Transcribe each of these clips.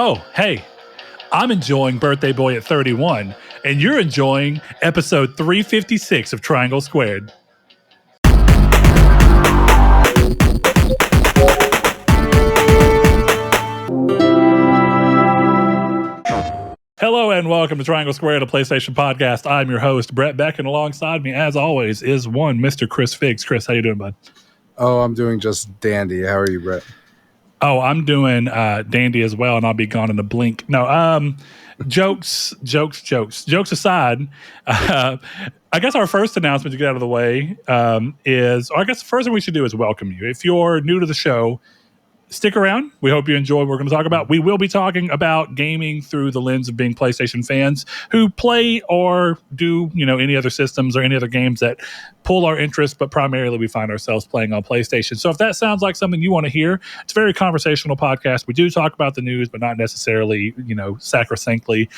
Oh, hey, I'm enjoying Birthday Boy at 31, and you're enjoying episode 356 of Triangle Squared. Hello and welcome to Triangle Squared, a PlayStation podcast. I'm your host, Brett Beck, and alongside me, as always, is one Mr. Chris Figs. Chris, how you doing, bud? Oh, I'm doing just dandy. How are you, Brett? Oh, I'm doing dandy as well, and I'll be gone in a blink. No, jokes aside, I guess our first announcement to get out of the way is, or I guess the first thing we should do is welcome you. If you're new to the show, stick around. We hope you enjoy what we're going to talk about. We will be talking about gaming through the lens of being PlayStation fans who play or do, any other systems or any other games that pull our interest, but primarily we find ourselves playing on PlayStation. So if that sounds like something you want to hear, it's a very conversational podcast. We do talk about the news, but not necessarily, sacrosanctly.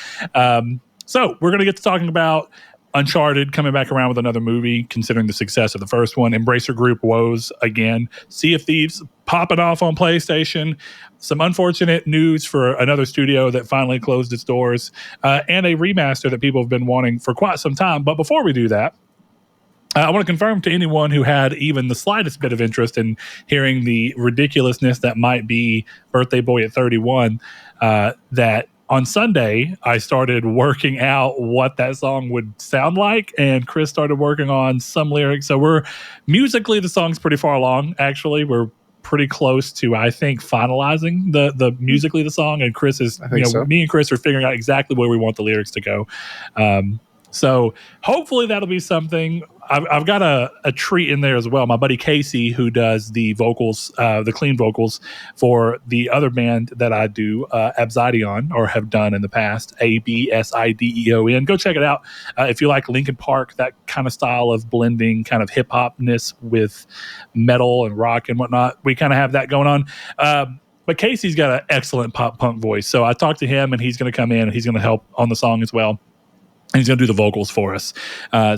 So we're going to get to talking about Uncharted coming back around with another movie, considering the success of the first one. Embracer Group woes again. Sea of Thieves popping off on PlayStation. Some unfortunate news for another studio that finally closed its doors, and a remaster that people have been wanting for quite some time. But before we do that, I want to confirm to anyone who had even the slightest bit of interest in hearing the ridiculousness that might be Birthday Boy at 31, that on Sunday, I started working out what that song would sound like, and Chris started working on some lyrics. So we're musically, the song's pretty far along. Actually, we're pretty close to, I think, finalizing the musically the song. And Chris is, me and Chris are figuring out exactly where we want the lyrics to go. So hopefully that'll be something. I've got a treat in there as well. My buddy Casey, who does the vocals, the clean vocals for the other band that I do, Absideon, or have done in the past, Absideon. Go check it out. If you like Linkin Park, that kind of style of blending kind of hip-hopness with metal and rock and whatnot, we kind of have that going on. But Casey's got an excellent pop-punk voice. So I talked to him, and he's going to come in, and he's going to help on the song as well. And he's going to do the vocals for us.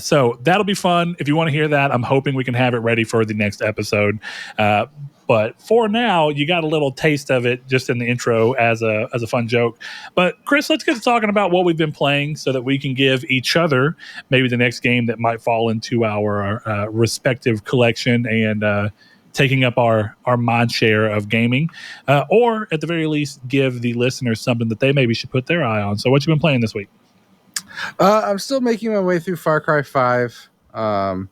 So that'll be fun. If you want to hear that, I'm hoping we can have it ready for the next episode. But for now, you got a little taste of it just in the intro as a fun joke. But Chris, let's get to talking about what we've been playing so that we can give each other maybe the next game that might fall into our respective collection and taking up our mind share of gaming. Or at the very least, give the listeners something that they maybe should put their eye on. So what you been playing this week? I'm still making my way through Far Cry 5. I'm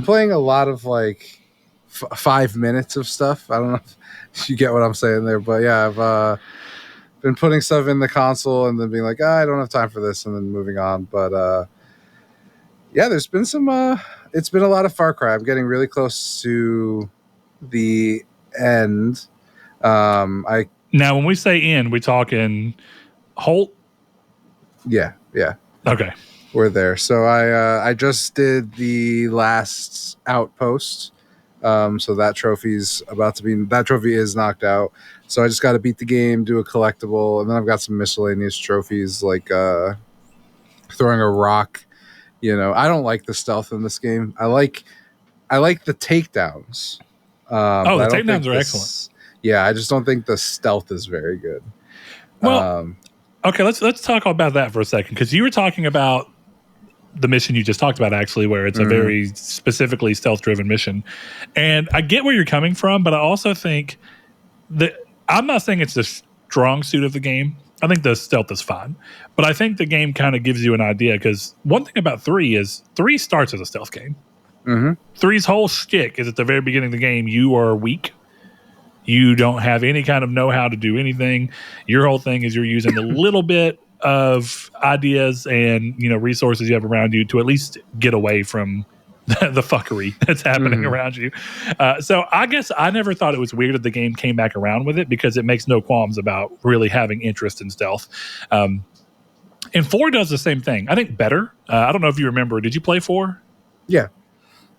playing a lot of 5 minutes of stuff. I don't know if you get what I'm saying there, but yeah, I've been putting stuff in the console and then being like, I don't have time for this, and then moving on. But yeah, there's been some. It's been a lot of Far Cry. I'm getting really close to the end. Now, when we say end, we talking Holt? Yeah. Okay. We're there. So I just did the last outpost. So that trophy is knocked out. So I just got to beat the game, do a collectible, and then I've got some miscellaneous trophies like throwing a rock. I don't like the stealth in this game. I like the takedowns. The takedowns are excellent. Yeah, I just don't think the stealth is very good. Well, okay, let's talk about that for a second, because you were talking about the mission you just talked about, actually, where it's a very specifically stealth-driven mission. And I get where you're coming from, but I also think that I'm not saying it's the strong suit of the game. I think the stealth is fine. But I think the game kind of gives you an idea, because one thing about 3 is 3 starts as a stealth game. 3's whole shtick is at the very beginning of the game, you are weak. You don't have any kind of know-how to do anything. Your whole thing is you're using a little bit of ideas and resources you have around you to at least get away from the fuckery that's happening around you. So I guess I never thought it was weird that the game came back around with it, because it makes no qualms about really having interest in stealth. And 4 does the same thing. I think better. I don't know if you remember. Did you play 4? Yeah.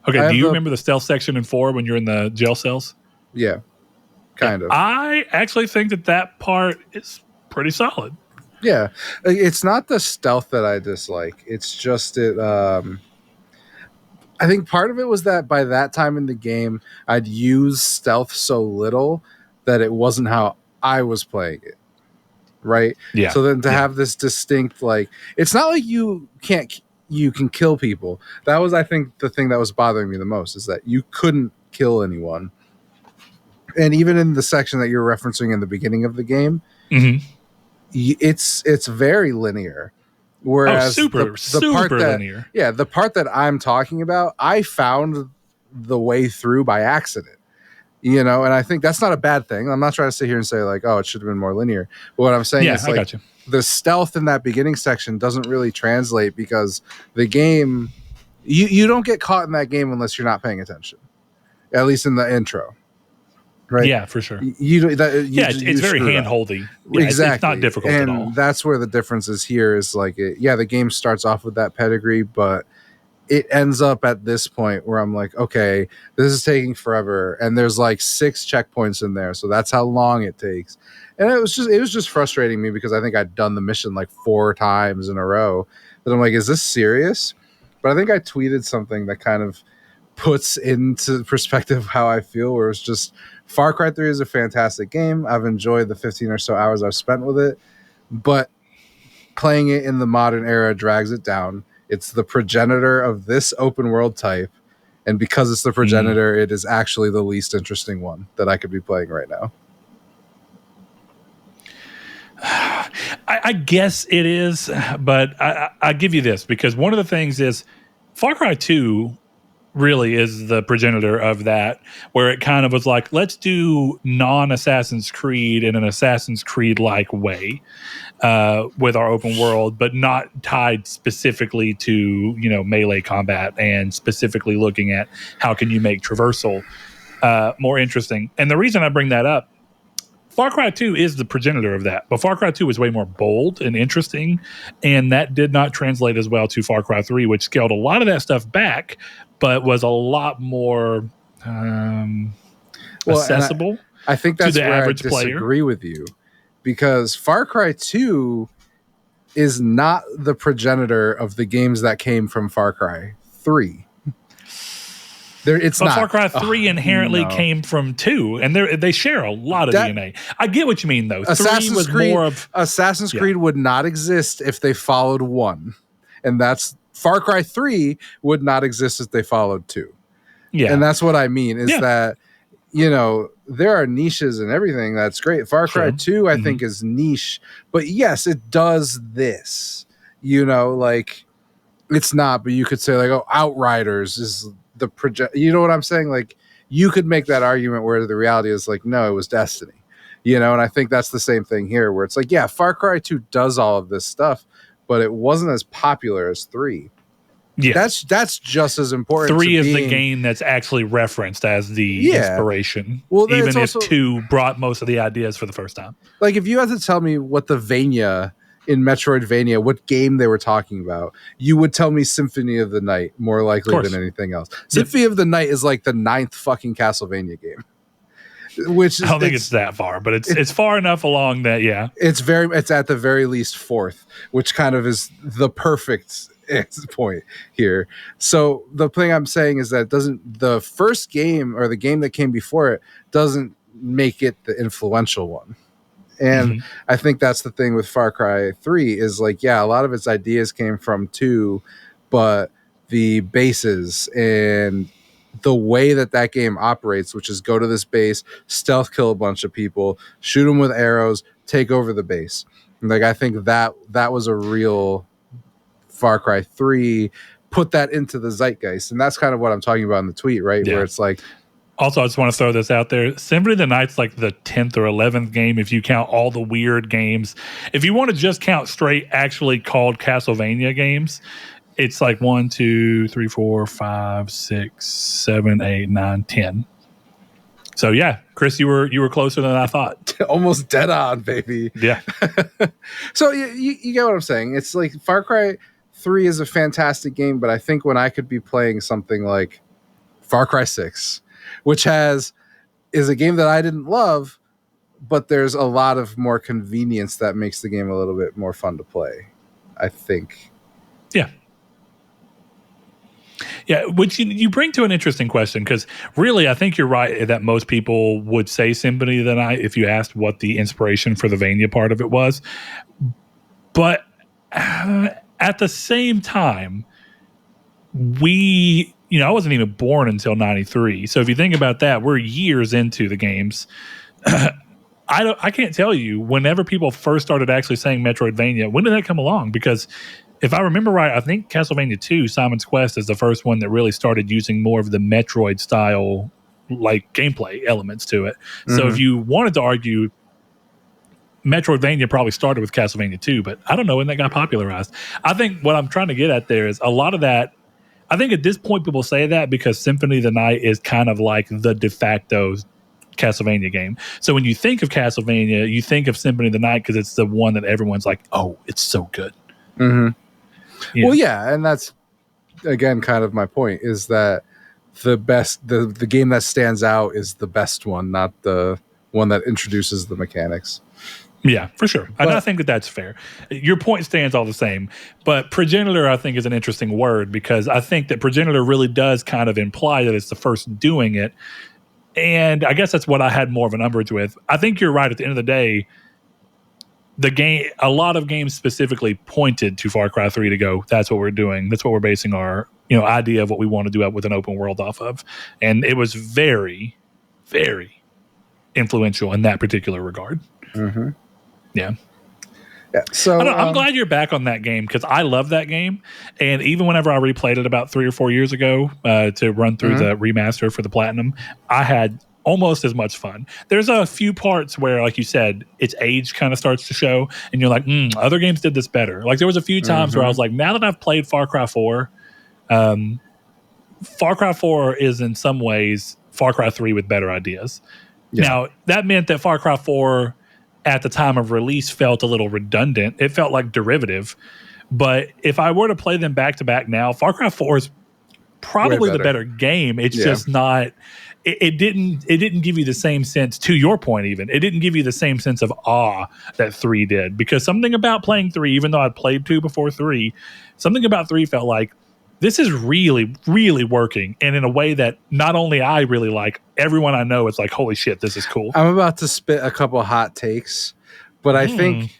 Okay. Do you remember the stealth section in 4 when you're in the jail cells? Yeah. Kind of. I actually think that part is pretty solid. Yeah. It's not the stealth that I dislike. It's just it. I think part of it was that by that time in the game, I'd used stealth so little that it wasn't how I was playing it. right? Yeah. So then to have this distinct, like, it's not like you can kill people. That was, I think, the thing that was bothering me the most, is that you couldn't kill anyone. And even in the section that you're referencing in the beginning of the game, Mm-hmm. it's very linear. Whereas super part that linear. the part that I'm talking about, I found the way through by accident. And I think that's not a bad thing. I'm not trying to sit here and say like, oh, it should have been more linear. But what I'm saying is, I like, got you. The stealth in that beginning section doesn't really translate, because the game, you don't get caught in that game unless you're not paying attention, at least in the intro. Right. Yeah, for sure. It's very hand-holdy. Yeah, exactly. It's not difficult and at all. That's where the difference is here, is like, the game starts off with that pedigree, but it ends up at this point where I'm like, okay, this is taking forever. And there's like 6 checkpoints in there. So that's how long it takes. And it was just frustrating me, because I think I'd done the mission like 4 times in a row. But I'm like, is this serious? But I think I tweeted something that kind of puts into perspective how I feel, where it's just, Far Cry 3 is a fantastic game. I've enjoyed the 15 or so hours I've spent with it, but playing it in the modern era drags it down. It's the progenitor of this open world type, and because it's the progenitor, it is actually the least interesting one that I could be playing right now. I guess it is, but I give you this, because one of the things is Far Cry 2 really is the progenitor of that, where it kind of was like, let's do non-Assassin's Creed in an Assassin's Creed-like way with our open world, but not tied specifically to, melee combat, and specifically looking at how can you make traversal more interesting. And the reason I bring that up, Far Cry 2 is the progenitor of that, but Far Cry 2 is way more bold and interesting, and that did not translate as well to Far Cry 3, which scaled a lot of that stuff back, but was a lot more accessible. I think that's to the where average I disagree with you, because Far Cry 2 is not the progenitor of the games that came from Far Cry 3. It's not. Far Cry 3 inherently came from 2, and they share a lot of DNA. I get what you mean, though. Assassin's Creed would not exist if they followed 1, and that's Far Cry 3 would not exist if they followed 2. Yeah, and that's what I mean is that there are niches and everything. That's great. Far Cry 2, I think, is niche, but yes, it does this. Like, it's not. But you could say like, oh, Outriders is the project. You know what I'm saying? Like, you could make that argument, where the reality is like, no, it was Destiny. And I think that's the same thing here, where it's like, yeah, Far Cry 2 does all of this stuff, but it wasn't as popular as 3. Yeah, that's just as important. 3 is the game that's actually referenced as the inspiration. Well, even if 2 brought most of the ideas for the first time. Like, if you had to tell me what the Vania in Metroidvania, what game they were talking about, you would tell me Symphony of the Night more likely than anything else. Symphony of the Night is like the 9th fucking Castlevania game. Which I don't think it's that far, but it's far enough along that it's at the very least 4th, which kind of is the perfect point here. So the thing I'm saying is that the first game, or the game that came before it, doesn't make it the influential one. And I think that's the thing with Far Cry 3 is like, yeah, a lot of its ideas came from 2, but the bases and the way that game operates, which is go to this base, stealth kill a bunch of people, shoot them with arrows, take over the base. Like, I think that was a real Far Cry 3, put that into the zeitgeist. And that's kind of what I'm talking about in the tweet, right? Yeah. Where it's like, also, I just want to throw this out there. Symphony of the Night's like the 10th or 11th game if you count all the weird games. If you want to just count straight actually called Castlevania games, it's like 1, 2, 3, 4, 5, 6, 7, 8, 9, 10. So yeah, Chris, you were closer than I thought. Almost dead on, baby. Yeah. So you get what I'm saying. It's like Far Cry 3 is a fantastic game, but I think when I could be playing something like Far Cry 6, which is a game that I didn't love, but there's a lot of more convenience that makes the game a little bit more fun to play, I think. Yeah. Yeah, which you bring to an interesting question, because really, I think you're right that most people would say Symphony of the Night if you asked what the inspiration for the Vania part of it was. But at the same time, I wasn't even born until 93. So if you think about that, we're years into the games. I can't tell you, whenever people first started actually saying Metroidvania, when did that come along? Because if I remember right, I think Castlevania 2, Simon's Quest, is the first one that really started using more of the Metroid style like gameplay elements to it. So if you wanted to argue, Metroidvania probably started with Castlevania 2, but I don't know when that got popularized. I think what I'm trying to get at there is a lot of that. I think at this point people say that because Symphony of the Night is kind of like the de facto Castlevania game. So when you think of Castlevania, you think of Symphony of the Night because it's the one that everyone's like, oh, it's so good. Yeah. Well, yeah, and that's again kind of my point, is that the game that stands out is the best one, not the one that introduces the mechanics. Yeah, for sure. And I think that that's fair. Your point stands all the same. But progenitor, I think, is an interesting word, because I think that progenitor really does kind of imply that it's the first doing it. And I guess that's what I had more of an umbrage with. I think you're right. At the end of the day, a lot of games specifically pointed to Far Cry 3 to go, that's what we're doing. That's what we're basing our idea of what we want to do with an open world off of. And it was very, very influential in that particular regard. Yeah. So I'm glad you're back on that game, because I love that game. And even whenever I replayed it about 3 or 4 years ago to run through the remaster for the Platinum, I had almost as much fun. There's a few parts where, like you said, its age kind of starts to show, and you're like, other games did this better. Like there was a few times where I was like, now that I've played Far Cry 4, Far Cry 4 is in some ways Far Cry 3 with better ideas. Yeah. Now, that meant that Far Cry 4 at the time of release felt a little redundant. It felt like derivative. But if I were to play them back to back now, Far Cry 4 is probably the better game. It's just not. It didn't give you the same sense, to your point even. It didn't give you the same sense of awe that 3 did. Because something about playing 3, even though I'd played 2 before 3, something about 3 felt like, this is really, really working. And in a way that not only I really like, everyone I know is like, holy shit, this is cool. I'm about to spit a couple hot takes, but I think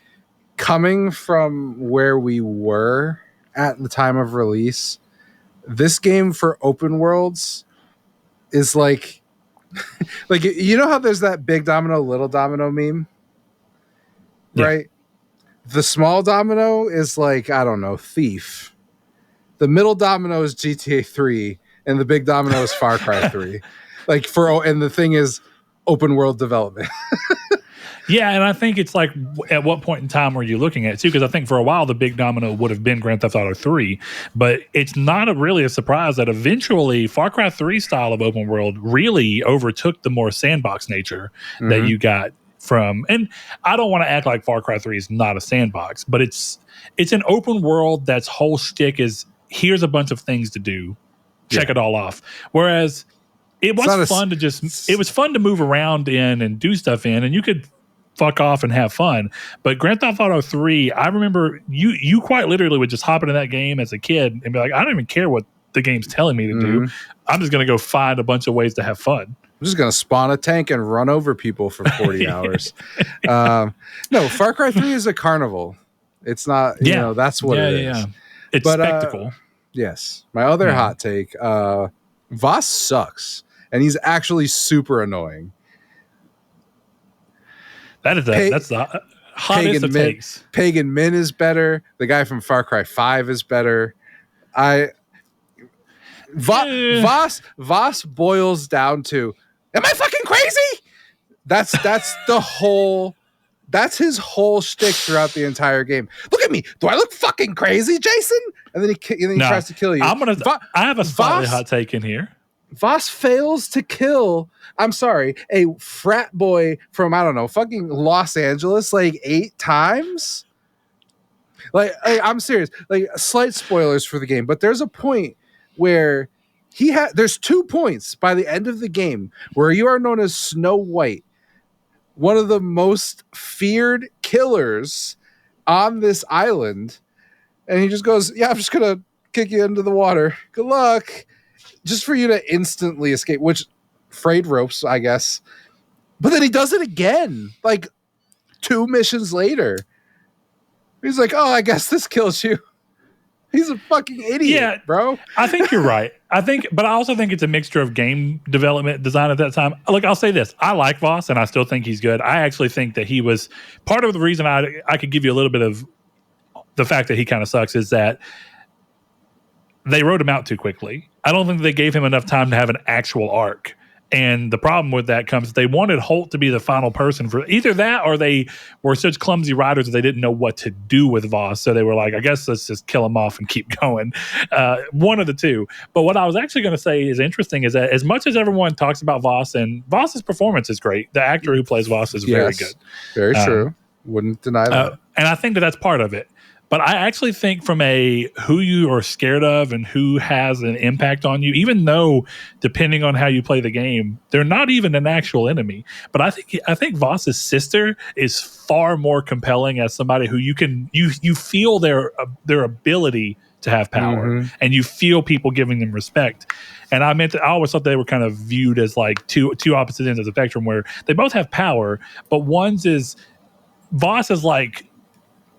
coming from where we were at the time of release, this game for open worlds is like, like, you know how there's that big domino, little domino meme, right? The small domino is like, I don't know, Thief. The middle domino is GTA 3, and the big domino is Far Cry 3. And the thing is open world development. Yeah, and I think it's like, at what point in time were you looking at it too? Because I think for a while the big domino would have been Grand Theft Auto 3, but it's not really a surprise that eventually Far Cry 3 style of open world really overtook the more sandbox nature that you got from. And I don't want to act like Far Cry 3 is not a sandbox, but it's an open world that's whole shtick is, here's a bunch of things to do, check it all off. Whereas it was fun it was fun to move around in and do stuff in, and you could fuck off and have fun. But Grand Theft Auto 3, I remember you quite literally would just hop into that game as a kid and be like, I don't even care what the game's telling me to do. I'm just going to go find a bunch of ways to have fun. I'm just going to spawn a tank and run over people for 40 hours. No, Far Cry 3 is a carnival. It's not, that's what it is. Yeah. It's spectacle. Yes. My other hot take, Voss sucks, and he's actually super annoying. That's the hottest of takes. Pagan Min is better. The guy from Far Cry 5 is better. Voss boils down to, am I fucking crazy? That's his whole shtick throughout the entire game. Look at me. Do I look fucking crazy, Jason? And then he tries to kill you. I have a slightly hot take in here. Voss fails to kill, I'm sorry, a frat boy from, I don't know, fucking Los Angeles like 8 times. Like, I'm serious. Like, slight spoilers for the game, but there's a point where there's 2 points by the end of the game where you are known as Snow White, one of the most feared killers on this island. And he just goes, yeah, I'm just going to kick you into the water. Good luck. Just for you to instantly escape, which frayed ropes, I guess. But then he does it again, like 2 missions later. He's like, oh, I guess this kills you. He's a fucking idiot, bro. I think you're right. But I also think it's a mixture of game development design at that time. Look, I'll say this. I like Voss, and I still think he's good. I actually think that he was part of the reason I could give you a little bit of the fact that he kind of sucks is that they wrote him out too quickly. I don't think they gave him enough time to have an actual arc. And the problem with that comes they wanted Holt to be the final person for either that or they were such clumsy writers that they didn't know what to do with Voss. So they were like, I guess let's just kill him off and keep going. One of the two. But what I was actually going to say is interesting is that as much as everyone talks about Voss, and Voss's performance is great, the actor who plays Voss is very good. Very true. Wouldn't deny that. And I think that that's part of it. But I actually think from a who you are scared of and who has an impact on you, even though depending on how you play the game, they're not even an actual enemy. But I think Voss's sister is far more compelling as somebody who you feel their ability to have power, and you feel people giving them respect. And I always thought they were kind of viewed as like two opposite ends of the spectrum where they both have power, but Voss is like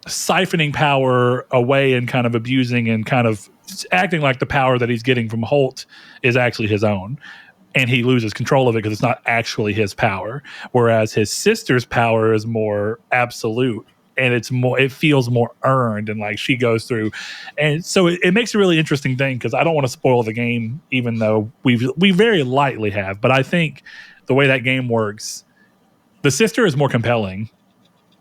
siphoning power away and kind of abusing and kind of acting like the power that he's getting from Holt is actually his own. And he loses control of it because it's not actually his power. Whereas his sister's power is more absolute and it feels more earned and like she goes through. And so it makes a really interesting thing because I don't want to spoil the game, even though we very lightly have. But I think the way that game works, the sister is more compelling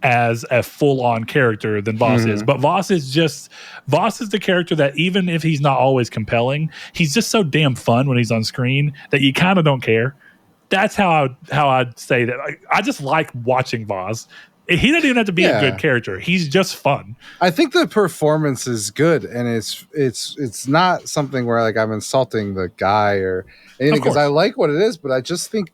as a full-on character than Voss is. But Voss is the character that even if he's not always compelling, he's just so damn fun when he's on screen that you kind of don't care. That's how I'd say that. I just like watching Voss. He doesn't even have to be a good character. He's just fun. I think the performance is good, and it's not something where like I'm insulting the guy or anything because I like what it is, but I just think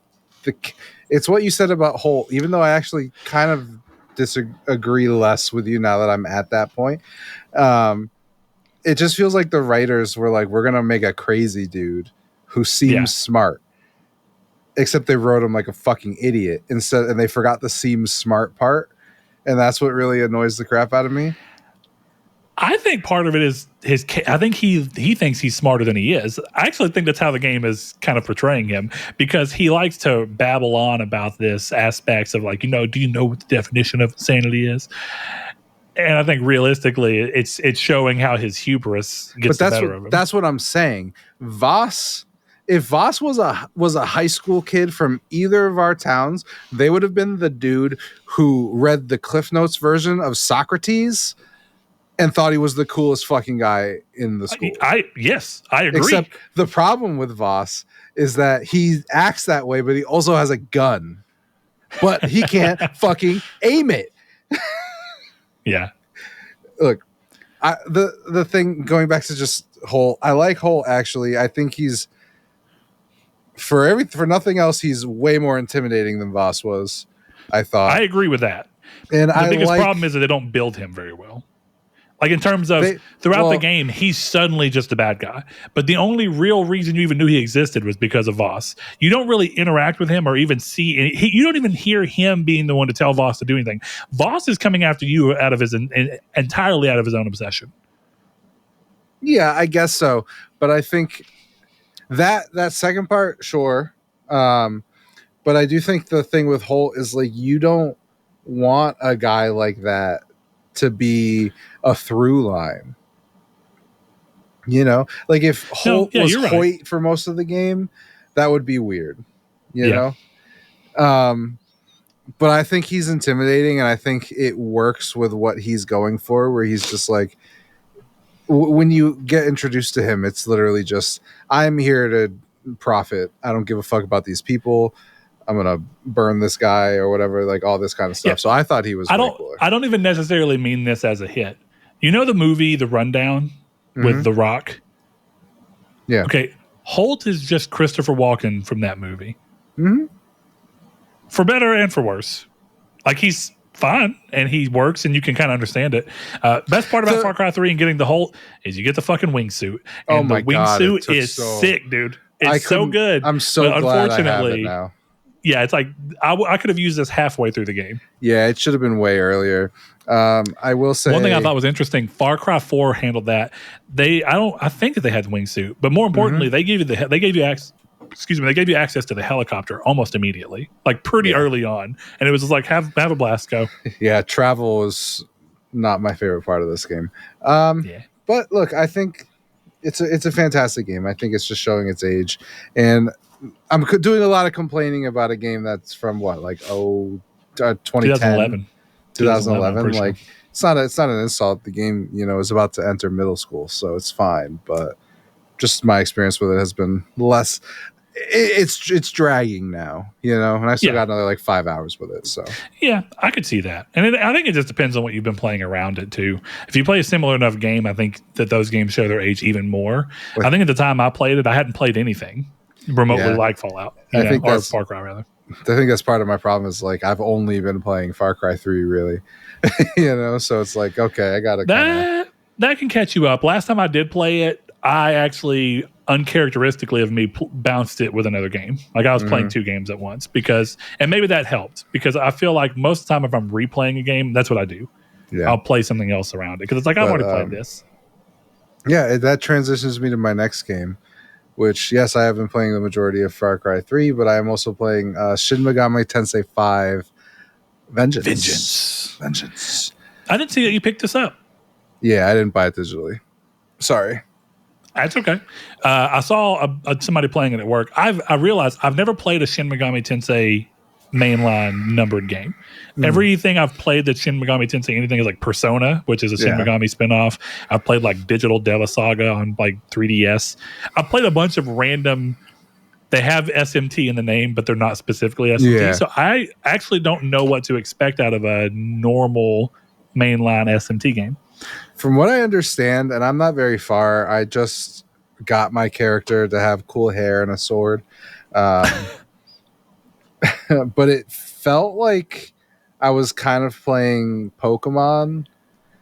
it's what you said about Holt, even though I actually kind of disagree less with you now that I'm at that point. It just feels like the writers were like, we're gonna make a crazy dude who seems smart, except they wrote him like a fucking idiot instead, and they forgot the seems smart part, and that's what really annoys the crap out of me. I think part of it is I think he thinks he's smarter than he is. I actually think that's how the game is kind of portraying him because he likes to babble on about this aspects of like, do you know what the definition of insanity is? And I think realistically, it's showing how his hubris gets the better of him. That's what I'm saying. If Voss was a high school kid from either of our towns, they would have been the dude who read the Cliff Notes version of Socrates and thought he was the coolest fucking guy in the school. Yes, I agree. Except the problem with Voss is that he acts that way, but he also has a gun. But he can't fucking aim it. Yeah. Look, the thing, going back to just Holt, I like Holt actually. I think he's for nothing else, he's way more intimidating than Voss was, I thought. I agree with that. And the biggest problem is that they don't build him very well. Like in terms of throughout the game, he's suddenly just a bad guy. But the only real reason you even knew he existed was because of Voss. You don't really interact with him or even see. You don't even hear him being the one to tell Voss to do anything. Voss is coming after you out of entirely out of his own obsession. Yeah, I guess so. But I think that second part, sure. But I do think the thing with Holt is like you don't want a guy like that to be a through line. Like if Holt was Hoyt for most of the game, that would be weird. You know? But I think he's intimidating, and I think it works with what he's going for, where he's just like, when you get introduced to him, it's literally just, I'm here to profit. I don't give a fuck about these people. I'm gonna burn this guy or whatever, like all this kind of stuff. Yeah. So I thought he was. I don't even necessarily mean this as a hit. You know the movie The Rundown with The Rock? Yeah. Okay. Holt is just Christopher Walken from that movie. Mm-hmm. For better and for worse. Like he's fine, and he works, and you can kind of understand it. Best part about Far Cry 3 and getting the whole is you get the fucking wingsuit, and the wingsuit is sick, dude. It's so good. I'm so glad I have it now. Yeah, it's like I could have used this halfway through the game. Yeah, it should have been way earlier. I will say one thing I thought was interesting. Far Cry 4 handled that. I think that they had the wingsuit, but more importantly, they gave you access to the helicopter almost immediately, like pretty early on, and it was just like have a blast, go. Yeah, travel is not my favorite part of this game. But look, I think it's a fantastic game. I think it's just showing its age, and I'm doing a lot of complaining about a game that's from 2010, 2011. Like it's not an insult. The game, is about to enter middle school, so it's fine. But just my experience with it has been less. It's dragging now, and I still got another like 5 hours with it. So yeah, I could see that, and I think it just depends on what you've been playing around it too. If you play a similar enough game, I think that those games show their age even more. I think at the time I played it, I hadn't played anything remotely like Fallout, or Far Cry rather. I think that's part of my problem is like I've only been playing Far Cry 3 really, so it's like, okay, I gotta that can catch you up. Last time I did play it, I actually uncharacteristically of me bounced it with another game. Like I was playing two games at once and maybe that helped because I feel like most of the time if I'm replaying a game, that's what I do. Yeah. I'll play something else around it because it's like I've already played this. Yeah, that transitions me to my next game, which, yes, I have been playing the majority of Far Cry 3, but I am also playing Shin Megami Tensei 5 Vengeance. I didn't see that you picked this up. Yeah, I didn't buy it digitally. Sorry. That's okay. I saw somebody playing it at work. I realized I've never played a Shin Megami Tensei mainline numbered game. Everything I've played that Shin Megami Tensei anything is like Persona, which is a Shin Megami spinoff. I've played like Digital Devil Saga on like 3DS. I've played a bunch of random. They have SMT in the name, but they're not specifically SMT. Yeah. So I actually don't know what to expect out of a normal mainline SMT game. From what I understand, and I'm not very far, I just got my character to have cool hair and a sword. But it felt like I was kind of playing Pokemon.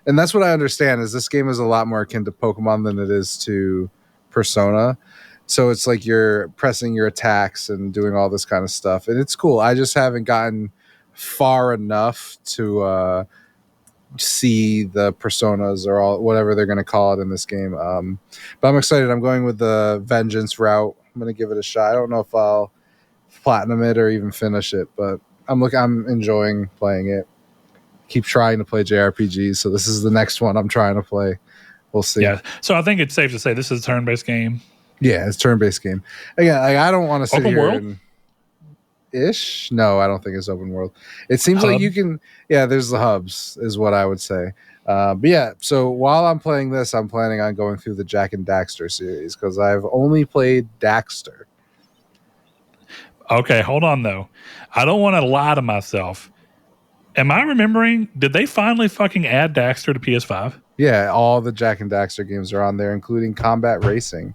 And that's what I understand is this game is a lot more akin to Pokemon than it is to Persona. So it's like you're pressing your attacks and doing all this kind of stuff. And it's cool. I just haven't gotten far enough to see the personas or whatever they're going to call it in this game. But I'm excited. I'm going with the Vengeance route. I'm going to give it a shot. I don't know if I'll platinum it or even finish it, but I'm enjoying playing it. Keep trying to play JRPGs, so this is the next one I'm trying to play. We'll see. Yeah. So I think it's safe to say this is a turn-based game. Yeah, it's a turn-based game. Again, I don't want to sit open here world? and ish. No, I don't think it's open world. It seems like you can. Yeah, there's the hubs, is what I would say. But yeah, so while I'm playing this, I'm planning on going through the Jak and Daxter series because I've only played Daxter. Okay, hold on though. I don't want to lie to myself. Am I remembering? Did they finally fucking add Daxter to PS5? Yeah, all the Jak and Daxter games are on there, including Combat Racing.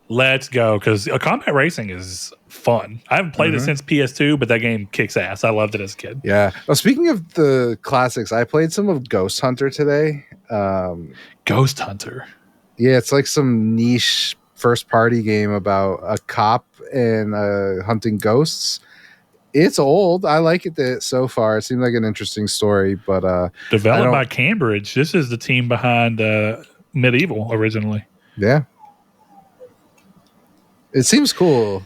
Let's go, because Combat Racing is fun. I haven't played it since PS2, but that game kicks ass. I loved it as a kid. Yeah. Well, speaking of the classics, I played some of Ghost Hunter today. Ghost Hunter? Yeah, it's like some niche first-party game about a cop and hunting ghosts. It's old. I like it so far. It seemed like an interesting story, but developed by Cambridge. This is the team behind Medieval originally. Yeah. It seems cool.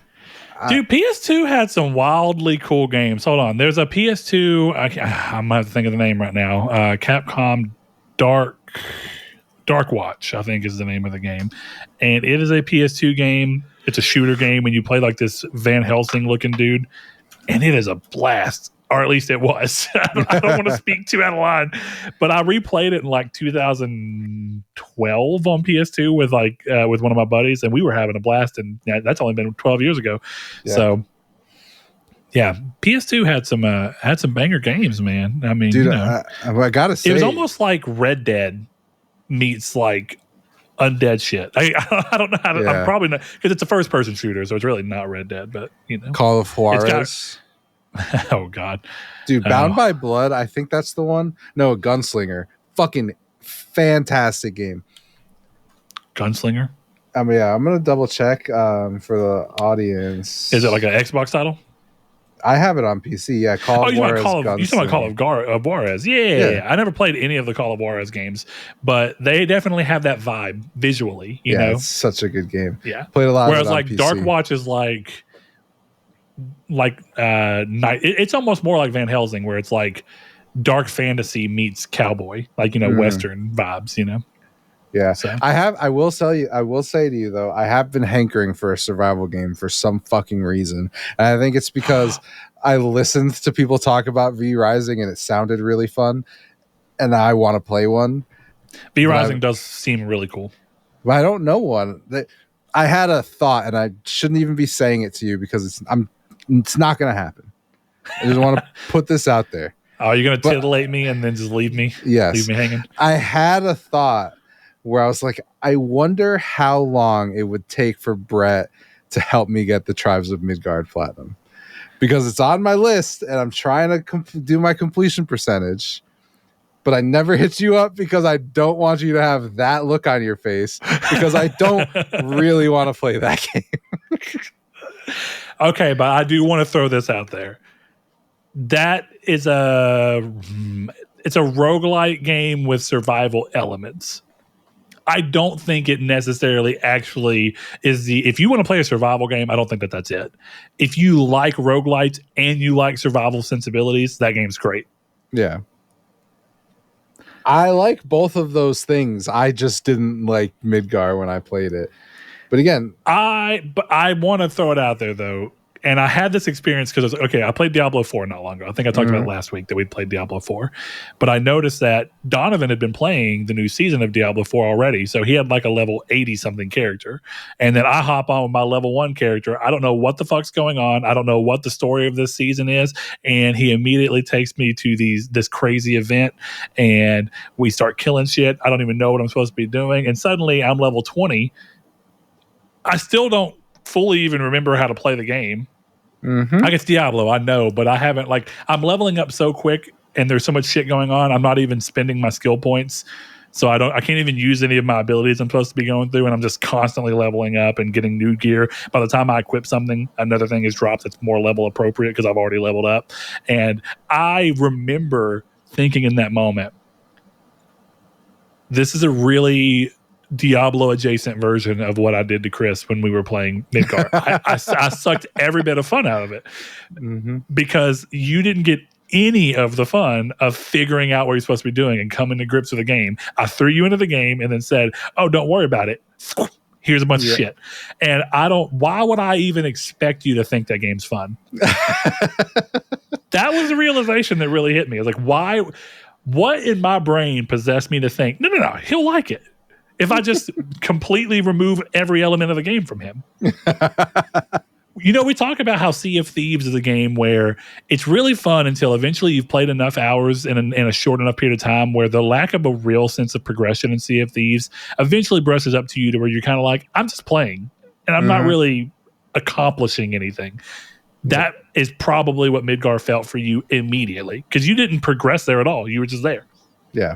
Dude, PS2 had some wildly cool games. Hold on. There's a PS2. I might have to think of the name right now. Capcom Dark Watch, I think is the name of the game. And it is a PS2 game. It's a shooter game, and you play like this Van Helsing looking dude. And it is a blast. Or at least it was. I don't want to speak too out of line, but I replayed it in like 2012 on PS2 with one of my buddies, and we were having a blast. And that's only been 12 years ago. Yeah. So, yeah, PS2 had some banger games, man. I mean, dude, I gotta say, it was almost like Red Dead meets like undead shit. I don't know how to. I'm probably not because it's a first person shooter, so it's really not Red Dead, but Call of Juarez. Oh God, Dude, Bound by Blood, I think that's the one. No, Gunslinger. Fucking fantastic game. Gunslinger. Yeah, I'm gonna double check for the audience. Is it like an Xbox title? I have it on PC. Yeah, Call of Juarez Gunslinger. You talking about Call of Juarez? Yeah, I never played any of the Call of Juarez games, but they definitely have that vibe visually. You know, it's such a good game. Yeah, played a lot. Whereas of it on like PC. Dark Watch is like night. It's almost more like Van Helsing, where it's like dark fantasy meets cowboy, like Western vibes. Yeah, so. I will say to you though, I have been hankering for a survival game for some fucking reason, and I think it's because I listened to people talk about V Rising and it sounded really fun, and I want to play one. V Rising does seem really cool, but I don't know one. I had a thought, and I shouldn't even be saying it to you because it's not going to happen. I just want to put this out there. Oh, you're going to titillate me and then just leave me? Yes, leave me hanging. I had a thought where I was like, I wonder how long it would take for Brett to help me get the Tribes of Midgard Platinum, because it's on my list and I'm trying to do my completion percentage, but I never hit you up because I don't want you to have that look on your face, because I don't really want to play that game. Okay, but I do want to throw this out there. That is it's a roguelite game with survival elements. I don't think it necessarily actually is if you want to play a survival game, I don't think that's it. If you like roguelites and you like survival sensibilities, that game's great. Yeah. I like both of those things. I just didn't like Midgar when I played it. But again, I want to throw it out there though. And I had this experience because I played Diablo 4 not long ago. I think I talked about it last week that we played Diablo 4. But I noticed that Donovan had been playing the new season of Diablo 4 already. So he had like a level 80-something character. And then I hop on with my level 1 character. I don't know what the fuck's going on. I don't know what the story of this season is. And he immediately takes me to this crazy event. And we start killing shit. I don't even know what I'm supposed to be doing. And suddenly I'm level 20. I still don't fully even remember how to play the game. I guess Diablo, I know, but I haven't, I'm leveling up so quick and there's so much shit going on. I'm not even spending my skill points. So I can't even use any of my abilities I'm supposed to be going through. And I'm just constantly leveling up and getting new gear. By the time I equip something, another thing is dropped that's more level appropriate because I've already leveled up. And I remember thinking in that moment, this is a really Diablo adjacent version of what I did to Chris when we were playing Midgar. I sucked every bit of fun out of it because you didn't get any of the fun of figuring out what you're supposed to be doing and coming to grips with the game. I threw you into the game and then said, oh, don't worry about it. Here's a bunch of shit. And why would I even expect you to think that game's fun? That was the realization that really hit me. I was like, what in my brain possessed me to think, no, he'll like it if I just completely remove every element of the game from him. We talk about how Sea of Thieves is a game where it's really fun until eventually you've played enough hours in a short enough period of time where the lack of a real sense of progression in Sea of Thieves eventually brushes up to you to where you're kind of like, I'm just playing and I'm not really accomplishing anything. That is probably what Midgar felt for you immediately because you didn't progress there at all. You were just there. Yeah,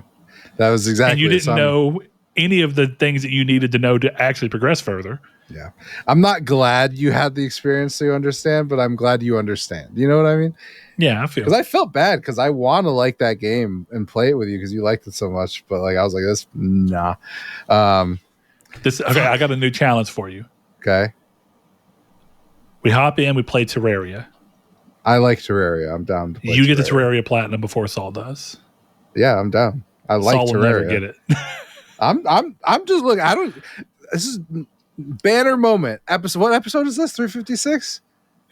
that was exactly. And you didn't know any of the things that you needed to know to actually progress further. Yeah. I'm not glad you had the experience to understand, but I'm glad you understand. You know what I mean? Yeah, I feel. Because I felt bad because I want to like that game and play it with you because you liked it so much. But I was like, this, nah. Okay, I got a new challenge for you. Okay. We hop in, we play Terraria. I like Terraria. I'm down to play You get the Terraria Platinum before Saul does. Yeah, I'm down. I like Saul Terraria. will never get it. I'm just looking. This is banner moment. What episode is this? 356?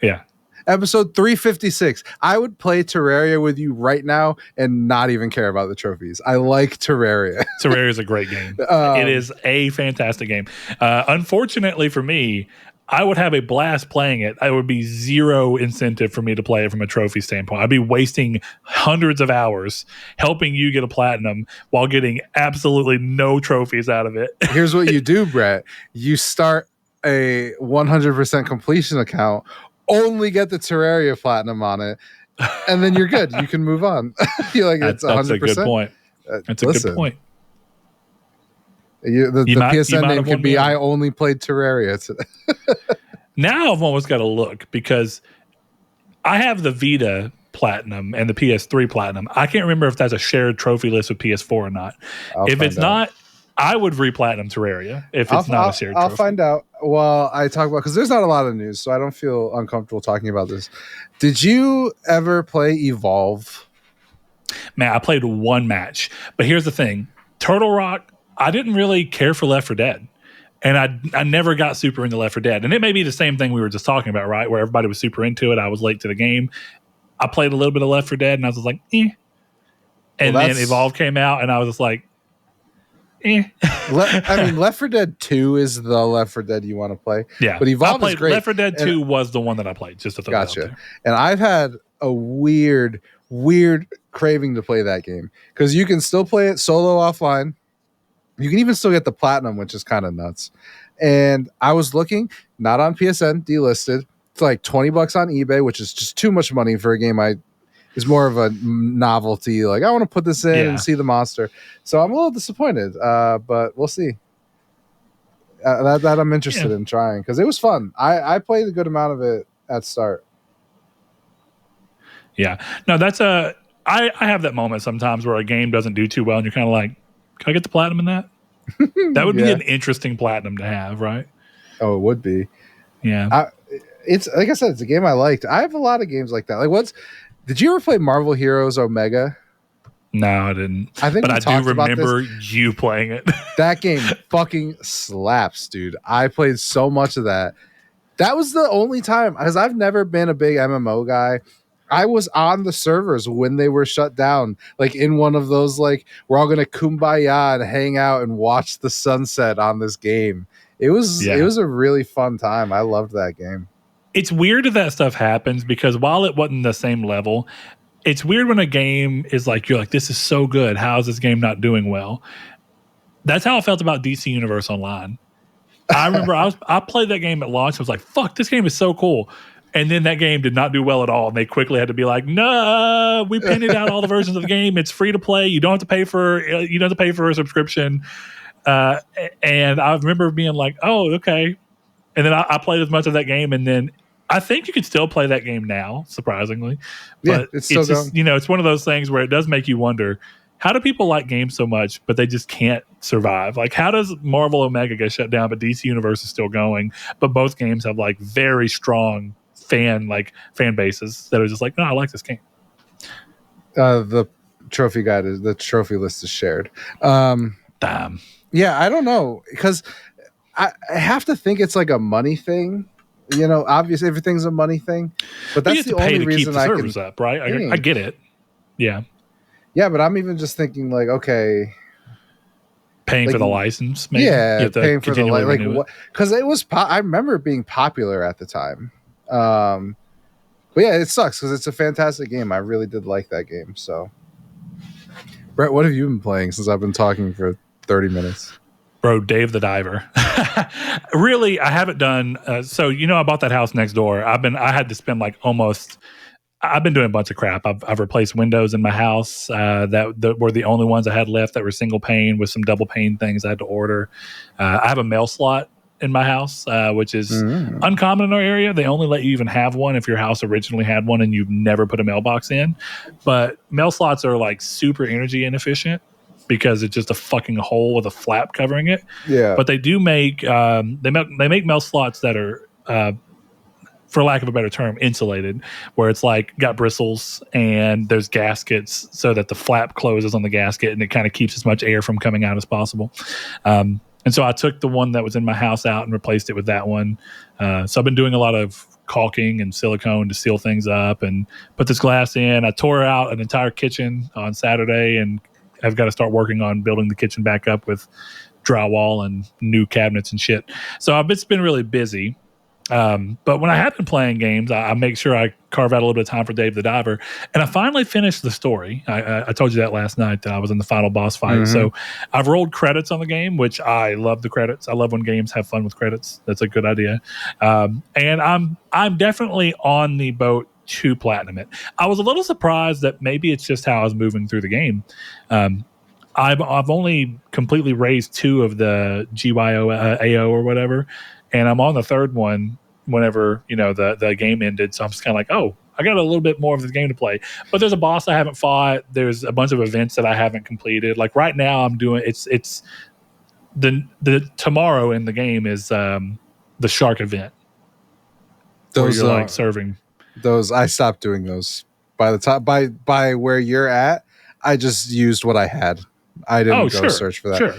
Yeah. Episode 356. I would play Terraria with you right now and not even care about the trophies. I like Terraria. Terraria is a great game. It is a fantastic game. Unfortunately for me, I would have a blast playing it. I would be zero incentive for me to play it from a trophy standpoint. I'd be wasting hundreds of hours helping you get a platinum while getting absolutely no trophies out of it. Here's what you do, Brett. You start a 100% completion account, only get the Terraria platinum on it, and then you're good. You can move on. You're like, it's 100%. That's a good point. That's a good point. The PSN name could be I only played Terraria today. Now I've almost got to look because I have the Vita Platinum and the PS3 Platinum. I can't remember if that's a shared trophy list with PS4 or not. If it's not, I would re-platinum Terraria if it's not a shared trophy. I'll find out while I talk about, because there's not a lot of news, so I don't feel uncomfortable talking about this. Did you ever play Evolve? Man, I played one match. But here's the thing. Turtle Rock, I didn't really care for Left 4 Dead. And I never got super into Left 4 Dead. And it may be the same thing we were just talking about, right? Where everybody was super into it. I was late to the game. I played a little bit of Left 4 Dead, and I was just like, eh. And then Evolve came out, and I was just like, eh. Left 4 Dead 2 is the Left 4 Dead you want to play. Yeah. But Evolve is great. Left 4 Dead 2 was the one that I played, just to throw that out there. And I've had a weird craving to play that game. Because you can still play it solo offline. You can even still get the Platinum, which is kind of nuts. And I was looking, not on PSN, delisted. It's like $20 on eBay, which is just too much money for a game is more of a novelty. Like, I want to put this in and see the monster. So I'm a little disappointed, but we'll see. That I'm interested in trying, because it was fun. I played a good amount of it at start. Yeah. No, that's I have that moment sometimes where a game doesn't do too well, and you're kind of like, can I get the platinum in that? That would be an interesting platinum to have, right? Oh, it would be. Yeah. It's like I said, it's a game I liked. I have a lot of games like that. Like, did you ever play Marvel Heroes Omega? No, I didn't. I do remember you playing it. That game fucking slaps, dude. I played so much of that. That was the only time, because I've never been a big MMO guy. I was on the servers when they were shut down, like in one of those, like, we're all going to kumbaya and hang out and watch the sunset on this game. It was a really fun time. I loved that game. It's weird that stuff happens, because while it wasn't the same level, it's weird when a game is like, you're like, this is so good. How is this game not doing well? That's how I felt about DC Universe Online. I remember I played that game at launch. I was like, fuck, this game is so cool. And then that game did not do well at all. And they quickly had to be like, no, we painted out all the versions of the game. It's free to play. You don't have to pay for a subscription. And I remember being like, oh, okay. And then I played as much of that game. And then I think you could still play that game now, surprisingly. But it's still just, it's one of those things where it does make you wonder, how do people like games so much, but they just can't survive? Like, how does Marvel Omega get shut down, but DC Universe is still going? But both games have like very strong fan bases that are just like, no, I like this game. The trophy the trophy list is shared. Damn. Yeah, I don't know, because I have to think it's like a money thing. Obviously everything's a money thing, but that's the only reason I can keep the servers up, right? I get it. Yeah. Yeah, but I'm even just thinking like, okay, paying for the license, maybe. Yeah, paying for the license, like, because it was. I remember it being popular at the time. But yeah, it sucks because it's a fantastic game. I really did like that game. So, Brett, what have you been playing since I've been talking for 30 minutes? Bro, Dave the Diver. Really, I haven't done. So I bought that house next door. I had to spend I've been doing a bunch of crap. I've replaced windows in my house that were the only ones I had left that were single pane, with some double pane things I had to order. I have a mail slot in my house, which is uncommon in our area. They only let you even have one if your house originally had one and you've never put a mailbox in. But mail slots are like super energy inefficient, because it's just a fucking hole with a flap covering it. Yeah. But they do make they make mail slots that are for lack of a better term, insulated, where it's like got bristles and there's gaskets so that the flap closes on the gasket and it kind of keeps as much air from coming out as possible. And so I took the one that was in my house out and replaced it with that one. So I've been doing a lot of caulking and silicone to seal things up and put this glass in. I tore out an entire kitchen on Saturday, and I've got to start working on building the kitchen back up with drywall and new cabinets and shit. So it's been really busy. But when I have been playing games, I make sure I carve out a little bit of time for Dave the Diver. And I finally finished the story. I told you that last night, that I was in the final boss fight. Mm-hmm. So I've rolled credits on the game, which I love the credits. I love when games have fun with credits. That's a good idea. And I'm definitely on the boat to platinum it. I was a little surprised that maybe it's just how I was moving through the game. I've only completely raised 2 of the GYO AO or whatever, and I'm on the 3rd one whenever the game ended. So I'm just kind of like, oh, I got a little bit more of the game to play. But there's a boss I haven't fought. There's a bunch of events that I haven't completed. Like right now, I'm doing it's the tomorrow in the game is the shark event. Those where you're like serving. Those I stopped doing those. By the time by where you're at, I just used what I had. I didn't go search for that. Sure.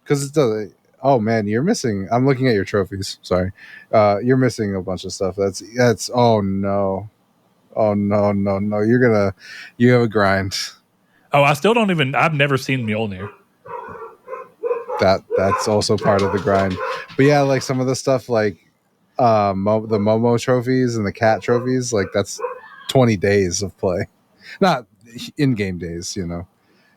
Because it does. Oh man, you're missing. I'm looking at your trophies. Sorry, you're missing a bunch of stuff. That's. Oh no. You have a grind. Oh, I still don't even. I've never seen Mjolnir. That's also part of the grind. But yeah, like some of the stuff like the Momo trophies and the cat trophies, like that's 20 days of play, not in-game days,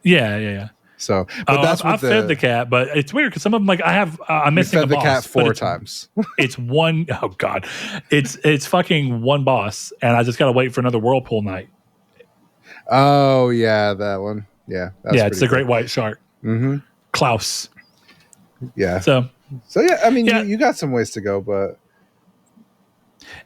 Yeah. So, but I've fed the cat, but it's weird because some of them, like I'm missing fed a the boss, cat 4 times. It's one. Oh god, it's fucking one boss, and I just gotta wait for another whirlpool night. Oh yeah, that one. Yeah, it's the great white shark. Mm-hmm. Klaus. Yeah. So yeah, I mean, you got some ways to go, but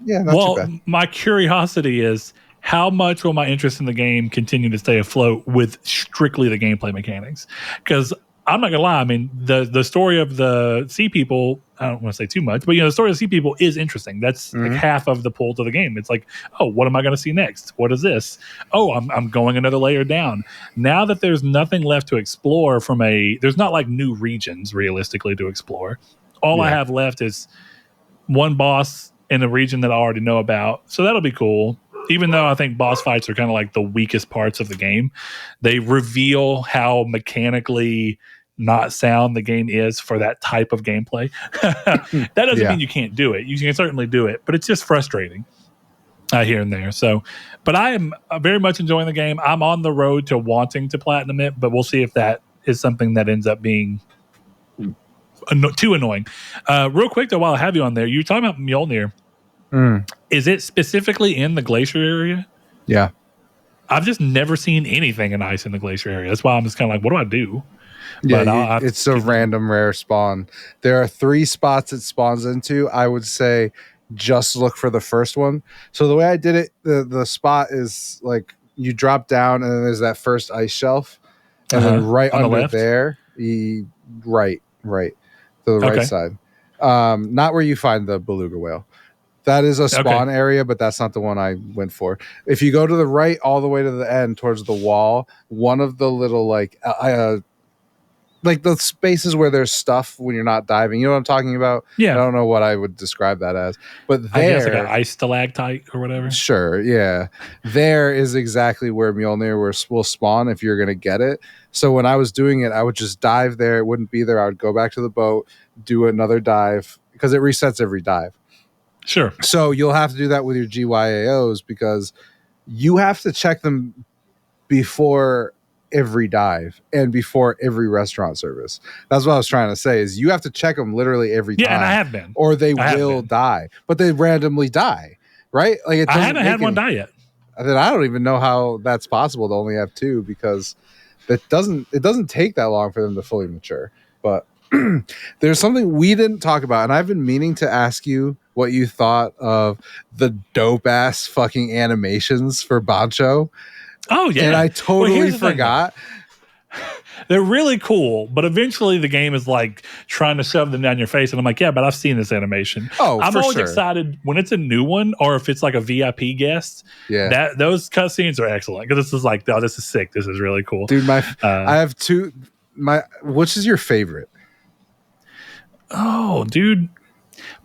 yeah, not too bad. My curiosity is, how much will my interest in the game continue to stay afloat with strictly the gameplay mechanics? Because I'm not gonna lie, I mean, the story of the sea people, I don't want to say too much, but the story of the sea people is interesting. That's like half of the pull to the game. It's like, oh, what am I gonna see next? What is this? Oh, I'm going another layer down. Now that there's nothing left to explore there's not like new regions realistically to explore. All I have left is one boss in a region that I already know about. So that'll be cool. Even though I think boss fights are kind of like the weakest parts of the game, they reveal how mechanically not sound the game is for that type of gameplay. That doesn't mean you can't do it. You can certainly do it, but it's just frustrating here and there. So, but I am very much enjoying the game. I'm on the road to wanting to platinum it, but we'll see if that is something that ends up being too annoying. Real quick though, while I have you on there, you're talking about Mjolnir. Is it specifically in the glacier area? Yeah. I've just never seen anything in ice in the glacier area. That's why I'm just kind of like, what do I do? Yeah, it's a random rare spawn. There are 3 spots it spawns into. I would say just look for the first one. So the way I did it, the spot is like you drop down and then there's that first ice shelf. And then right on under there, right. To the right side. Not where you find the beluga whale. That is a spawn area, but that's not the one I went for. If you go to the right all the way to the end towards the wall, one of the little like the spaces where there's stuff when you're not diving, you know what I'm talking about? Yeah. I don't know what I would describe that as, but there, I guess like an ice stalactite or whatever. Sure, yeah. There is exactly where Mjolnir will spawn if you're going to get it. So when I was doing it, I would just dive there. It wouldn't be there. I would go back to the boat, do another dive, because it resets every dive. Sure. So you'll have to do that with your GYAOs because you have to check them before every dive and before every restaurant service. That's what I was trying to say is you have to check them literally every time. Yeah, and I have been. Or they will die. But they randomly die, right? Like I haven't had one die yet. Then I don't even know how that's possible to only have 2 because it doesn't take that long for them to fully mature. But there's something we didn't talk about, and I've been meaning to ask you what you thought of the dope ass fucking animations for Bancho. Oh yeah, and I totally forgot. They're really cool, but eventually the game is like trying to shove them down your face, and I'm like, yeah, but I've seen this animation. Oh, I'm always excited when it's a new one or if it's like a VIP guest. Yeah, those cutscenes are excellent because this is like, oh, this is sick. This is really cool, dude. I have 2. Which is your favorite? Oh, dude.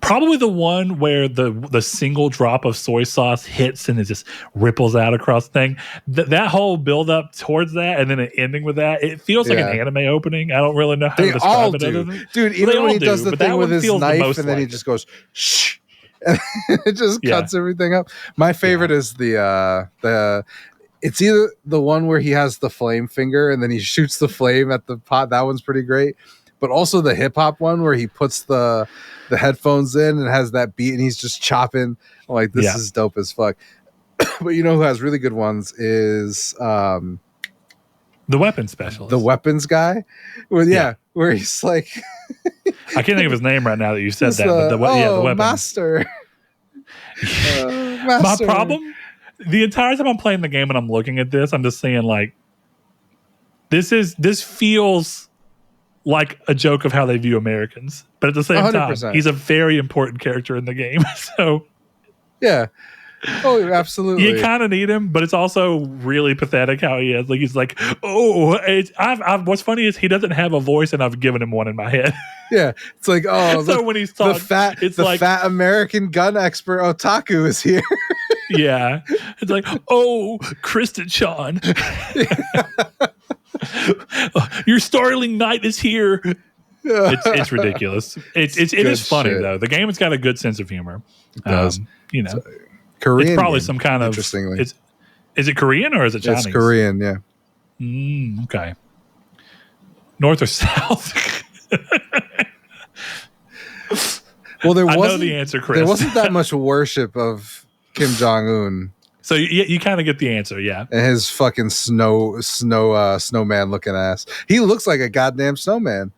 Probably the one where the single drop of soy sauce hits and it just ripples out across the thing. That whole build up towards that and then an ending with that, it feels like an anime opening. I don't really know how to describe it. Dude, even when he does the thing with his knife and then he just goes shh, and it just cuts everything up. My favorite is the it's either the one where he has the flame finger and then he shoots the flame at the pot. That one's pretty great. But also the hip hop one where he puts the headphones in and has that beat and he's just chopping. I'm like, this is dope as fuck. But you know who has really good ones is The weapons specialist. the weapons guy. Well, where he's like, I can't think of his name right now that you said that. But the weapons. Master. My problem, the entire time I'm playing the game and I'm looking at this, I'm just saying like, this feels like a joke of how they view Americans, but at the same 100%. time, he's a very important character in the game. So yeah. Oh, absolutely. You kind of need him, but it's also really pathetic how he is. Like he's like, oh, what's funny is he doesn't have a voice, and I've given him one in my head. Yeah, it's like, oh, so when he's talking, the fat American gun expert Otaku is here. Yeah, it's like, oh, Kristen Sean, your starling knight is here. It's ridiculous. It is funny shit. Though. The game has got a good sense of humor. It does. You know. Korean, it's probably some kind of. Interestingly, is it Korean or is it Chinese? It's Korean, yeah. Okay. North or south? Well, I know the answer, Chris. There wasn't that much worship of Kim Jong Un, so you kind of get the answer, yeah. And his fucking snowman looking ass. He looks like a goddamn snowman.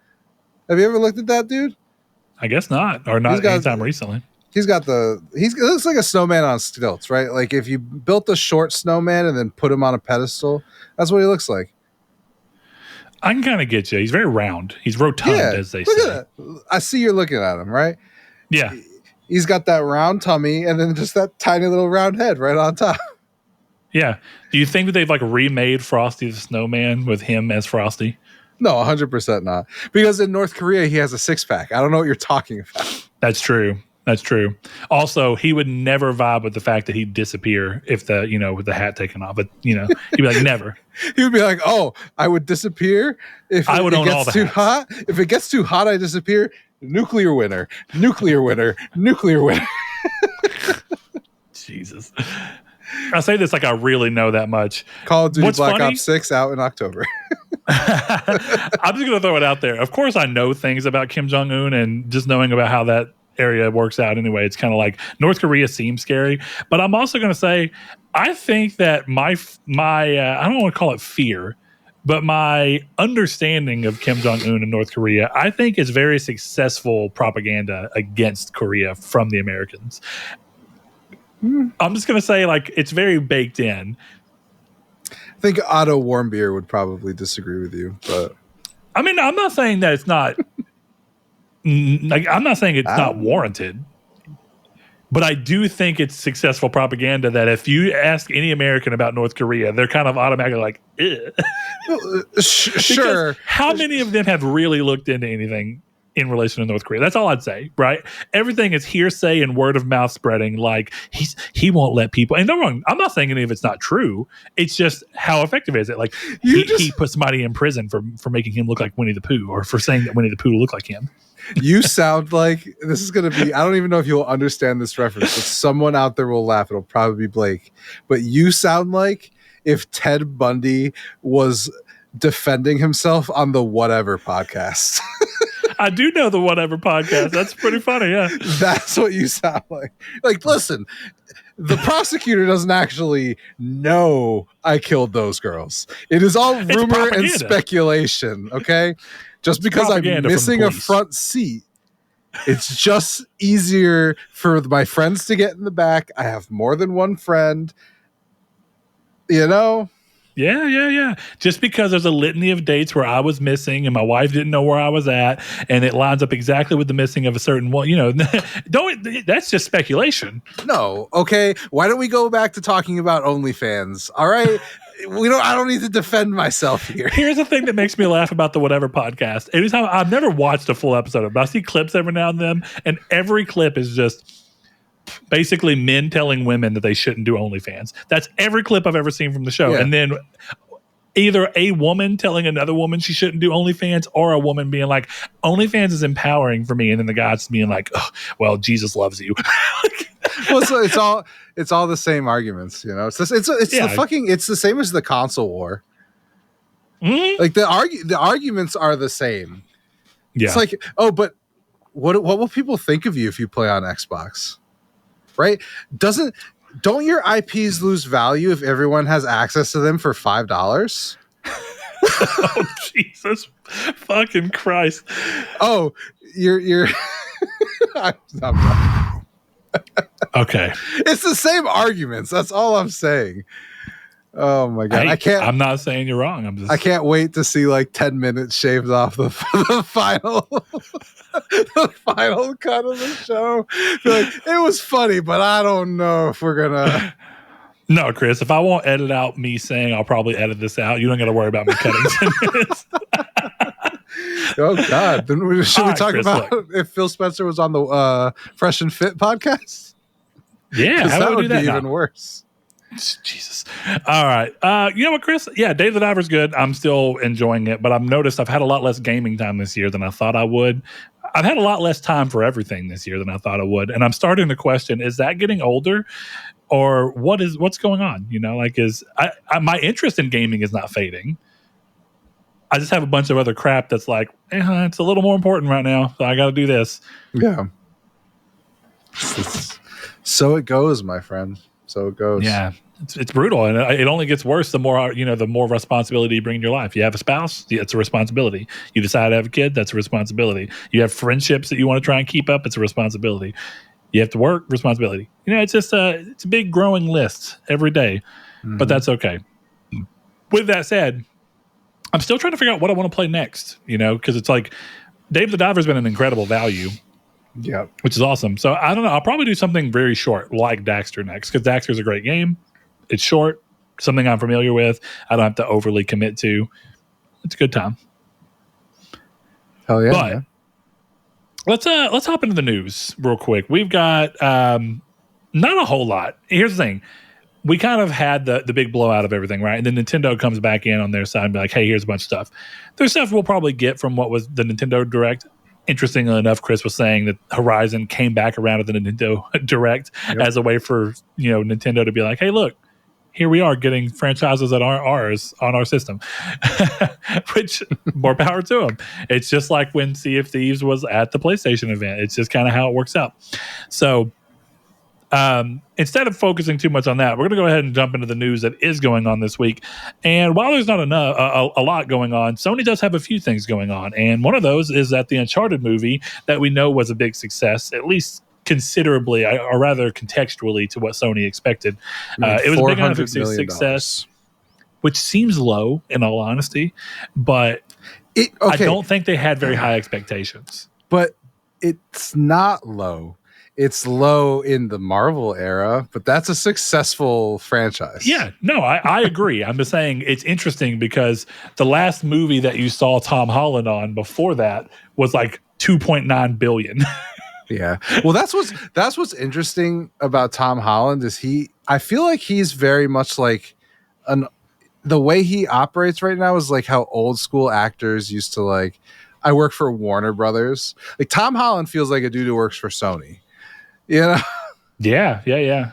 Have you ever looked at that dude? I guess not, or not anytime recently. He looks like a snowman on stilts, right? Like if you built a short snowman and then put him on a pedestal, that's what he looks like. I can kind of get you. He's very round. He's rotund, as they say. I see you're looking at him, right? Yeah. He's got that round tummy and then just that tiny little round head right on top. Yeah. Do you think that they've like remade Frosty the Snowman with him as Frosty? No, 100% not. Because in North Korea, he has a six-pack. I don't know what you're talking about. That's true. Also, he would never vibe with the fact that he'd disappear if with the hat taken off. But he'd be like, never. He would be like, oh, I would disappear if it gets too hot. If it gets too hot, I disappear. Nuclear winter. Jesus. I say this like I really know that much. Call of Duty Black Ops 6 out in October. I'm just going to throw it out there. Of course, I know things about Kim Jong-un, and just knowing about how that area works out anyway, it's kind of like North Korea seems scary. But I'm also going to say, I think that my I don't want to call it fear, but my understanding of Kim Jong-un and North Korea, I think is very successful propaganda against Korea from the Americans. I'm just going to say, like, it's very baked in. I think Otto Warmbier would probably disagree with you, but I mean, I'm not saying that it's not I'm not saying it's not warranted, but I do think it's successful propaganda that if you ask any American about North Korea, they're kind of automatically like, sure. How many of them have really looked into anything in relation to North Korea? That's all I'd say, right? Everything is hearsay and word of mouth spreading. Like he won't let people. And no wrong. I'm not saying any of it's not true. It's just how effective is it? Like he put somebody in prison for making him look like Winnie the Pooh, or for saying that Winnie the Pooh looked like him. You sound like this is going to be. I don't even know if you'll understand this reference, but someone out there will laugh. It'll probably be Blake. But you sound like if Ted Bundy was defending himself on the Whatever podcast. I do know the Whatever podcast. That's pretty funny, yeah. That's what you sound like. Like, listen, the prosecutor doesn't actually know I killed those girls. It is all rumor and speculation, okay? Just because I'm missing a front seat, it's just easier for my friends to get in the back. I have more than one friend, Yeah. Just because there's a litany of dates where I was missing and my wife didn't know where I was at, and it lines up exactly with the missing of a certain one, that's just speculation. No. Okay. Why don't we go back to talking about OnlyFans? All right. I don't need to defend myself here. Here's the thing that makes me laugh about the Whatever podcast. Anytime I've never watched a full episode of it, but I see clips every now and then, and every clip is just basically men telling women that they shouldn't do OnlyFans. That's every clip I've ever seen from the show. Yeah. And then either a woman telling another woman she shouldn't do OnlyFans, or a woman being like, OnlyFans is empowering for me. And then the guy's being like, oh, well, Jesus loves you. Well, so it's all the same arguments, It's the same as the console war. Mm-hmm. Like the arguments are the same. Yeah. It's like, oh, but what will people think of you if you play on Xbox? Right? don't your IPs lose value if everyone has access to them for $5? Oh, Jesus fucking Christ. Oh, you're I'm done. Okay. It's the same arguments. That's all I'm saying. Oh my god. Hey, I'm not saying you're wrong. I can't wait to see like 10 minutes shaved off the final the final cut of the show. Like, it was funny, but I don't know if we're gonna. No, Chris, if I won't edit out me saying I'll probably edit this out, you don't got to worry about me cutting 10 minutes. Oh God! Then should we talk Chris, about if Phil Spencer was on the Fresh and Fit podcast? Yeah, how that would would be even worse. Jesus. All right. You know what, Chris? Yeah, Dave the Diver's good. I'm still enjoying it, but I've noticed I've had a lot less gaming time this year than I thought I would. I've had a lot less time for everything this year than I thought I would. And I'm starting to question, is that getting older? Or what's going on? You know, like my interest in gaming is not fading. I just have a bunch of other crap that's like, it's a little more important right now. So I got to do this. Yeah. So it goes, my friend. So it goes. Yeah, it's brutal, and it only gets worse the more the more responsibility you bring in your life. You have a spouse, it's a responsibility. You decide to have a kid, that's a responsibility. You have friendships that you want to try and keep up, it's a responsibility. You have to work, responsibility. It's just it's a big growing list every day, but that's okay. With that said, I'm still trying to figure out what I want to play next. Because it's like Dave the Diver's been an incredible value. Yeah, which is awesome. So I don't know. I'll probably do something very short, like Daxter next, because Daxter's a great game. It's short, something I'm familiar with. I don't have to overly commit to. It's a good time. Hell yeah! But man. let's hop into the news real quick. We've got not a whole lot. Here's the thing: we kind of had the big blowout of everything, right? And then Nintendo comes back in on their side and be like, "Hey, here's a bunch of stuff." There's stuff we'll probably get from what was the Nintendo Direct. Interestingly enough, Chris was saying that Horizon came back around at the Nintendo Direct as a way for Nintendo to be like, "Hey, look, here we are getting franchises that aren't ours on our system." Which, more power to them. It's just like when Sea of Thieves was at the PlayStation event. It's just kind of how it works out. So instead of focusing too much on that, we're going to go ahead and jump into the news that is going on this week. And while there's not a lot going on, Sony does have a few things going on. And one of those is that the Uncharted movie that we know was a big success, at least considerably, or rather contextually, to what Sony expected. It was a big enough success, which seems low in all honesty, but I don't think they had very high expectations. But it's not low. It's low in the Marvel era, but that's a successful franchise. Yeah, no, I agree. I'm just saying it's interesting because the last movie that you saw Tom Holland on before that was like $2.9 billion. Yeah. Well, that's what's interesting about Tom Holland is I feel like he's very much like the way he operates right now is like how old school actors used to like. I work for Warner Brothers. Like Tom Holland feels like a dude who works for Sony. Yeah. Yeah.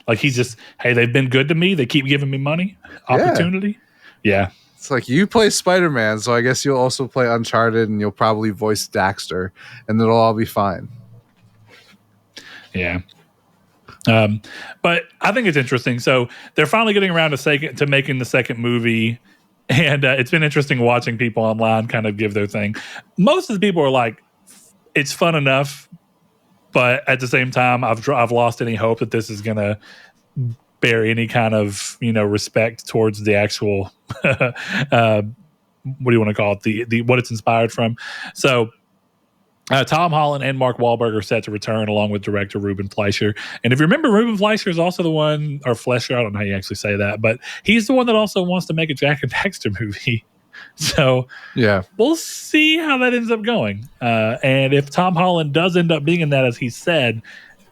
Like he's just, hey, they've been good to me. They keep giving me money, opportunity. Yeah. It's like you play Spider-Man, so I guess you'll also play Uncharted and you'll probably voice Daxter and it'll all be fine. Yeah. But I think it's interesting. So they're finally getting around to making the second movie. And it's been interesting watching people online kind of give their thing. Most of the people are like, it's fun enough. But at the same time, I've lost any hope that this is going to bear any kind of respect towards the actual what do you want to call it, the what it's inspired from. So Tom Holland and Mark Wahlberg are set to return along with director Ruben Fleischer. And if you remember, Ruben Fleischer is also the one, or Fleischer, I don't know how you actually say that, but he's the one that also wants to make a Jack and Daxter movie. So yeah, we'll see how that ends up going. And if Tom Holland does end up being in that, as he said,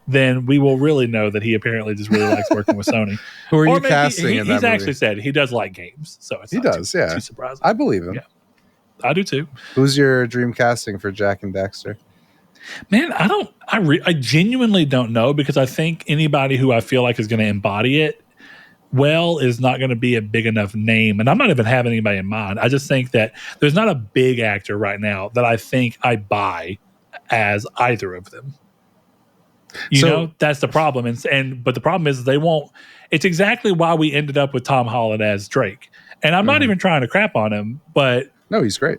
then we will really know that he apparently just really likes working with Sony. Who are you casting in that He's movie? Actually said he does like games, so it's he does. Too surprising. I believe him. Yeah, I do too. Who's your dream casting for Jack and Daxter? Man, I genuinely don't know, because I think anybody who I feel like is going to embody it well is not going to be a big enough name. And I'm not even having anybody in mind. I just think that there's not a big actor right now that I think I buy as either of them. That's the problem. But the problem is they won't. It's exactly why we ended up with Tom Holland as Drake. And I'm not even trying to crap on him, but no, he's great.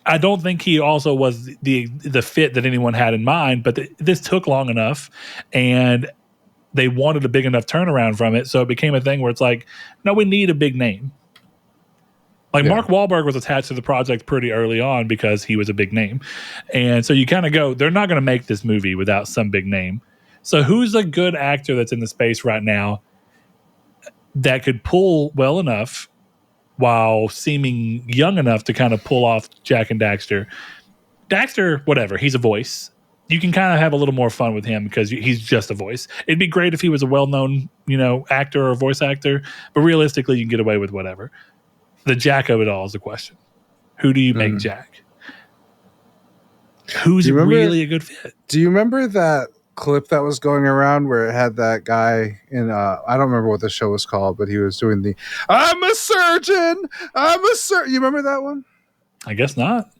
I don't think he also was the fit that anyone had in mind. But this took long enough, and they wanted a big enough turnaround from it, so it became a thing where it's like, no, we need a big name. Like Mark Wahlberg was attached to the project pretty early on because he was a big name. And so you kind of go, they're not going to make this movie without some big name. So who's a good actor that's in the space right now that could pull well enough while seeming young enough to kind of pull off Jack and Daxter? Daxter, whatever, he's a voice. You can kind of have a little more fun with him because he's just a voice. It'd be great if he was a well-known, actor or voice actor, but realistically, you can get away with whatever. The Jack of it all is the question. Who do you make Jack? Who's really a good fit? Do you remember that clip that was going around where it had that guy in I don't remember what the show was called, but he was doing the I'm a surgeon. You remember that one? I guess not.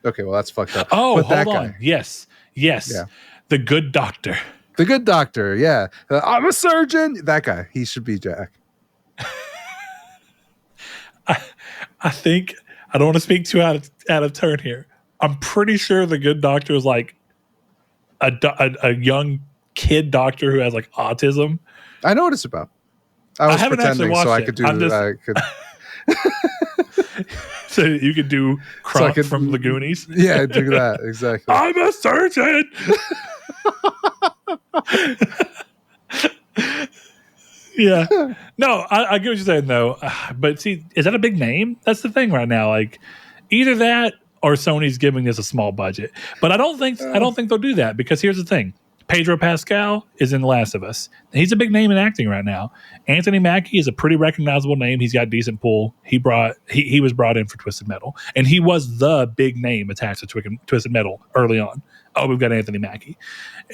Okay, well that's fucked up. Oh, but hold on. Guy. Yes. Yeah. The Good Doctor. The Good Doctor, yeah. I'm a surgeon. That guy. He should be Jack. I think I don't want to speak too out of turn here. I'm pretty sure the Good Doctor is like a young kid doctor who has like autism. I know what it's about. I haven't pretending so I could do. I could. So you could do Croc from the Goonies. Yeah, do that exactly. I'm a surgeon. Yeah. No, I get what you're saying though. But see, is that a big name? That's the thing right now. Like either that or Sony's giving us a small budget. But I don't think they'll do that because here's the thing. Pedro Pascal is in The Last of Us. He's a big name in acting right now. Anthony Mackie is a pretty recognizable name. He's got decent pull. He was brought in for Twisted Metal, and he was the big name attached to Twisted Metal early on. Oh, we've got Anthony Mackie,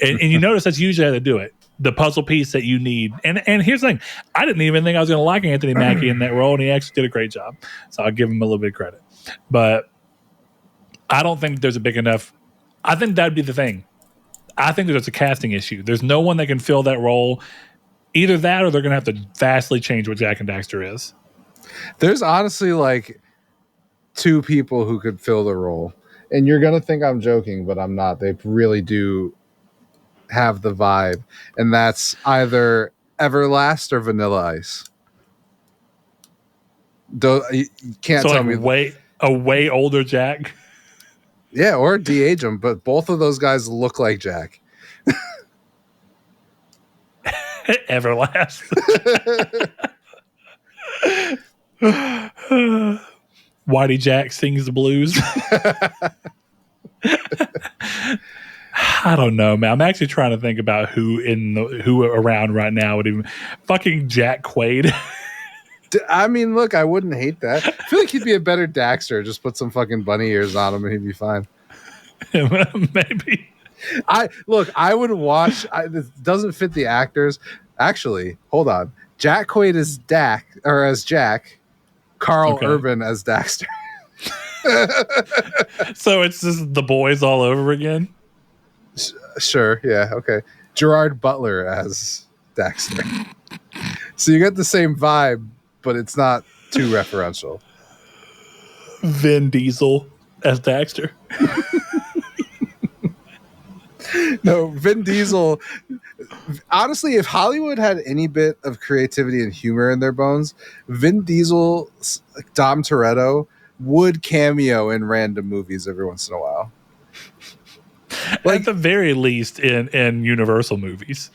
and you notice that's usually how they do it. The puzzle piece that you need. And here's the thing. I didn't even think I was going to like Anthony Mackie in that role, and he actually did a great job. So I'll give him a little bit of credit. But I don't think there's a big enough. I think that'd be the thing. I think there's a casting issue. There's no one that can fill that role. Either that or they're going to have to vastly change what Jack and Daxter is. There's honestly like two people who could fill the role. And you're going to think I'm joking, but I'm not. They really do have the vibe. And that's either Everlast or Vanilla Ice. You can't tell me. A way older Jack. Yeah, or de-age him, but both of those guys look like Jack. Everlast. Whitey Jack sings the blues. I don't know, man. I'm actually trying to think about who around right now would even fucking Jack Quaid. I mean, look, I wouldn't hate that. I feel like he'd be a better Daxter. Just put some fucking bunny ears on him and he'd be fine. Maybe. I would watch. This doesn't fit the actors. Actually, hold on. Jack Quaid as as Jack. Carl Urban as Daxter. So it's just the boys all over again? Sure, yeah, okay. Gerard Butler as Daxter. So you get the same vibe, but it's not too referential. Vin Diesel as Daxter. No, Vin Diesel. Honestly, if Hollywood had any bit of creativity and humor in their bones, Vin Diesel, Dom Toretto would cameo in random movies every once in a while. Like, at the very least in Universal movies.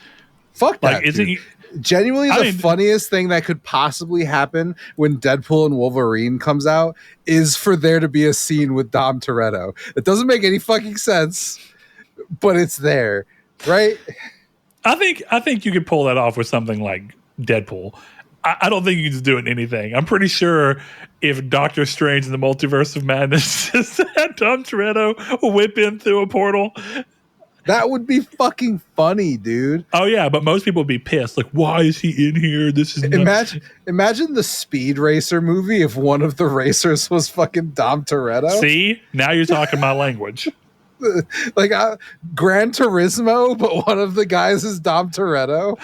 Fuck that. Like, genuinely the funniest thing that could possibly happen when Deadpool and Wolverine comes out is for there to be a scene with Dom Toretto. It doesn't make any fucking sense, but it's there, right? I think you could pull that off with something like Deadpool. I don't think you can do it in anything. I'm pretty sure if Doctor Strange in the Multiverse of Madness just had Dom Toretto whip in through a portal, that would be fucking funny, dude. Oh yeah, but most people would be pissed. Like, why is he in here? This is imagine the Speed Racer movie if one of the racers was fucking Dom Toretto. See, now you're talking my language. Like Gran Turismo, but one of the guys is Dom Toretto.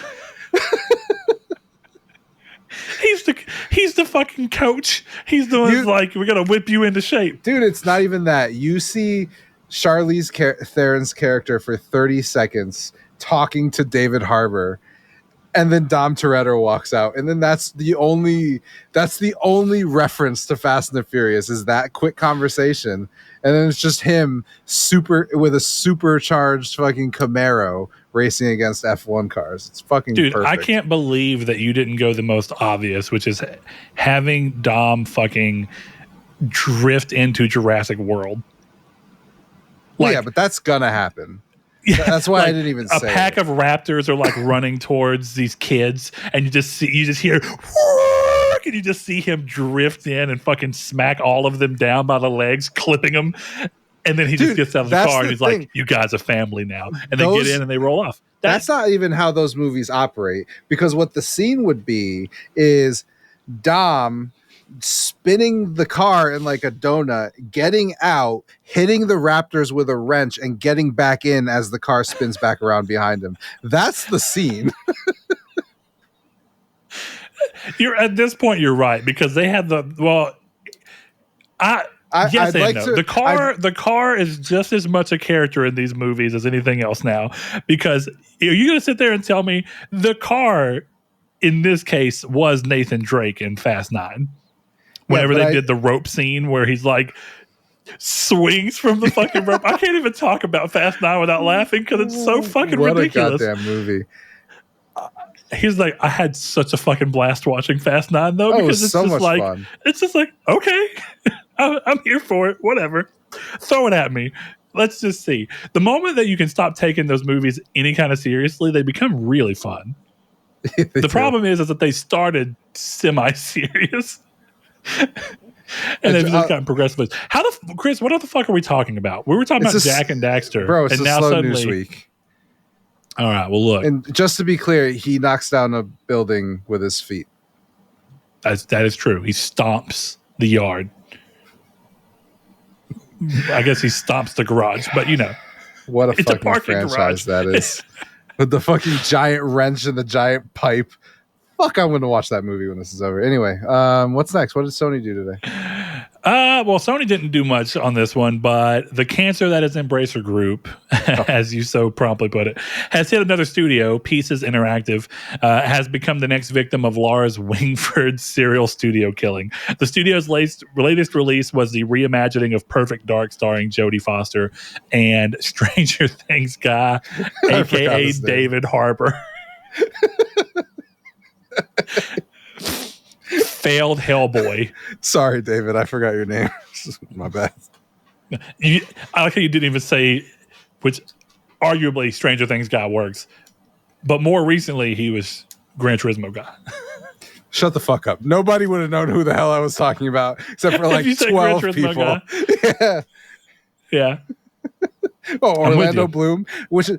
He's the fucking coach. He's the one who's like, we're gonna whip you into shape, dude. It's not even that. You see Charlize Theron's character for 30 seconds talking to David Harbour, and then Dom Toretto walks out, and then that's the only reference to Fast and the Furious is that quick conversation, and then it's just him with a supercharged fucking Camaro racing against F1 cars. It's fucking dude. perfect. I can't believe that you didn't go the most obvious, which is having Dom fucking drift into Jurassic World. Like, yeah, but that's gonna happen. That's why like I didn't even say a pack of raptors are like running towards these kids, and you just hear and you just see him drift in and fucking smack all of them down by the legs, clipping them, and then he just gets out of the car and he's like, "You guys are family now," and they get in and they roll off. That's not even how those movies operate, because what the scene would be is Dom spinning the car in like a donut, getting out, hitting the raptors with a wrench, and getting back in as the car spins back around behind him. That's the scene. You're at this point, you're right, because they had the yes and no. The car is just as much a character in these movies as anything else now, because are you going to sit there and tell me the car in this case was Nathan Drake in Fast 9? Whenever they did the rope scene where he's like swings from the fucking rope. I can't even talk about Fast 9 without laughing because it's so fucking ridiculous. What a goddamn movie. He's like, I had such a fucking blast watching Fast 9 though, because it's so much fun. It's just like, okay, I'm here for it. Whatever. Throw it at me. Let's just see. The moment that you can stop taking those movies any kind of seriously, they become really fun. The problem is that they started semi-serious. And they've just gotten progressively. Chris, what the fuck are we talking about? We were talking about Jack and Daxter. Bro, it's and a now slow suddenly, news week. All right, well, look. And just to be clear, he knocks down a building with his feet. That is true. He stomps the yard. I guess he stomps the garage, but you know. What a fucking franchise that is. With the fucking giant wrench and the giant pipe. Fuck, I'm going to watch that movie when this is over. Anyway, what's next? What did Sony do today? Well, Sony didn't do much on this one, but the cancer that is Embracer Group, as you so promptly put it, has hit another studio. Pieces Interactive has become the next victim of Lars Wingford's serial studio killing. The studio's latest release was the reimagining of Perfect Dark, starring Jodie Foster and Stranger Things guy, a.k.a. David Harbour. Failed Hellboy. Sorry, David, I forgot your name. My bad. I like how you didn't even say which arguably Stranger Things guy works, but more recently he was Gran Turismo guy. Shut the fuck up. Nobody would have known who the hell I was talking about except for like 12 people. Yeah. Oh, Orlando Bloom, which is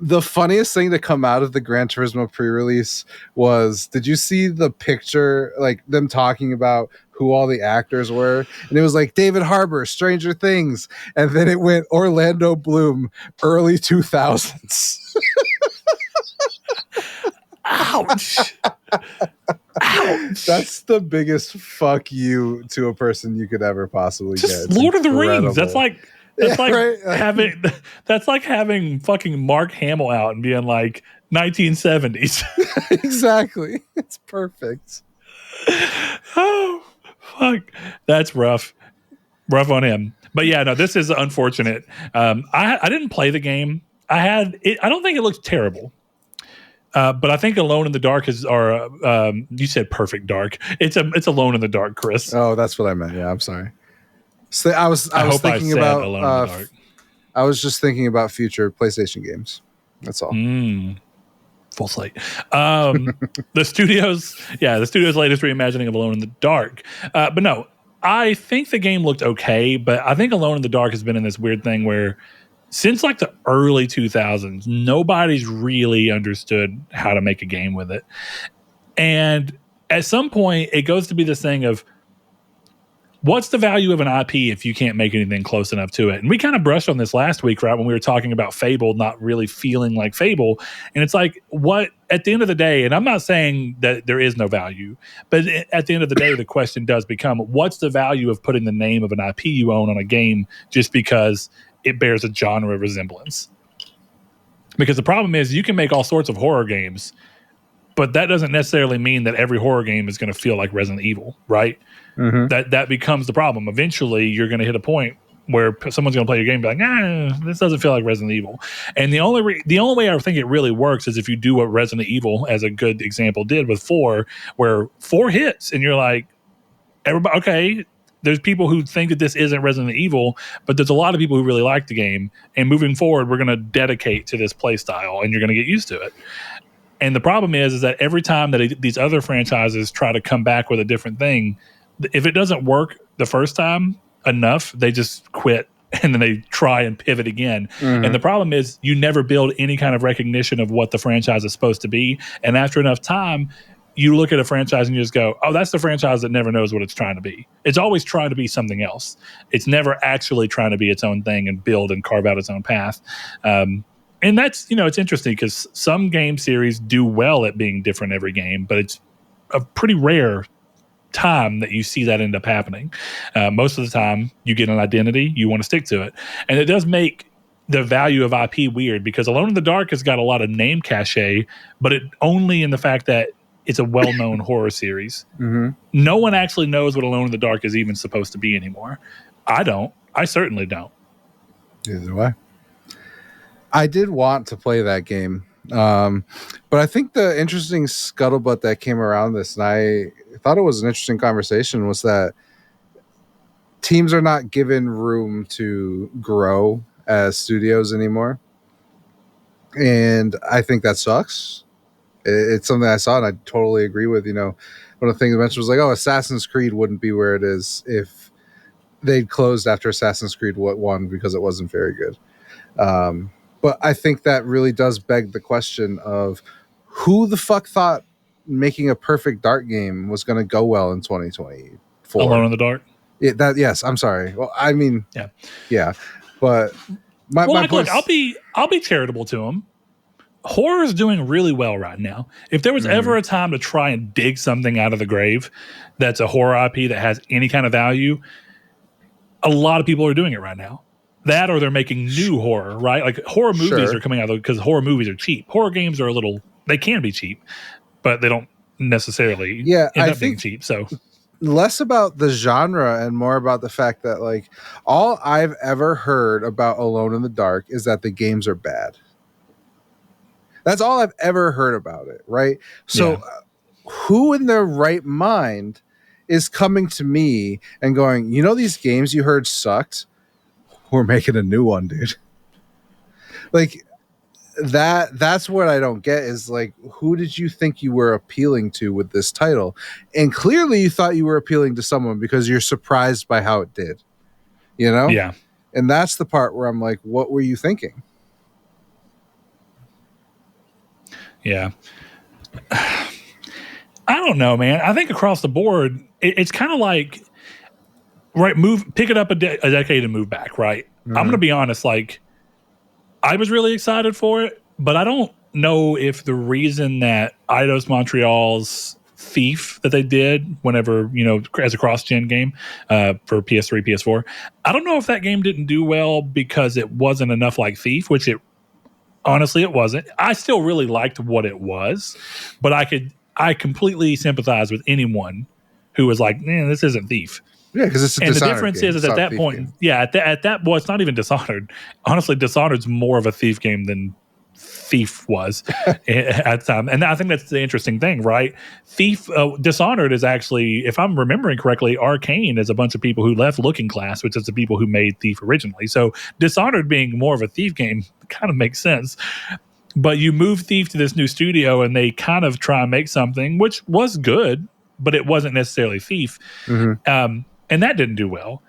the funniest thing to come out of the Gran Turismo pre-release was, did you see the picture, like them talking about who all the actors were? And it was like David Harbour, Stranger Things. And then it went Orlando Bloom, early 2000s. Ouch. Ouch. That's the biggest fuck you to a person you could ever possibly just get. Lord of the Rings. That's like right? having fucking Mark Hamill out and being like 1970s. Exactly. It's perfect. Oh fuck. That's rough. Rough on him. But yeah, no, this is unfortunate. I didn't play the game. I don't think it looks terrible. But I think Alone in the Dark you said Perfect Dark. It's Alone in the Dark, Chris. Oh, that's what I meant. Yeah, I'm sorry. So I was thinking about Alone in the Dark. I was just thinking about future PlayStation games. That's all. Full slate. The studio's latest reimagining of Alone in the Dark. But no, I think the game looked okay, but I think Alone in the Dark has been in this weird thing where since like the early 2000s, nobody's really understood how to make a game with it. And at some point, it goes to be this thing of, what's the value of an IP if you can't make anything close enough to it? And we kind of brushed on this last week, right, when we were talking about Fable not really feeling like Fable. And it's like, what, at the end of the day, and I'm not saying that there is no value, but at the end of the day, the question does become, what's the value of putting the name of an IP you own on a game just because it bears a genre resemblance? Because the problem is you can make all sorts of horror games, but that doesn't necessarily mean that every horror game is going to feel like Resident Evil, right? Mm-hmm. That becomes the problem. Eventually, you're going to hit a point where someone's going to play your game and be like, nah, this doesn't feel like Resident Evil. And the only way I think it really works is if you do what Resident Evil, as a good example, did with 4, where 4 hits, and you're like, everybody, okay, there's people who think that this isn't Resident Evil, but there's a lot of people who really like the game. And moving forward, we're going to dedicate to this play style, and you're going to get used to it. And the problem is that every time that these other franchises try to come back with a different thing, if it doesn't work the first time enough, they just quit and then they try and pivot again. Mm-hmm. And the problem is you never build any kind of recognition of what the franchise is supposed to be. And after enough time, you look at a franchise and you just go, oh, that's the franchise that never knows what it's trying to be. It's always trying to be something else. It's never actually trying to be its own thing and build and carve out its own path. And that's, it's interesting because some game series do well at being different every game, but it's a pretty rare time that you see that end up happening. Most of the time, you get an identity, you want to stick to it. And it does make the value of IP weird because Alone in the Dark has got a lot of name cachet, but it only in the fact that it's a well-known horror series. Mm-hmm. No one actually knows what Alone in the Dark is even supposed to be anymore. I don't. I certainly don't. Neither do I. I did want to play that game. But I think the interesting scuttlebutt that came around this, and I thought it was an interesting conversation, was that teams are not given room to grow as studios anymore. And I think that sucks. It's something I saw and I totally agree with. One of the things I mentioned was like, oh, Assassin's Creed wouldn't be where it is if they'd closed after Assassin's Creed 1 because it wasn't very good. But I think that really does beg the question of who the fuck thought making a perfect dart game was going to go well in 2024. Alone in the Dark? Yes, I'm sorry. Well, I mean, yeah. But my look, I'll be charitable to them. Horror is doing really well right now. If there was ever a time to try and dig something out of the grave that's a horror IP that has any kind of value, a lot of people are doing it right now. That or they're making new horror, right? Like horror movies are coming out because horror movies are cheap. Horror games are they can be cheap, but they don't necessarily end up being cheap. So less about the genre and more about the fact that like all I've ever heard about Alone in the Dark is that the games are bad. That's all I've ever heard about it, right? So who in their right mind is coming to me and going, these games you heard sucked? We're making a new one, dude. Like that's what I don't get is like, who did you think you were appealing to with this title? And clearly you thought you were appealing to someone because you're surprised by how it did, Yeah. And that's the part where I'm like, what were you thinking? Yeah. I don't know, man. I think across the board, it's kind of like, right, pick it up a decade and move back, right? Mm-hmm. I'm going to be honest, like, I was really excited for it, but I don't know if the reason that Eidos Montreal's Thief that they did whenever, as a cross-gen game for PS3, PS4, I don't know if that game didn't do well because it wasn't enough like Thief, which honestly, it wasn't. I still really liked what it was, but I completely sympathize with anyone who was like, man, this isn't Thief. Yeah, because it's a and Dishonored the difference game. is at that point, game. At that, well, it's not even Dishonored. Honestly, Dishonored's more of a Thief game than Thief was at the time. And I think that's the interesting thing, right? Dishonored is actually, if I'm remembering correctly, Arcane is a bunch of people who left Looking Glass, which is the people who made Thief originally. So Dishonored being more of a Thief game kind of makes sense. But you move Thief to this new studio and they kind of try and make something, which was good, but it wasn't necessarily Thief. Mm-hmm. And that didn't do well.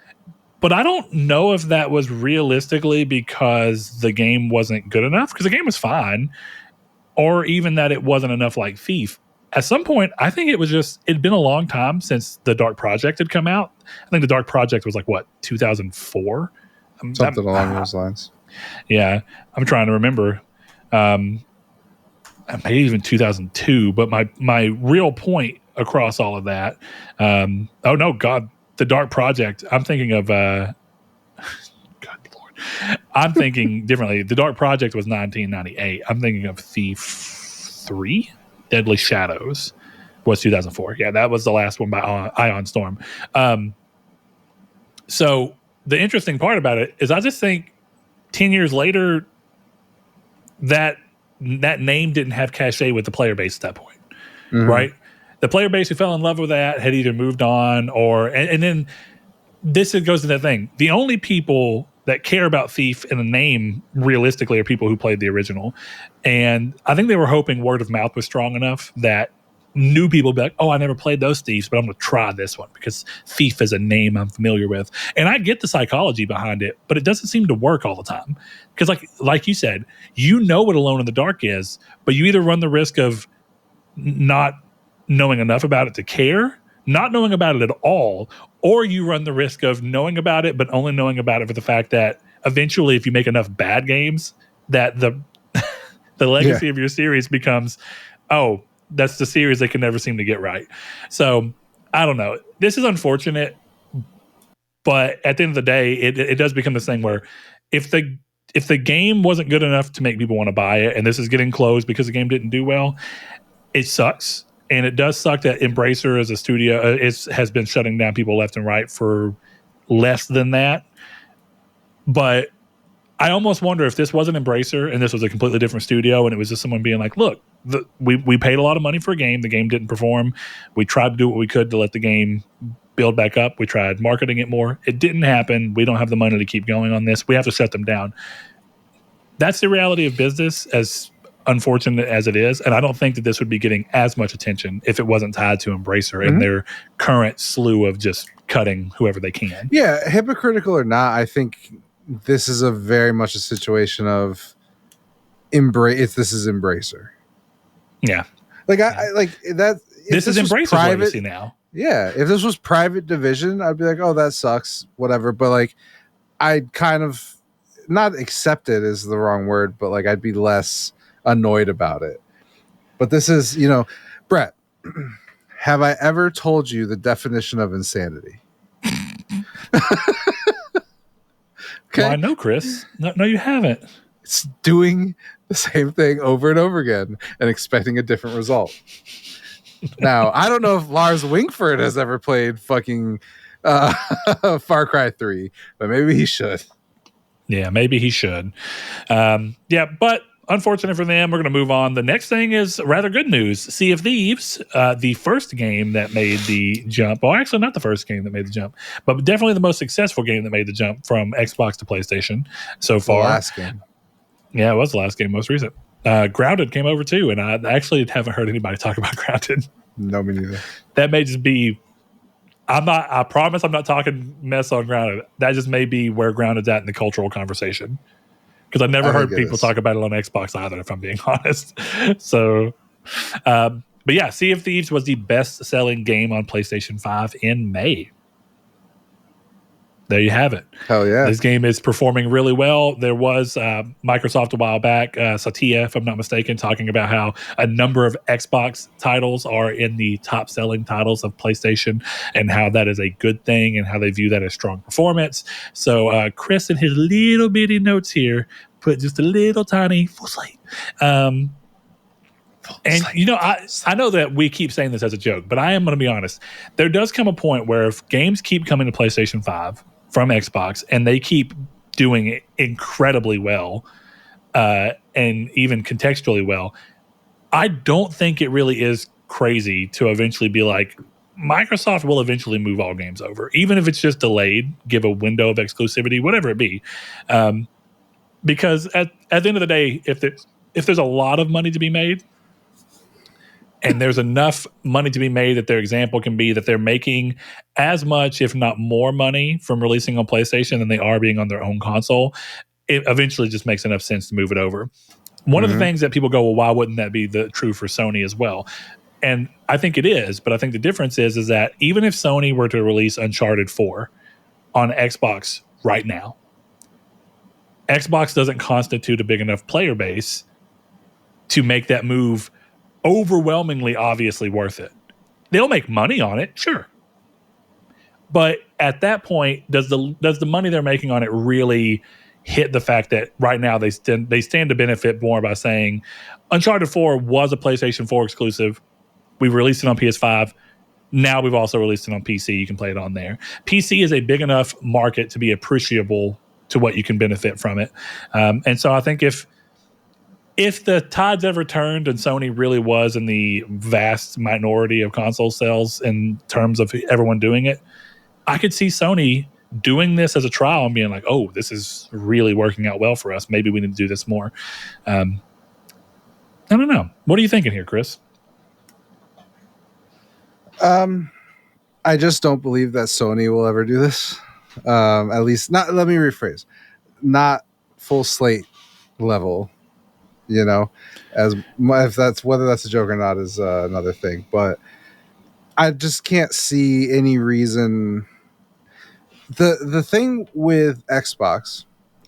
But I don't know if that was realistically because the game wasn't good enough, because the game was fine, or even that it wasn't enough like Thief. at some point, I think it'd been a long time since the Dark Project had come out. I think the Dark Project was like, what, 2004? Something along those lines. Yeah, I'm trying to remember. Maybe even 2002. But my real point across all of that, oh no, God, the Dark Project. I'm thinking of, God Lord, I'm thinking differently. The Dark Project was 1998. I'm thinking of Thief 3. Deadly Shadows was 2004. Yeah, that was the last one by Ion Storm. So the interesting part about it is I just think 10 years later, that name didn't have cachet with the player base at that point, right? The player base who fell in love with that had either moved on and then this goes to that thing. The only people that care about Thief in the name realistically are people who played the original. And I think they were hoping word of mouth was strong enough that new people would be like, oh, I never played those Thieves, but I'm going to try this one because Thief is a name I'm familiar with. And I get the psychology behind it, but it doesn't seem to work all the time. Because like you said, you know what Alone in the Dark is, but you either run the risk of not knowing enough about it to care, not knowing about it at all, or you run the risk of knowing about it, but only knowing about it for the fact that eventually, if you make enough bad games, that the legacy of your series becomes, oh, that's the series they can never seem to get right. So I don't know. This is unfortunate, but at the end of the day, it does become this thing where if the game wasn't good enough to make people want to buy it, and this is getting closed because the game didn't do well, it sucks. And it does suck that Embracer as a studio has been shutting down people left and right for less than that. But I almost wonder if this wasn't Embracer and this was a completely different studio and it was just someone being like, look, we paid a lot of money for a game. The game didn't perform. We tried to do what we could to let the game build back up. We tried marketing it more. It didn't happen. We don't have the money to keep going on this. We have to shut them down. That's the reality of business, as unfortunate as it is. And I don't think that this would be getting as much attention if it wasn't tied to Embracer and their current slew of just cutting whoever they can. Yeah, hypocritical or not, I think this is a very much a situation of this is Embracer. Yeah. I like that. This is Embracer's legacy now. Yeah. If this was Private Division, I'd be like, oh, that sucks. Whatever. But like, I'd kind of not accept it is the wrong word, but like I'd be less annoyed about it. But this is, Brett, have I ever told you the definition of insanity? Okay. Well, I know, Chris. No, you haven't. It's doing the same thing over and over again and expecting a different result. Now, I don't know if Lars Wingford has ever played fucking Far Cry 3, but maybe he should. Yeah, maybe he should. But unfortunate for them, we're going to move on. The next thing is rather good news. Sea of Thieves, the first game that made the jump. Well, actually, not the first game that made the jump, but definitely the most successful game that made the jump from Xbox to PlayStation so far. The last game. Yeah, it was the last game, most recent. Grounded came over too, and I actually haven't heard anybody talk about Grounded. No, me neither. That may just be... I promise I'm not talking mess on Grounded. That just may be where Grounded's at in the cultural conversation. Because I've never heard people talk about it on Xbox either, if I'm being honest. So, but yeah, Sea of Thieves was the best-selling game on PlayStation 5 in May. There you have it. Hell yeah. This game is performing really well. There was Microsoft a while back, Satya, if I'm not mistaken, talking about how a number of Xbox titles are in the top-selling titles of PlayStation and how that is a good thing and how they view that as strong performance. So Chris, in his little bitty notes here, put just a little tiny full slate. And, I know that we keep saying this as a joke, but I am going to be honest. There does come a point where if games keep coming to PlayStation 5 from Xbox and they keep doing it incredibly well and even contextually well, I don't think it really is crazy to eventually be like, Microsoft will eventually move all games over, even if it's just delayed, give a window of exclusivity, whatever it be. Because at the end of the day, if there's a lot of money to be made, and there's enough money to be made that their example can be that they're making as much, if not more money from releasing on PlayStation than they are being on their own console, it eventually just makes enough sense to move it over. One of the things that people go, well, why wouldn't that be true for Sony as well? And I think it is, but I think the difference is that even if Sony were to release Uncharted 4 on Xbox right now, Xbox doesn't constitute a big enough player base to make that move overwhelmingly obviously worth it. They'll make money on it, sure. But at that point, does the money they're making on it really hit the fact that right now they stand to benefit more by saying Uncharted 4 was a PlayStation 4 exclusive. We've released it on PS5. Now we've also released it on PC. You can play it on there. PC is a big enough market to be appreciable to what you can benefit from it. And so I think if the tides ever turned and Sony really was in the vast minority of console sales in terms of everyone doing it, I could see Sony doing this as a trial and being like, oh, this is really working out well for us. Maybe we need to do this more. I don't know. What are you thinking here, Chris? I just don't believe that Sony will ever do this. At least not, let me rephrase, not full slate level, as if that's, whether that's a joke or not is another thing, but I just can't see any reason. The thing with Xbox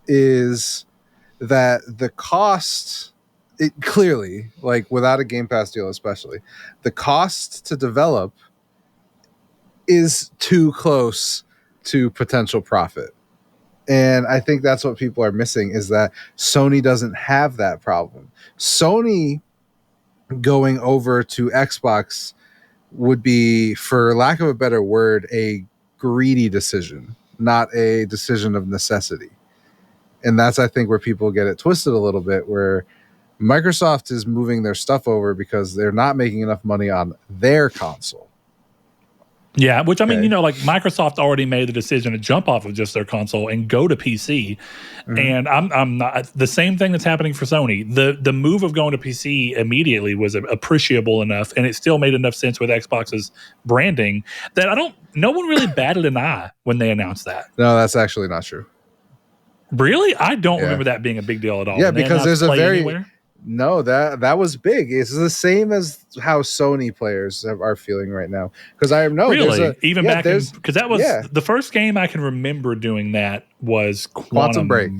is that the cost, it clearly, like without a Game Pass deal especially, the cost to develop is too close to potential profit. And I think that's what people are missing, is that Sony doesn't have that problem. Sony going over to Xbox would be, for lack of a better word, a greedy decision, not a decision of necessity. And that's, I think, where people get it twisted a little bit, where Microsoft is moving their stuff over because they're not making enough money on their console. Yeah, which I mean, like Microsoft already made the decision to jump off of just their console and go to PC. Mm-hmm. And I'm not, the same thing that's happening for Sony. The move of going to PC immediately was appreciable enough, and it still made enough sense with Xbox's branding that no one really batted an eye when they announced that. No, that's actually not true. Really? I don't remember that being a big deal at all. Yeah, because there's No, that was big. It's the same as how Sony players are feeling right now. Because I know really even back because that was the first game I can remember doing that was Quantum Break,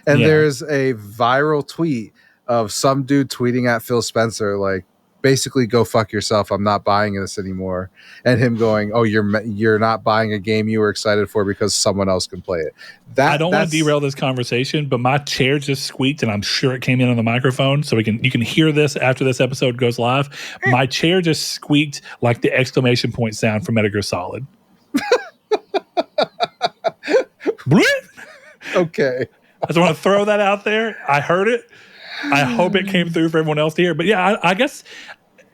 and there's a viral tweet of some dude tweeting at Phil Spencer like, basically, go fuck yourself. I'm not buying this anymore. And him going, oh, you're not buying a game you were excited for because someone else can play it. I don't want to derail this conversation, but my chair just squeaked, and I'm sure it came in on the microphone, so you can hear this after this episode goes live. My chair just squeaked like the exclamation point sound from Metal Gear Solid. Okay. I just want to throw that out there. I heard it. I hope it came through for everyone else to hear. But yeah, I guess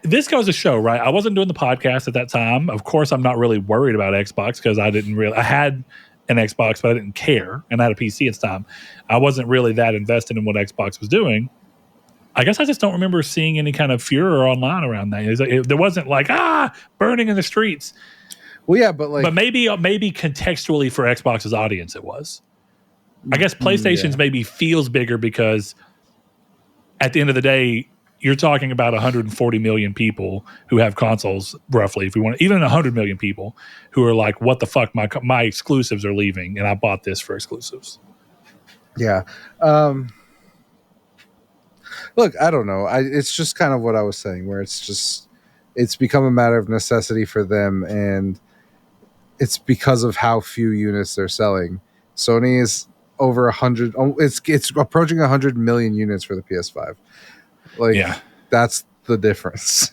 this goes to show, right? I wasn't doing the podcast at that time. Of course, I'm not really worried about Xbox because I had an Xbox, but I didn't care. And I had a PC at the time. I wasn't really that invested in what Xbox was doing. I guess I just don't remember seeing any kind of furor online around that. There wasn't like, burning in the streets. Well, yeah, but maybe contextually for Xbox's audience, it was. I guess PlayStation's maybe feels bigger because at the end of the day, you're talking about 140 million people who have consoles, roughly, if we want, even 100 million people who are like, what the fuck, my exclusives are leaving, and I bought this for exclusives. Yeah. Look, I don't know. It's just kind of what I was saying, where it's become a matter of necessity for them, and it's because of how few units they're selling. Sony is over 100. It's approaching 100 million units for the PS5. That's the difference.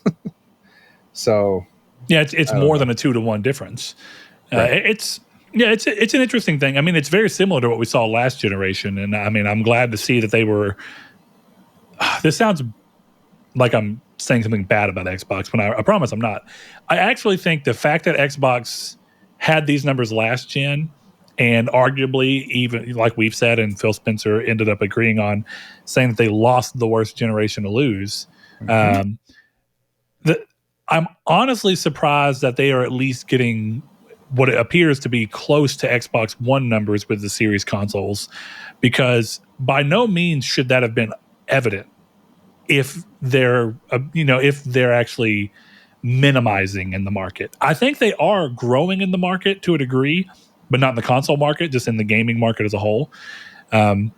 So yeah, it's more than a 2-to-1 difference. Right. It's an interesting thing. I mean, it's very similar to what we saw last generation, and I mean, I'm glad to see that they were. This sounds like I'm saying something bad about Xbox when I promise I'm not. I actually think the fact that Xbox had these numbers last gen, and arguably, even like we've said, and Phil Spencer ended up agreeing on, saying that they lost the worst generation to lose. Mm-hmm. I'm honestly surprised that they are at least getting what it appears to be close to Xbox One numbers with the series consoles, because by no means should that have been evident if they're actually minimizing in the market. I think they are growing in the market to a degree, but not in the console market, just in the gaming market as a whole. And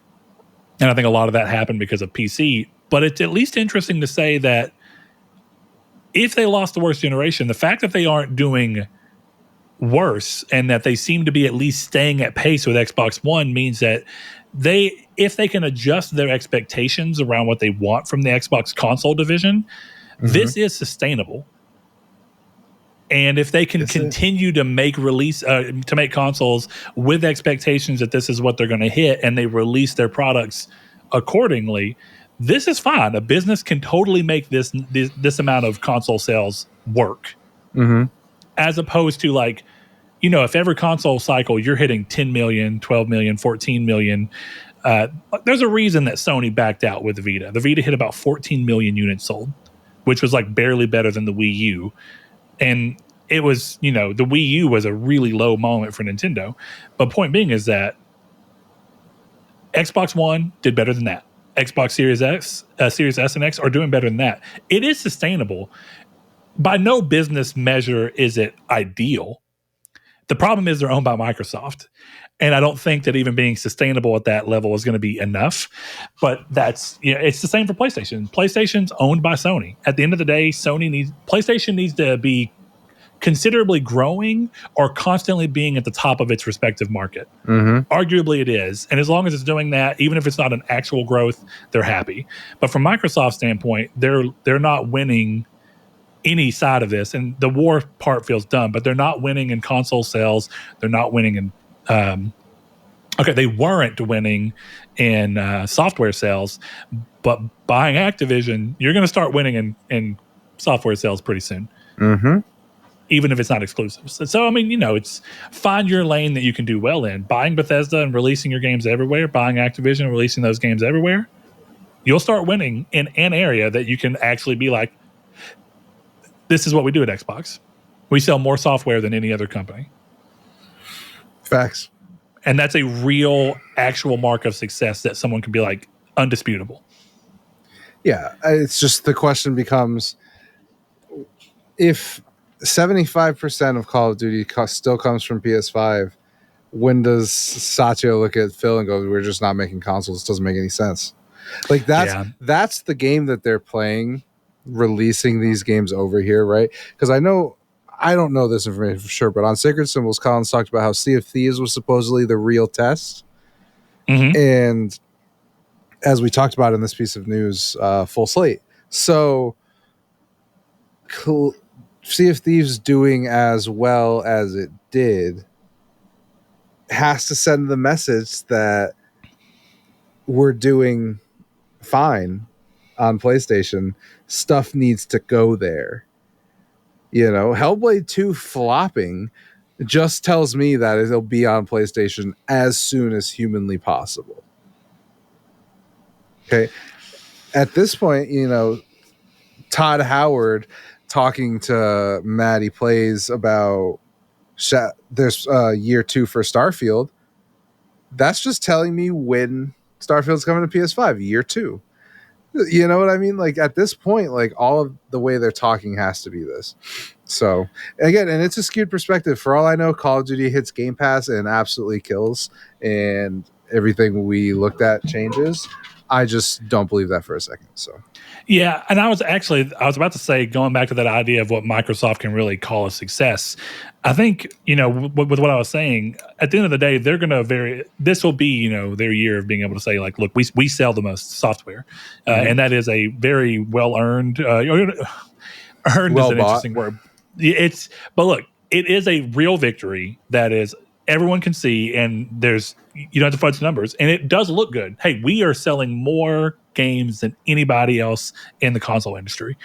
I think a lot of that happened because of PC. But it's at least interesting to say that if they lost the worst generation, the fact that they aren't doing worse and that they seem to be at least staying at pace with Xbox One means that if they can adjust their expectations around what they want from the Xbox console division, this is sustainable. And if they can continue to make consoles with expectations that this is what they're going to hit, and they release their products accordingly, this is fine. A business can totally make this amount of console sales work, as opposed to like, if every console cycle you're hitting 10 million, 12 million, 14 million. There's a reason that Sony backed out with the Vita. The Vita hit about 14 million units sold, which was like barely better than the Wii U. And it was, the Wii U was a really low moment for Nintendo. But point being is that Xbox One did better than that. Xbox Series S and X are doing better than that. It is sustainable. By no business measure is it ideal. The problem is they're owned by Microsoft. And I don't think that even being sustainable at that level is going to be enough. But it's the same for PlayStation. PlayStation's owned by Sony. At the end of the day, PlayStation needs to be considerably growing or constantly being at the top of its respective market. Arguably it is. And as long as it's doing that, even if it's not an actual growth, they're happy. But from Microsoft's standpoint, they're not winning any side of this. And the war part feels dumb, but they're not winning in console sales. They're not winning in they weren't winning in software sales, but buying Activision, you're going to start winning in software sales pretty soon. Even if it's not exclusive. So, I mean, it's find your lane that you can do well in. Buying Bethesda and releasing your games everywhere, buying Activision and releasing those games everywhere, you'll start winning in an area that you can actually be like, this is what we do at Xbox. We sell more software than any other company. Facts. And that's a real, actual mark of success that someone can be like, undisputable. Yeah, it's just the question becomes, if 75% of Call of Duty still comes from PS5, when does Satya look at Phil and go, we're just not making consoles? It doesn't make any sense. Like that's the game that they're playing, releasing these games over here, right? Because I don't know this information for sure, but on Sacred Symbols, Collins talked about how Sea of Thieves was supposedly the real test. And as we talked about in this piece of news, full slate. So Sea of Thieves doing as well as it did has to send the message that we're doing fine on PlayStation. Stuff needs to go there. Hellblade 2 flopping just tells me that it'll be on PlayStation as soon as humanly possible. Okay. At this point, Todd Howard talking to Maddie Plays about there's year 2 for Starfield. That's just telling me when Starfield's coming to PS5, year 2. You know what I mean? Like at this point, like all of the way they're talking has to be this. So again, and it's a skewed perspective. For all I know, Call of Duty hits Game Pass and absolutely kills, and everything we looked at changes. I just don't believe that for a second. So yeah, and I was about to say, going back to that idea of what Microsoft can really call a success. I think, with what I was saying, at the end of the day, they're going to this will be, their year of being able to say, like, look, we sell the most software. And that is a very well-earned, earned is an interesting word. But look, it is a real victory that is everyone can see, and you don't have to fudge the numbers, and it does look good. Hey, we are selling more games than anybody else in the console industry.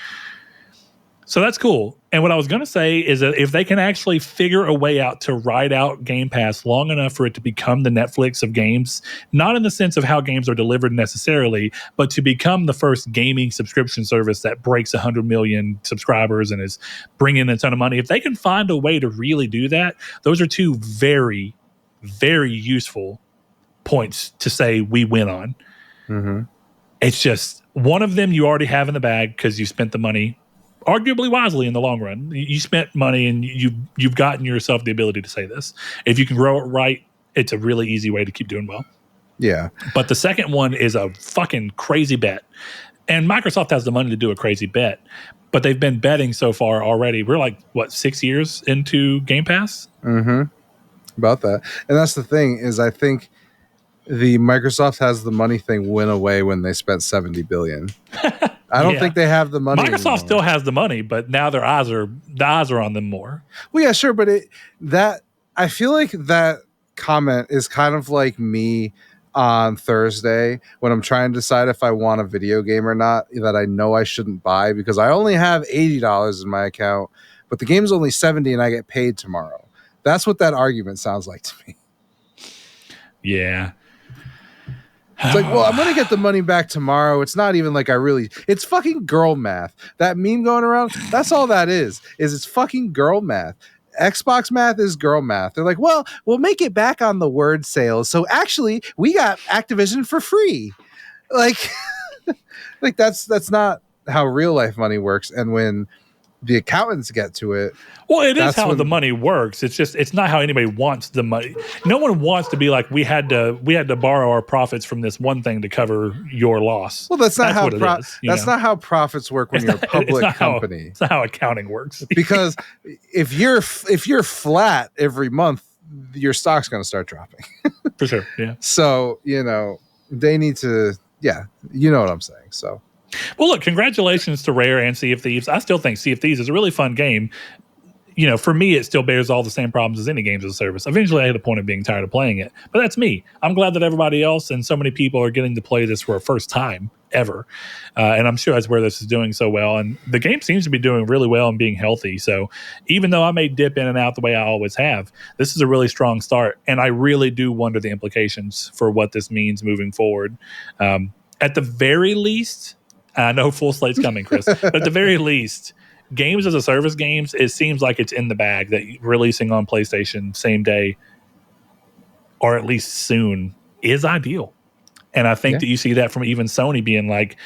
So that's cool. And what I was going to say is that if they can actually figure a way out to ride out Game Pass long enough for it to become the Netflix of games, not in the sense of how games are delivered necessarily, but to become the first gaming subscription service that breaks 100 million subscribers and is bringing in a ton of money. If they can find a way to really do that, those are two very, very useful points to say we win on. It's just one of them you already have in the bag because you spent the money arguably wisely in the long run. You spent money and you've gotten yourself the ability to say this. If you can grow it right, it's a really easy way to keep doing well. Yeah. But the second one is a fucking crazy bet. And Microsoft has the money to do a crazy bet, but they've been betting so far already. We're like, what, 6 years into Game Pass? Mm-hmm. About that. And that's the thing is I think the Microsoft has the money thing went away when they spent $70 billion. I don't think they have the money. Microsoft anymore. still has the money, but now the eyes are on them more. Well, yeah, sure, but I feel like that comment is kind of like me on Thursday when I'm trying to decide if I want a video game or not that I know I shouldn't buy because I only have $80 in my account, but the game's only $70 and I get paid tomorrow. That's what that argument sounds like to me. Yeah. It's like, well, I'm going to get the money back tomorrow. It's not even like it's fucking girl math. That meme going around, that's all that is it's fucking girl math. Xbox math is girl math. They're like, well, we'll make it back on the word sales. So actually, we got Activision for free. Like, like that's not how real life money works. And when the accountants get to it, well, it is how the money works. It's not how anybody wants the money. No one wants to be like, we had to borrow our profits from this one thing to cover your loss. Well, that's not not how profits work when you're a public company. It's not how accounting works. Because if you're flat every month, your stock's going to start dropping. For sure. Yeah. So, they need to, you know what I'm saying. So, well, look, congratulations to Rare and Sea of Thieves. I still think Sea of Thieves is a really fun game. For me, it still bears all the same problems as any games as a service. Eventually, I hit a point of being tired of playing it. But that's me. I'm glad that everybody else and so many people are getting to play this for a first time ever. And I'm sure that's where this is doing so well. And the game seems to be doing really well and being healthy. So even though I may dip in and out the way I always have, this is a really strong start. And I really do wonder the implications for what this means moving forward. At the very least, I know full slate's coming, Chris, but at the very least, games as a service games, it seems like it's in the bag that releasing on PlayStation same day or at least soon is ideal. And I think that you see that from even Sony being like,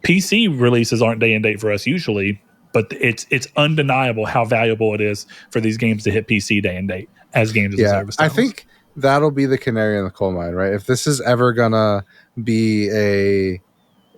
PC releases aren't day and date for us usually, but it's undeniable how valuable it is for these games to hit PC day and date as games as a service titles. I think that'll be the canary in the coal mine, right? If this is ever gonna be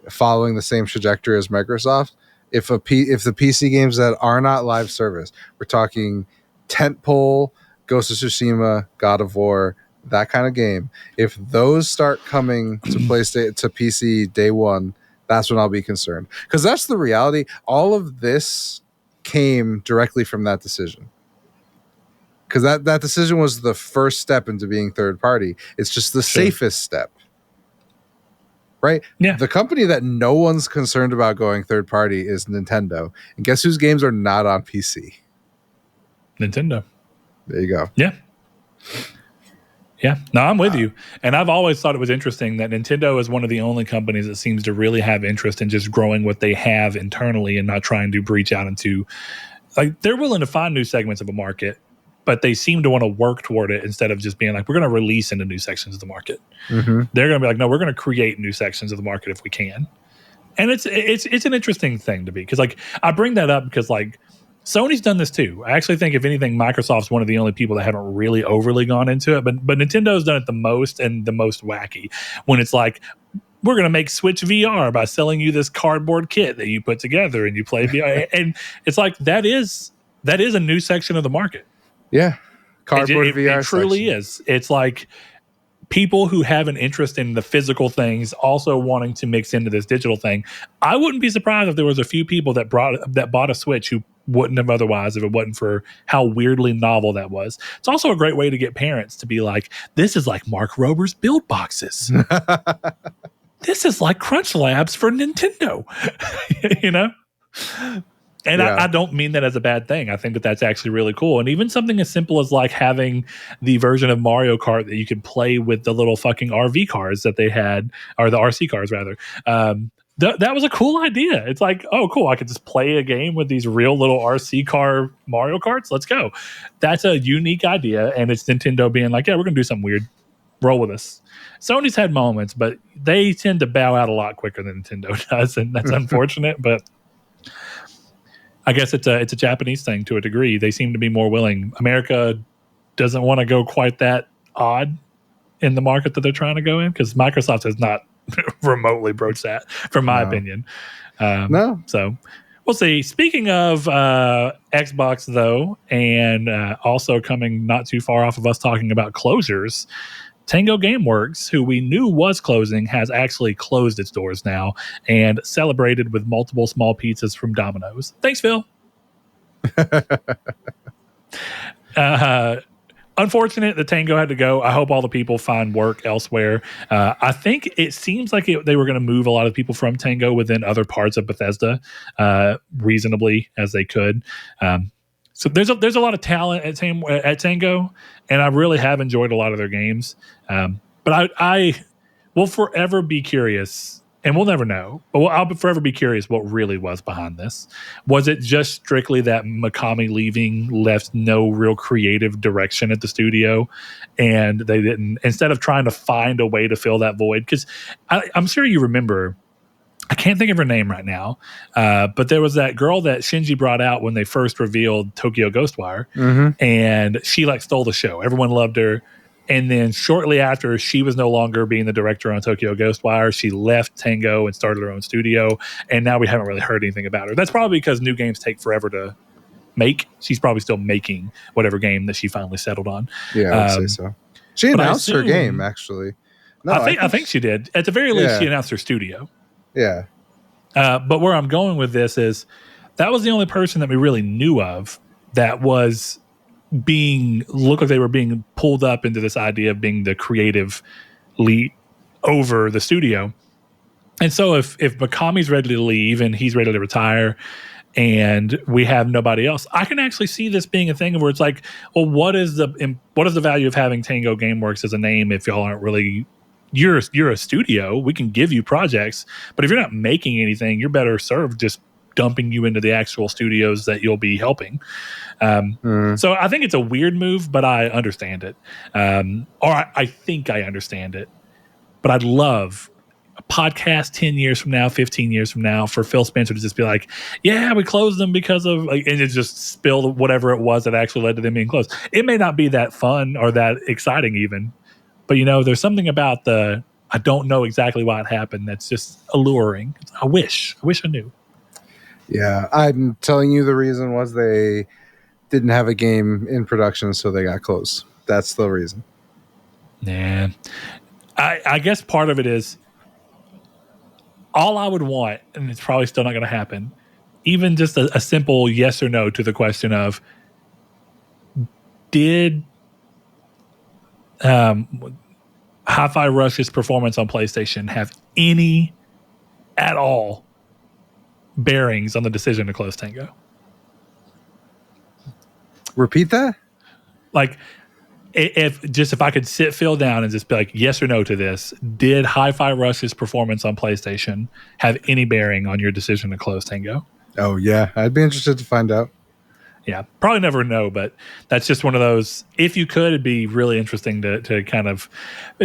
following the same trajectory as Microsoft, if the PC games that are not live service, we're talking tentpole, Ghost of Tsushima, God of War, that kind of game. If those start coming to PlayStation to PC day one, that's when I'll be concerned. Because that's the reality. All of this came directly from that decision. Because that decision was the first step into being third party. It's just the safest step. Right? Yeah. The company that no one's concerned about going third party is Nintendo. And guess whose games are not on PC? Nintendo. There you go. Yeah. Yeah. No, I'm with you. And I've always thought it was interesting that Nintendo is one of the only companies that seems to really have interest in just growing what they have internally and not trying to breach out into, like, they're willing to find new segments of a market, but they seem to want to work toward it instead of just being like, we're going to release into new sections of the market. Mm-hmm. They're going to be like, no, we're going to create new sections of the market if we can. And it's an interesting thing to be, because like I bring that up because like Sony's done this too. I actually think if anything, Microsoft's one of the only people that haven't really overly gone into it, but Nintendo's done it the most and the most wacky when it's like, we're going to make Switch VR by selling you this cardboard kit that you put together and you play VR. And it's like, that is a new section of the market. Yeah. Cardboard VR. It truly is. It's like people who have an interest in the physical things also wanting to mix into this digital thing. I wouldn't be surprised if there was a few people that bought a Switch who wouldn't have otherwise if it wasn't for how weirdly novel that was. It's also a great way to get parents to be like, this is like Mark Rober's build boxes. This is like Crunch Labs for Nintendo. And I don't mean that as a bad thing. I think that that's actually really cool. And even something as simple as like having the version of Mario Kart that you could play with the little fucking RV cars that they had, or the RC cars rather. That was a cool idea. It's like, oh, cool. I could just play a game with these real little RC car Mario Karts. Let's go. That's a unique idea. And it's Nintendo being like, yeah, we're going to do something weird. Roll with us. Sony's had moments, but they tend to bow out a lot quicker than Nintendo does. And that's unfortunate, but I guess it's a Japanese thing to a degree. They seem to be more willing. America doesn't want to go quite that odd in the market that they're trying to go in, because Microsoft has not remotely broached that, from my opinion. No. So we'll see. Speaking of Xbox, though, and also coming not too far off of us talking about closures, Tango Gameworks, who we knew was closing, has actually closed its doors now and celebrated with multiple small pizzas from Domino's. Thanks, Phil. Unfortunate that Tango had to go. I hope all the people find work elsewhere. I think it seems like they were going to move a lot of people from Tango within other parts of Bethesda reasonably as they could. So there's a lot of talent at Tango, and I really have enjoyed a lot of their games. But I will forever be curious, and we'll never know, but I'll forever be curious what really was behind this. Was it just strictly that Mikami leaving left no real creative direction at the studio, and they didn't, instead of trying to find a way to fill that void? Because I'm sure you remember, I can't think of her name right now, but there was that girl that Shinji brought out when they first revealed Tokyo Ghostwire, and she like stole the show. Everyone loved her. And then shortly after, she was no longer being the director on Tokyo Ghostwire. She left Tango and started her own studio. And now we haven't really heard anything about her. That's probably because new games take forever to make. She's probably still making whatever game that she finally settled on. Yeah, I would say so. She announced her game, actually. No, I think she did. At the very least, she announced her studio. Yeah. But where I'm going with this is that was the only person that we really knew of that was looked like they were being pulled up into this idea of being the creative lead over the studio. And so if Mikami's ready to leave and he's ready to retire and we have nobody else, I can actually see this being a thing where it's like, well, what is the value of having Tango Gameworks as a name if y'all aren't really, you're a studio, we can give you projects, but if you're not making anything, you're better served just dumping you into the actual studios that you'll be helping. So I think it's a weird move, but I understand it. Or I think I understand it. But I'd love a podcast 10 years from now, 15 years from now, for Phil Spencer to just be like, yeah, we closed them because of, like, and it just spill whatever it was that actually led to them being closed. It may not be that fun or that exciting even, but there's something about I don't know exactly why it happened that's just alluring. I wish I knew. Yeah, I'm telling you the reason was they didn't have a game in production, so they got closed. That's the reason. Yeah. I guess part of it is all I would want, and it's probably still not going to happen, even just a simple yes or no to the question of, did Hi-Fi Rush's performance on PlayStation have any at all bearings on the decision to close Tango? Repeat that? Like, if I could sit Phil down and just be like, yes or no to this, did Hi-Fi Rush's performance on PlayStation have any bearing on your decision to close Tango? Oh, yeah. I'd be interested to find out. Yeah, probably never know, but that's just one of those, if you could, it'd be really interesting to kind of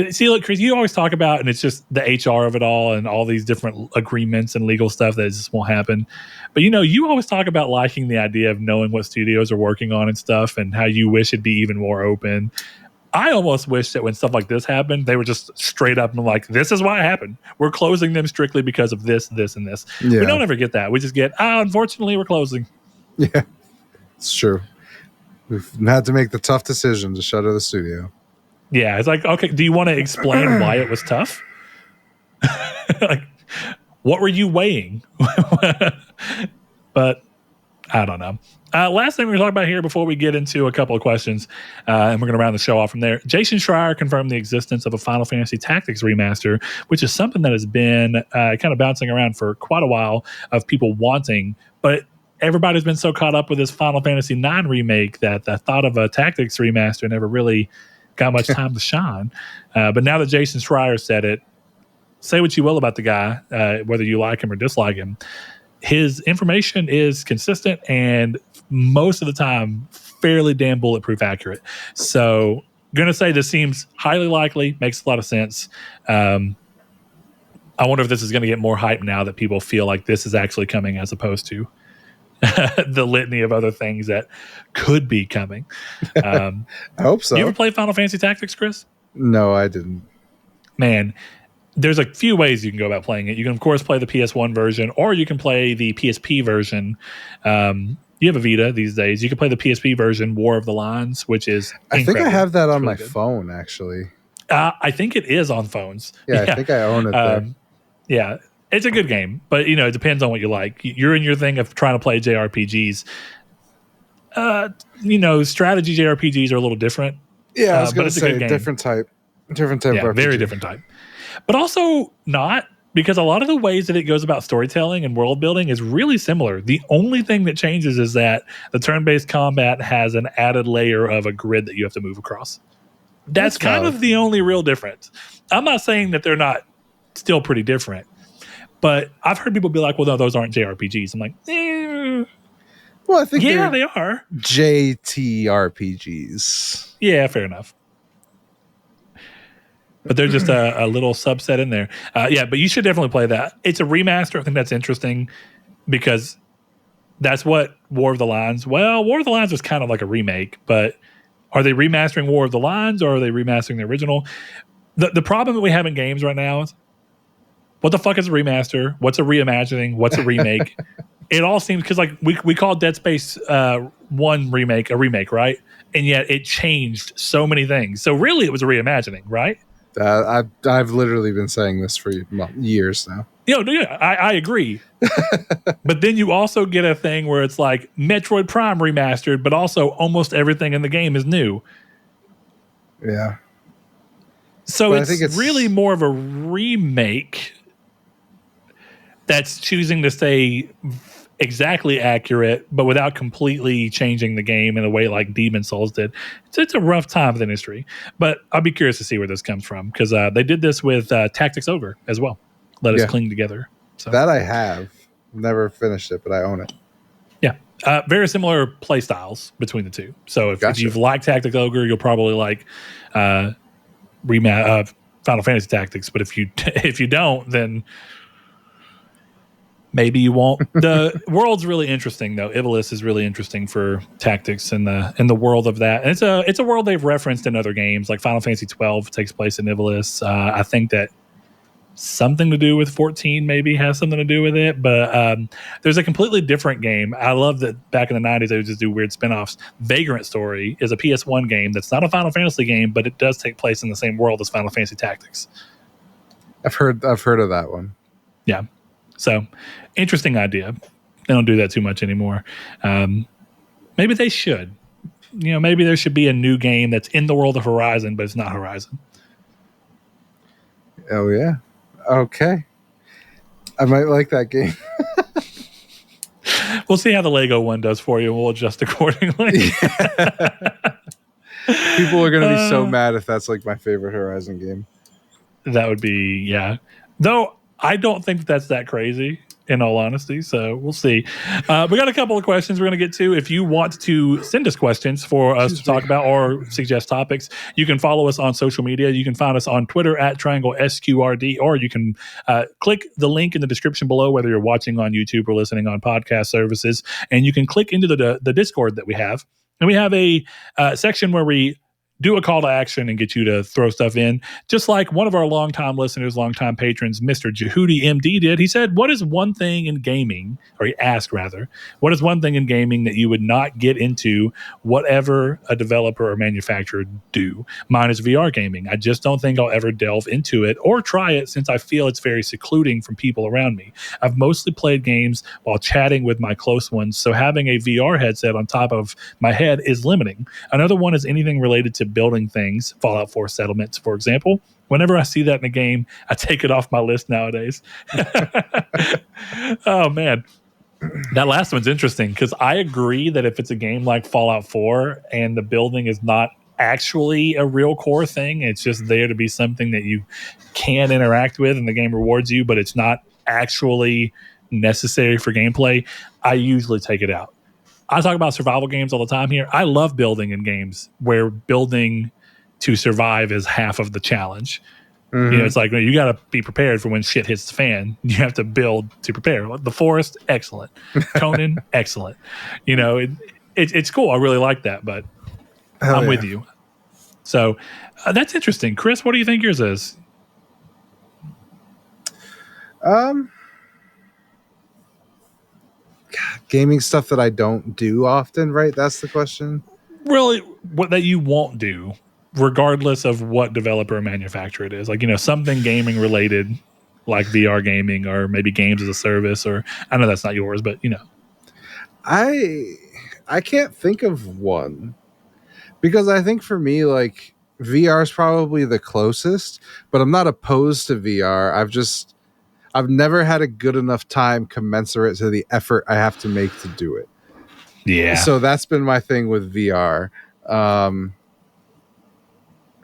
see. Look, Chris, you always talk about, and it's just the HR of it all and all these different agreements and legal stuff that just won't happen. But you always talk about liking the idea of knowing what studios are working on and stuff, and how you wish it'd be even more open. I almost wish that when stuff like this happened, they were just straight up and like, this is why it happened. We're closing them strictly because of this, this, and this. Yeah. We don't ever get that. We just get, unfortunately, we're closing. Yeah. It's true. We've had to make the tough decision to shutter the studio. Yeah, it's like, okay, do you want to explain why it was tough? Like, what were you weighing? But I don't know. Last thing we're going to talk about here before we get into a couple of questions, and we're going to round the show off from there. Jason Schreier confirmed the existence of a Final Fantasy Tactics remaster, which is something that has been kind of bouncing around for quite a while of people wanting, but everybody's been so caught up with this Final Fantasy IX remake that the thought of a Tactics remaster never really got much time to shine. But now that Jason Schreier said it, say what you will about the guy, whether you like him or dislike him, his information is consistent and most of the time fairly damn bulletproof accurate. So going to say this seems highly likely, makes a lot of sense. I wonder if this is going to get more hype now that people feel like this is actually coming as opposed to the litany of other things that could be coming. I hope so. You ever play Final Fantasy Tactics, Chris? No, I didn't. Man, there's a few ways you can go about playing it. You can, of course, play the PS1 version, or you can play the PSP version. You have a Vita these days. You can play the PSP version, War of the Lines, which is I think I have that on really my phone, actually. I think it is on phones. Yeah, I think I own it there. Yeah, it's a good game, but it depends on what you like. You're in your thing of trying to play JRPGs. Strategy JRPGs are a little different. Yeah, I was going to say different type of RPG. Very different type. But also not, because a lot of the ways that it goes about storytelling and world building is really similar. The only thing that changes is that the turn-based combat has an added layer of a grid that you have to move across. That's kind of the only real difference. I'm not saying that they're not still pretty different, but I've heard people be like, well, no, those aren't JRPGs. I'm like, well, I think they are JTRPGs. Yeah, fair enough. But they're just a little subset in there. But you should definitely play that. It's a remaster. I think that's interesting because that's what War of the Lines. Well, War of the Lines was kind of like a remake, but are they remastering War of the Lines or are they remastering the original? The problem that we have in games right now is, what the fuck is a remaster? What's a reimagining? What's a remake? It all seems, because like we call Dead Space 1 remake a remake, right? And yet it changed so many things. So really it was a reimagining, right? I've literally been saying this for years now. I agree. But then you also get a thing where it's like Metroid Prime remastered, but also almost everything in the game is new. Yeah. So it's really more of a remake that's choosing to stay exactly accurate, but without completely changing the game in a way like Demon Souls did. It's a rough time for the industry, but I'll be curious to see where this comes from, because they did this with Tactics Ogre as well. Let us cling together. So that I have never finished it, but I own it. Yeah, very similar play styles between the two. So if you've liked Tactics Ogre, you'll probably like Final Fantasy Tactics. But if you don't, then maybe you won't. The world's really interesting, though. Ivalice is really interesting for tactics in the world of that. And it's a world they've referenced in other games, like Final Fantasy 12 takes place in Ivalice. I think that something to do with 14 maybe has something to do with it, but there's a completely different game. I love that back in the 90s they would just do weird spinoffs. Vagrant Story is a PS1 game that's not a Final Fantasy game, but it does take place in the same world as Final Fantasy Tactics. I've heard of that one. Yeah. So, interesting idea. They don't do that too much anymore. Maybe they should. Maybe there should be a new game that's in the world of Horizon, but it's not Horizon. Oh, yeah. Okay. I might like that game. We'll see how the Lego one does for you, and we'll adjust accordingly. People are going to be so mad if that's like my favorite Horizon game. That would be, yeah. Though, I don't think that's that crazy, in all honesty. So we'll see. We got a couple of questions we're going to get to. If you want to send us questions for us to talk about or suggest topics, you can follow us on social media. You can find us on Twitter at Triangle SQRD, or you can click the link in the description below, whether you're watching on YouTube or listening on podcast services. And you can click into the Discord that we have. And we have a section where we do a call to action and get you to throw stuff in, just like one of our longtime listeners, longtime patrons, Mr. Jehudi MD did. He said, what is one thing in gaming, or he asked rather, what is one thing in gaming that you would not get into whatever a developer or manufacturer do? Mine is VR gaming. I just don't think I'll ever delve into it or try it, since I feel it's very secluding from people around me. I've mostly played games while chatting with my close ones, so having a VR headset on top of my head is limiting. Another one is anything related to building things, Fallout 4 settlements, for example. Whenever I see that in a game, I take it off my list nowadays. Oh, man. That last one's interesting, because I agree that if it's a game like Fallout 4 and the building is not actually a real core thing, it's just there to be something that you can interact with and the game rewards you, but it's not actually necessary for gameplay, I usually take it out. I talk about survival games all the time here. I love building in games where building to survive is half of the challenge. You know, Mm-hmm. it's like you got to be prepared for when shit hits the fan. You have to build to prepare. The Forest, excellent. Conan, excellent. You know, it's cool. I really like that, but Hell I'm with yeah. you. So that's interesting. Chris, what do you think yours is? Um, gaming stuff that I don't do often, right? That's the question. Really, what that you won't do, regardless of what developer or manufacturer it is. Like, you know, something gaming related, like VR gaming or maybe games as a service, or I know that's not yours, but you know. I can't think of one because I think for me, like VR is probably the closest, but I'm not opposed to VR. I've never had a good enough time commensurate to the effort I have to make to do it. Yeah. So that's been my thing with VR. Um,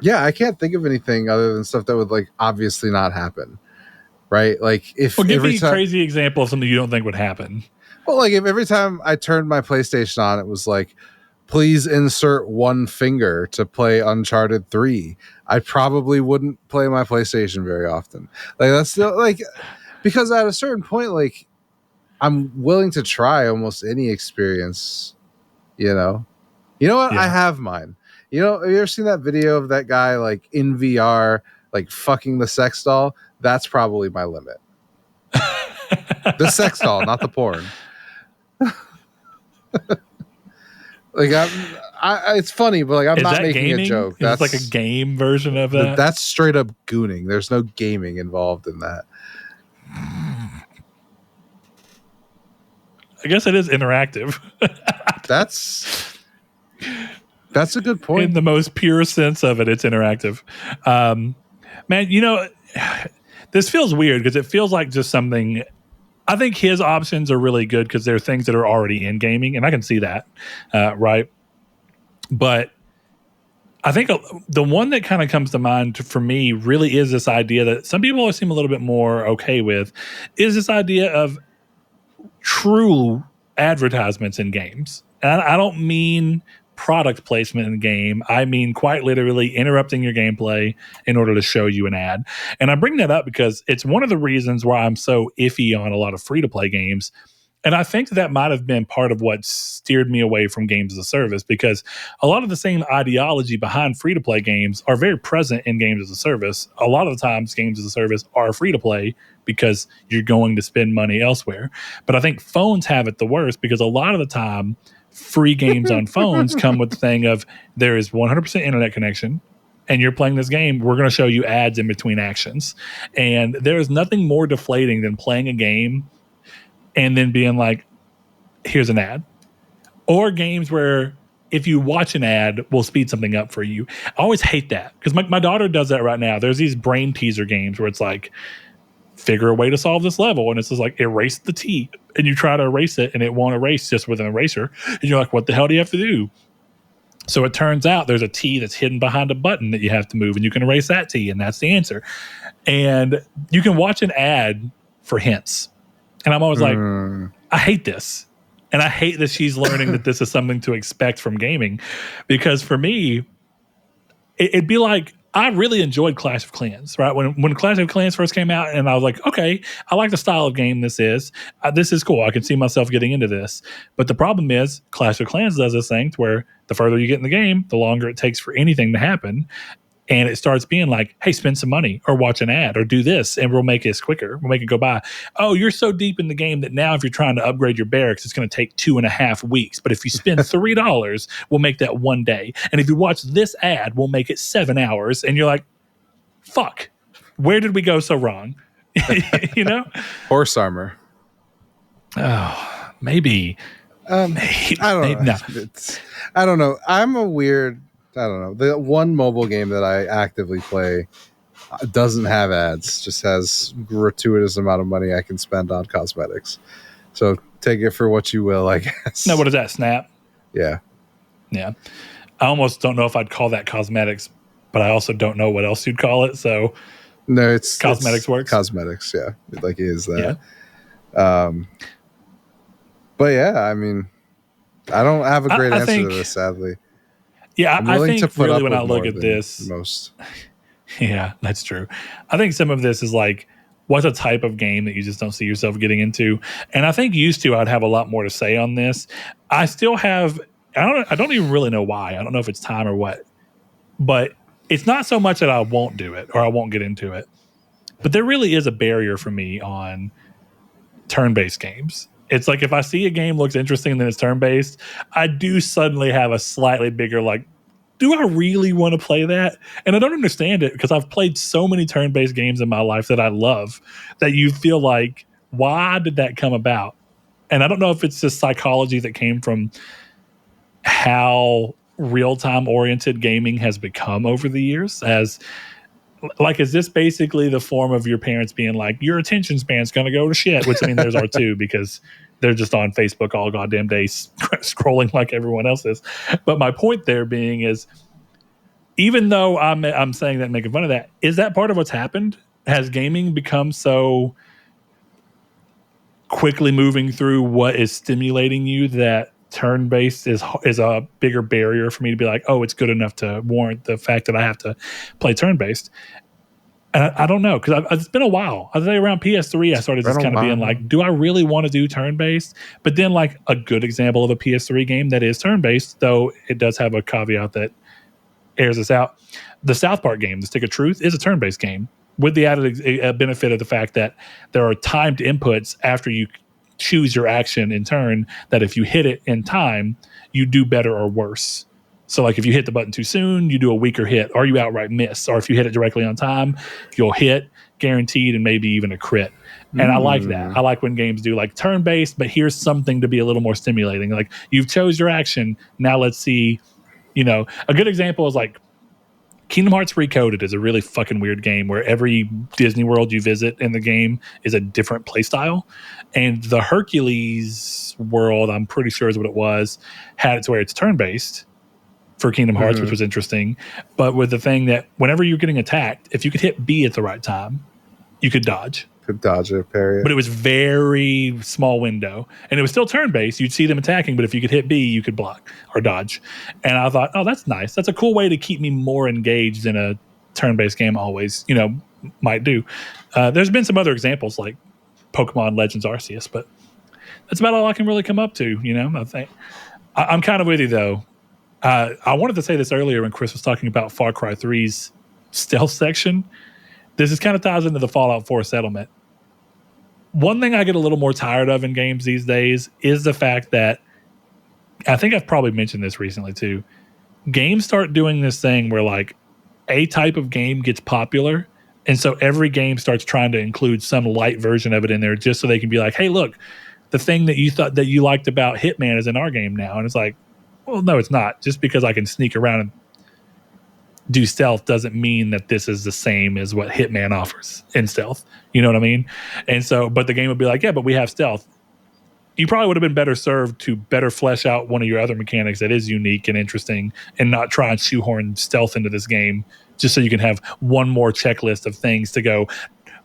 yeah, I can't think of anything other than stuff that would like obviously not happen. Right? Like if Well, give every me a time, crazy example of something you don't think would happen. well, like if every time I turned my PlayStation on, it was like, please insert one finger to play Uncharted 3. I probably wouldn't play my PlayStation very often. Like that's still like because at a certain point, like I'm willing to try almost any experience, you know. You know what? I Yeah. have mine. You know, have you ever seen that video of that guy like in VR, like fucking the sex doll? That's probably my limit. The sex doll, not the porn. Like it's funny, but like I'm Is not that making a gaming? joke. Is this like a game version of that? That's straight up gooning. There's no gaming involved in that. I guess it is interactive That's a good in point. the most pure sense of it. It's interactive. Man, you know, this feels weird because it feels like just something. I think his options are really good because they're things that are already in gaming, and I can see that, right? But I think the one that kind of comes to mind for me really is this idea that some people seem a little bit more okay with is this idea of true advertisements in games. And I don't mean product placement in the game. I mean quite literally interrupting your gameplay in order to show you an ad. And I bring that up because it's one of the reasons why I'm so iffy on a lot of free to play games. And I think that might have been part of what steered me away from games as a service because a lot of the same ideology behind free to play games are very present in games as a service. A lot of the times, games as a service are free to play because you're going to spend money elsewhere. But I think phones have it the worst because a lot of the time, free games on phones come with the thing of there is 100% internet connection and you're playing this game, we're going to show you ads in between actions. And there is nothing more deflating than playing a game and then being like, here's an ad. Or games where if you watch an ad, we'll speed something up for you. I always hate that because my daughter does that right now. There's these brain teaser games where it's like, figure a way to solve this level. And it's just like, erase the T. And you try to erase it and it won't erase just with an eraser. And you're like, what the hell do you have to do? So it turns out there's a T that's hidden behind a button that you have to move and you can erase that T and that's the answer. And you can watch an ad for hints. And I'm always like, I hate this. And I hate that she's learning that this is something to expect from gaming. Because for me, it'd be like, I really enjoyed Clash of Clans, right? When Clash of Clans first came out, and I was like, okay, I like the style of game this is. This is cool. I can see myself getting into this. But the problem is, Clash of Clans does this thing to where the further you get in the game, the longer it takes for anything to happen. And it starts being like, hey, spend some money or watch an ad or do this and we'll make this quicker. We'll make it go by. Oh, you're so deep in the game that now if you're trying to upgrade your barracks, it's going to take 2.5 weeks. But if you spend $3, we'll make that one day. And if you watch this ad, we'll make it 7 hours. And you're like, fuck, where did we go so wrong? You know? Horse armor. Oh, maybe. I don't know. No. I don't know. I'm a weird. I don't know. The one mobile game that I actively play doesn't have ads. Just has gratuitous amount of money I can spend on cosmetics. So take it for what you will, I guess. No, what is that? Snap? Yeah. Yeah. I almost don't know if I'd call that cosmetics, but I also don't know what else you'd call it. So no, it's cosmetics works. Cosmetics, yeah. Like it is that. Yeah. But yeah, I mean, I don't have a great answer to this, sadly. Yeah, I'm willing I think to put really up when with I look more at than this, most. Yeah, that's true. I think some of this is like, what's a type of game that you just don't see yourself getting into? And I think used to, I'd have a lot more to say on this. I still have, I don't even really know why. I don't know if it's time or what, but it's not so much that I won't do it or I won't get into it, but there really is a barrier for me on turn-based games. It's like if I see a game looks interesting and then it's turn-based, I do suddenly have a slightly bigger like, do I really want to play that? And I don't understand it because I've played so many turn-based games in my life that I love that you feel like, why did that come about? And I don't know if it's just psychology that came from how real-time oriented gaming has become over the years. As like, is this basically the form of your parents being like, your attention span's going to go to shit? Which I mean, there's our two because they're just on Facebook all goddamn day scrolling like everyone else is. But my point there being is, even though I'm saying that and making fun of that, is that part of what's happened? Has gaming become so quickly moving through what is stimulating you that turn-based is a bigger barrier for me to be like, oh, it's good enough to warrant the fact that I have to play turn-based? And I don't know, because it's been a while. I think around PS3, I started just kind of being like, do I really want to do turn-based? But then, like, a good example of a PS3 game that is turn-based, though it does have a caveat that airs this out. The South Park game, The Stick of Truth, is a turn-based game with the added benefit of the fact that there are timed inputs after you choose your action in turn, that if you hit it in time, you do better or worse. So like if you hit the button too soon, you do a weaker hit, or you outright miss. Or if you hit it directly on time, you'll hit guaranteed and maybe even a crit. And I like that. I like when games do like turn-based, but here's something to be a little more stimulating. Like, you've chose your action. Now let's see, a good example is like Kingdom Hearts Recoded is a really fucking weird game where every Disney World you visit in the game is a different playstyle. And the Hercules world, I'm pretty sure is what it was, had it to where it's turn-based for Kingdom Hearts, which was interesting. But with the thing that whenever you're getting attacked, if you could hit B at the right time, you could dodge. Could dodge it, parry it. But it was very small window. And it was still turn-based. You'd see them attacking, but if you could hit B, you could block or dodge. And I thought, oh, that's nice. That's a cool way to keep me more engaged in a turn-based game always, might do. There's been some other examples like Pokemon Legends Arceus, but that's about all I can really come up to, I think. I'm kind of with you, though. I wanted to say this earlier when Chris was talking about Far Cry 3's stealth section. This is kind of ties into the Fallout 4 settlement. One thing I get a little more tired of in games these days is the fact that, I think I've probably mentioned this recently too, games start doing this thing where like a type of game gets popular, and so every game starts trying to include some light version of it in there just so they can be like, hey, look, the thing that you thought that you liked about Hitman is in our game now. And it's like, well, no, it's not. Just because I can sneak around and do stealth doesn't mean that this is the same as what Hitman offers in stealth. You know what I mean? And so, but the game would be like, yeah, but we have stealth. You probably would have been better served to better flesh out one of your other mechanics that is unique and interesting, and not try and shoehorn stealth into this game just so you can have one more checklist of things to go,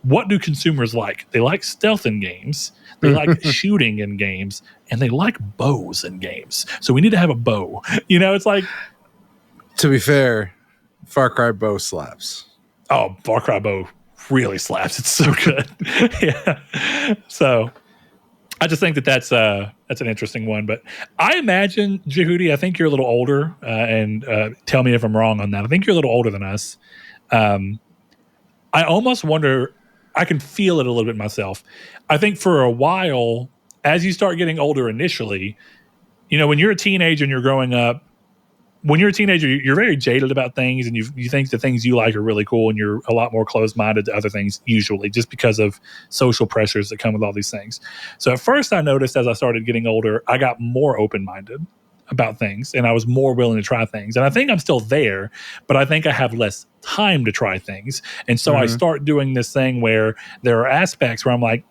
what do consumers like? They like stealth in games. They like shooting in games, and they like bows in games. So we need to have a bow. It's like, to be fair, Far Cry bow slaps. Oh, Far Cry bow really slaps. It's so good. Yeah. So I just think that's an interesting one. But I imagine, Jehudi, I think you're a little older, and tell me if I'm wrong on that. I think you're a little older than us. I almost wonder, I can feel it a little bit myself. I think for a while, as you start getting older initially, when you're a teenager and you're growing up, when you're a teenager, you're very jaded about things, and you think the things you like are really cool, and you're a lot more closed-minded to other things usually, just because of social pressures that come with all these things. So at first I noticed as I started getting older, I got more open-minded about things, and I was more willing to try things. And I think I'm still there, but I think I have less time to try things. And so I start doing this thing where there are aspects where I'm like,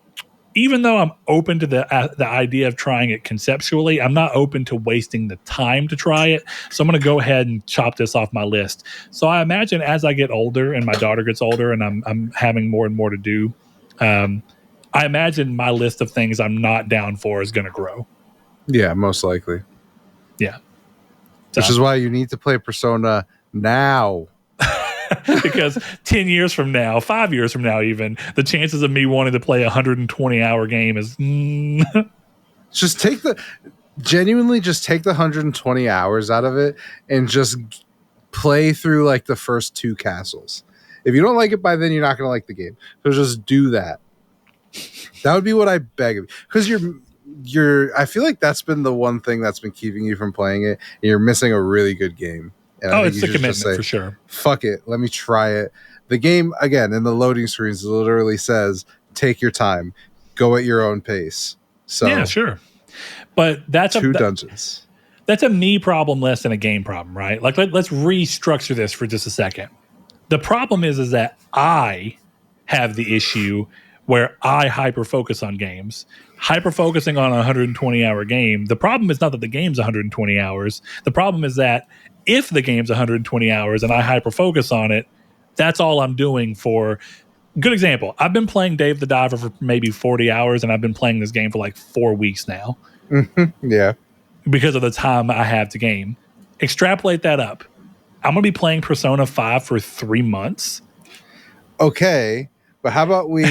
even though I'm open to the idea of trying it conceptually, I'm not open to wasting the time to try it. So I'm going to go ahead and chop this off my list. So I imagine as I get older and my daughter gets older and I'm having more and more to do, I imagine my list of things I'm not down for is going to grow. Yeah, most likely. Yeah. Which is why you need to play Persona now. because 10 years from now, 5 years from now, even the chances of me wanting to play a 120-hour game is just genuinely just take the 120 hours out of it and just play through like the first 2 castles. If you don't like it by then, you're not going to like the game. So just do that. That would be what I beg of you. Because I feel like that's been the one thing that's been keeping you from playing it. And you're missing a really good game. And it's the commitment for sure. Fuck it. Let me try it. The game, again, in the loading screens, literally says, take your time. Go at your own pace. So yeah, sure. But that's 2 dungeons. That's a me problem less than a game problem, right? Like let's restructure this for just a second. The problem is that I have the issue where I hyper focus on games. Hyper focusing on a 120-hour game. The problem is not that the game's 120 hours. The problem is that if the game's 120 hours and I hyper focus on it, that's all I'm doing for. Good example. I've been playing Dave the Diver for maybe 40 hours, and I've been playing this game for like 4 weeks now. Yeah. Because of the time I have to game. Extrapolate that up. I'm going to be playing Persona 5 for 3 months. Okay, but how about we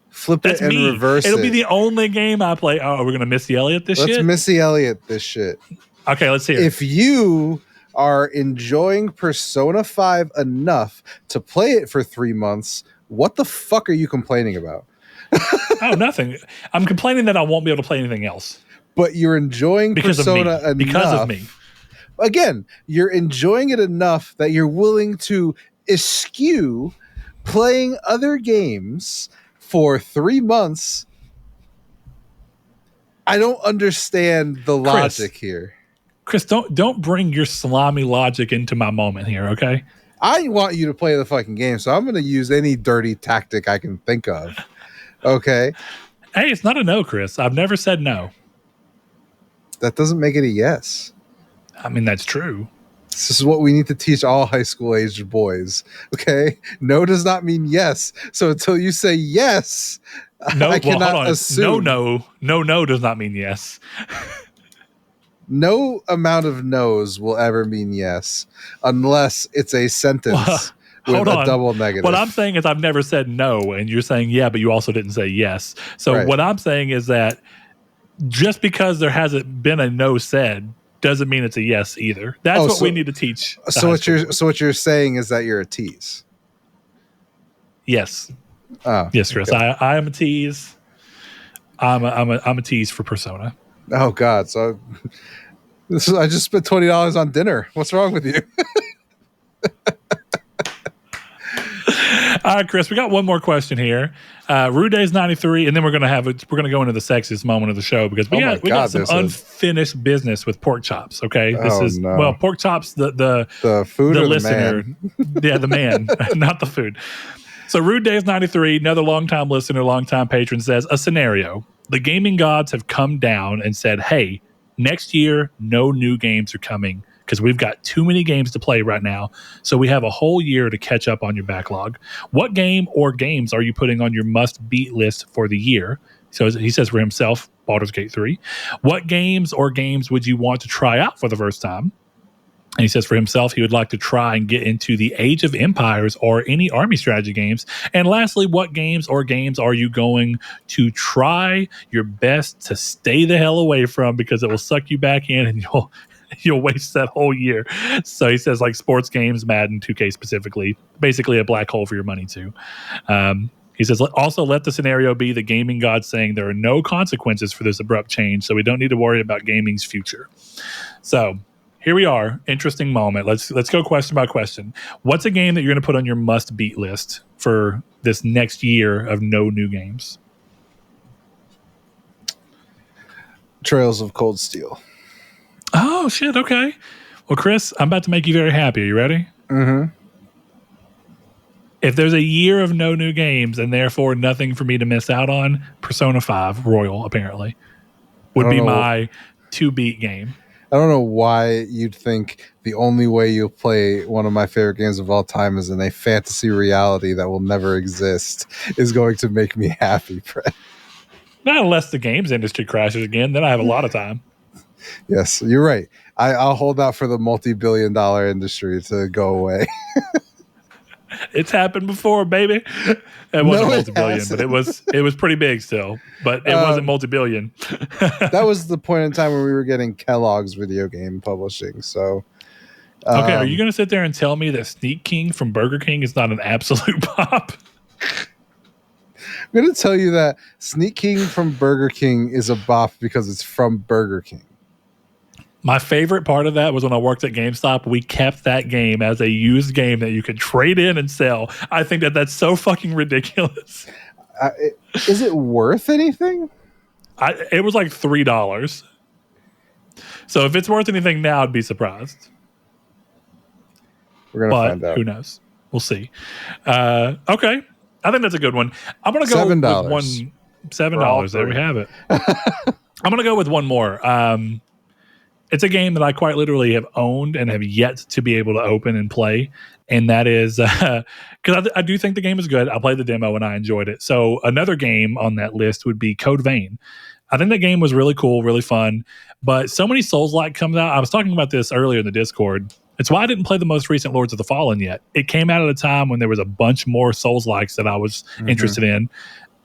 flip it and reverse it? It'll be the only game I play. Oh, are we going to Missy Elliott this shit? Let's Missy Elliott this shit. Okay, let's hear it. If you are enjoying Persona 5 enough to play it for 3 months, what the fuck are you complaining about? Oh, nothing. I'm complaining that I won't be able to play anything else. But you're enjoying Persona enough. Because of me. Again, you're enjoying it enough that you're willing to eschew playing other games for 3 months. I don't understand the logic here. Chris, don't bring your salami logic into my moment here, okay? I want you to play the fucking game, so I'm going to use any dirty tactic I can think of. Okay? Hey, it's not a no, Chris. I've never said no. That doesn't make it a yes. I mean, that's true. This is what we need to teach all high school aged boys. Okay? No does not mean yes. So until you say yes, I cannot assume. No does not mean yes. No amount of no's will ever mean yes, unless it's a sentence with a double negative. What I'm saying is I've never said no, and you're saying yeah, but you also didn't say yes. So What I'm saying is that just because there hasn't been a no said doesn't mean it's a yes either. That's what we need to teach. So what you're saying is that you're a tease. Yes. Oh, yes, Chris. Okay. I am a tease. I'm a tease for Persona. Oh God! So I just spent $20 on dinner. What's wrong with you? All right, Chris, we got one more question here. Rude's 93, and then we're gonna go into the sexiest moment of the show because we got some unfinished business with pork chops. Okay, pork chops. The food, the or listener, the man? Yeah, the man, not the food. So Rude Days 93, another longtime listener, longtime patron, says a scenario: the gaming gods have come down and said, "Hey, next year, no new games are coming." Because we've got too many games to play right now. So we have a whole year to catch up on your backlog. What game or games are you putting on your must-beat list for the year? So he says for himself, Baldur's Gate 3. What games or games would you want to try out for the first time? And he says for himself, he would like to try and get into the Age of Empires or any army strategy games. And lastly, what games or games are you going to try your best to stay the hell away from because it will suck you back in and you'll waste that whole year. So he says like sports games, Madden, 2K specifically, basically a black hole for your money too. He says, also let the scenario be the gaming gods saying there are no consequences for this abrupt change, so we don't need to worry about gaming's future. So here we are. Interesting moment. Let's go question by question. What's a game that you're going to put on your must-beat list for this next year of no new games? Trails of Cold Steel. Oh, shit. Okay. Well, Chris, I'm about to make you very happy. Are you ready? Mm-hmm. If there's a year of no new games and therefore nothing for me to miss out on, Persona 5 Royal, apparently, would be my to-beat game. I don't know why you'd think the only way you'll play one of my favorite games of all time is in a fantasy reality that will never exist is going to make me happy, Brett. Not unless the games industry crashes again. Then I have a lot of time. Yes, you're right. I'll hold out for the multi-billion-dollar industry to go away. It's happened before, baby. It wasn't multi-billion, but it was pretty big still. But it wasn't multi-billion. That was the point in time where we were getting Kellogg's video game publishing. So, okay, are you going to sit there and tell me that Sneak King from Burger King is not an absolute pop? I'm going to tell you that Sneak King from Burger King is a bop because it's from Burger King. My favorite part of that was when I worked at GameStop. We kept that game as a used game that you could trade in and sell. I think that that's so fucking ridiculous. Is it worth anything? It was like $3. So if it's worth anything now, I'd be surprised. We're going to find out. Who knows? We'll see. Okay. I think that's a good one. I'm going to go $7. with one. $7. There we have it. I'm going to go with one more. It's a game that I quite literally have owned and have yet to be able to open and play. And that is because I do think the game is good. I played the demo and I enjoyed it. So another game on that list would be Code Vein. I think that game was really cool, really fun. But so many Souls-like comes out. I was talking about this earlier in the Discord. It's why I didn't play the most recent Lords of the Fallen yet. It came out at a time when there was a bunch more Souls-likes that I was interested in.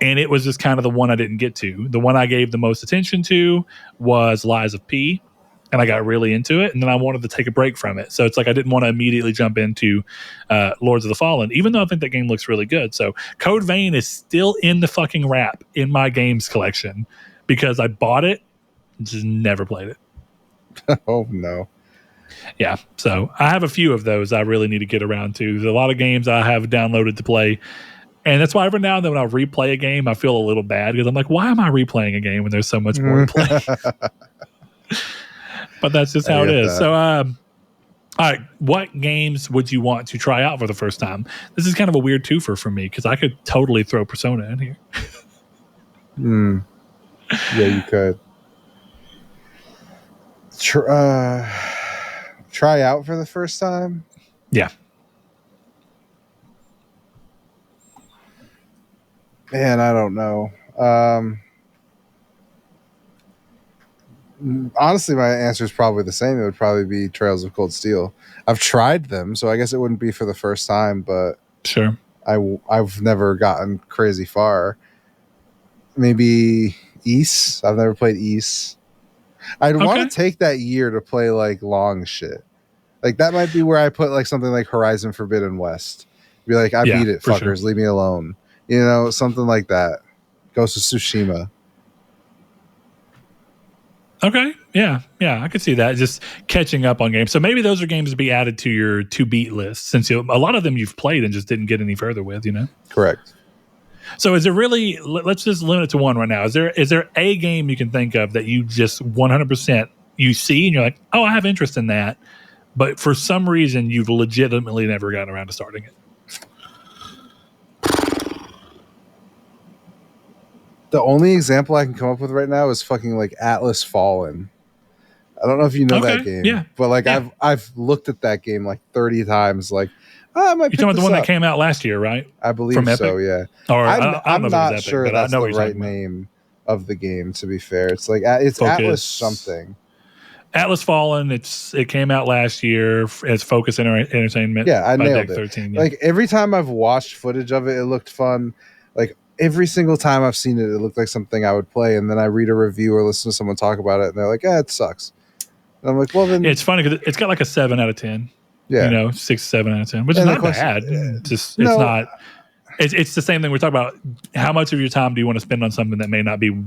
And it was just kind of the one I didn't get to. The one I gave the most attention to was Lies of P. And I got really into it, and then I wanted to take a break from it. So it's like I didn't want to immediately jump into Lords of the Fallen, even though I think that game looks really good. So Code Vein is still in the fucking wrap in my games collection because I bought it, just never played it. Oh, no. Yeah, so I have a few of those I really need to get around to. There's a lot of games I have downloaded to play. And that's why every now and then when I replay a game, I feel a little bad because I'm like, why am I replaying a game when there's so much more to play? But that's just how it is. So, all right, what games would you want to try out for the first time? This is kind of a weird twofer for me because I could totally throw Persona in here. Yeah, you could. Try out for the first time? Yeah. Man, I don't know. Honestly, my answer is probably the same. It would probably be Trails of Cold Steel. I've tried them, so I guess it wouldn't be for the first time, but sure, I've never gotten crazy far. Maybe Ys. I've never played Ys. I'd want to take that year to play like long shit. Like that might be where I put like something like Horizon Forbidden West. Be like, I beat it, fuckers. Sure. Leave me alone. You know, something like that. Ghost of Tsushima. Okay. Yeah. I could see that. Just catching up on games. So maybe those are games to be added to your to-beat list since a lot of them you've played and just didn't get any further with, you know? Correct. So is there really, let's just limit it to one right now. Is there a game you can think of that you just 100% you see and you're like, oh, I have interest in that. But for some reason, you've legitimately never gotten around to starting it? The only example I can come up with right now is fucking like Atlas Fallen. I don't know if you know that game, but like I've looked at that game like 30 times. Like, I might. You're talking about the one that came out last year, right? I believe so. Yeah. Or I'm not sure Epic, that's the right name of the game. To be fair, it's like it's Atlas something. Atlas Fallen. It came out last year as Focus Entertainment. Yeah, I nailed it. 13, Like every time I've watched footage of it, it looked fun. Like every single time I've seen it, it looked like something I would play. And then I read a review or listen to someone talk about it, and they're like, it sucks. And I'm like, well, then. Yeah, it's funny because it's got like a 7 out of 10. Yeah. 6, 7 out of 10, which is not bad. It's not. It's the same thing we're talking about. How much of your time do you want to spend on something that may not be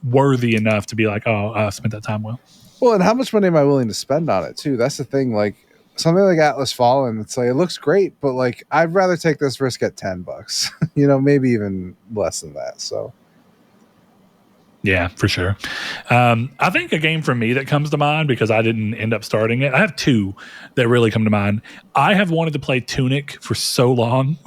worthy enough to be like, oh, I spent that time well? Well, and how much money am I willing to spend on it, too? That's the thing. Like, something like Atlas Fallen, it's like, it looks great, but like, I'd rather take this risk at $10, maybe even less than that. So, yeah, for sure. I think a game for me that comes to mind because I didn't end up starting it. I have two that really come to mind. I have wanted to play Tunic for so long,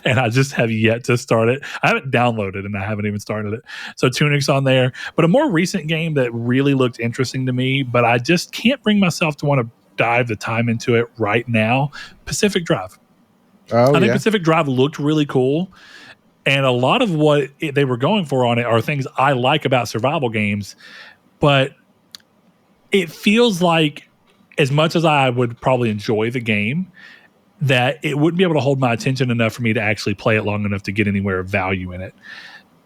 and I just have yet to start it. I haven't downloaded and I haven't even started it. So Tunic's on there. But a more recent game that really looked interesting to me, but I just can't bring myself to want to dive the time into it right now, Pacific Drive. I think Pacific Drive looked really cool. And a lot of what they were going for on it are things I like about survival games. But it feels like as much as I would probably enjoy the game, that it wouldn't be able to hold my attention enough for me to actually play it long enough to get anywhere of value in it.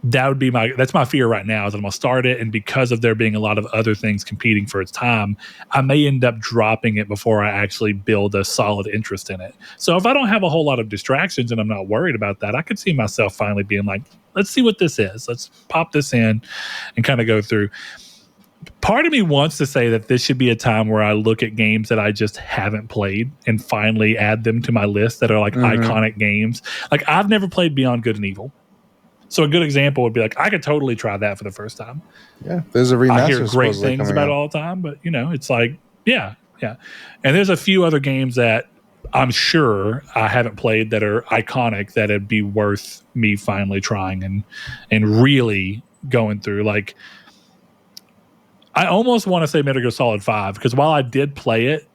That's my fear right now, is that I'm gonna start it, and because of there being a lot of other things competing for its time, I may end up dropping it before I actually build a solid interest in it. So if I don't have a whole lot of distractions and I'm not worried about that, I could see myself finally being like, let's see what this is. Let's pop this in and kind of go through. Part of me wants to say that this should be a time where I look at games that I just haven't played and finally add them to my list that are like iconic games. Like, I've never played Beyond Good and Evil. So a good example would be like, I could totally try that for the first time. Yeah, there's a remaster. I hear great things about it all the time, but it's like, yeah. And there's a few other games that I'm sure I haven't played that are iconic that it'd be worth me finally trying and really going through. Like, I almost want to say Metal Gear Solid 5, because while I did play it,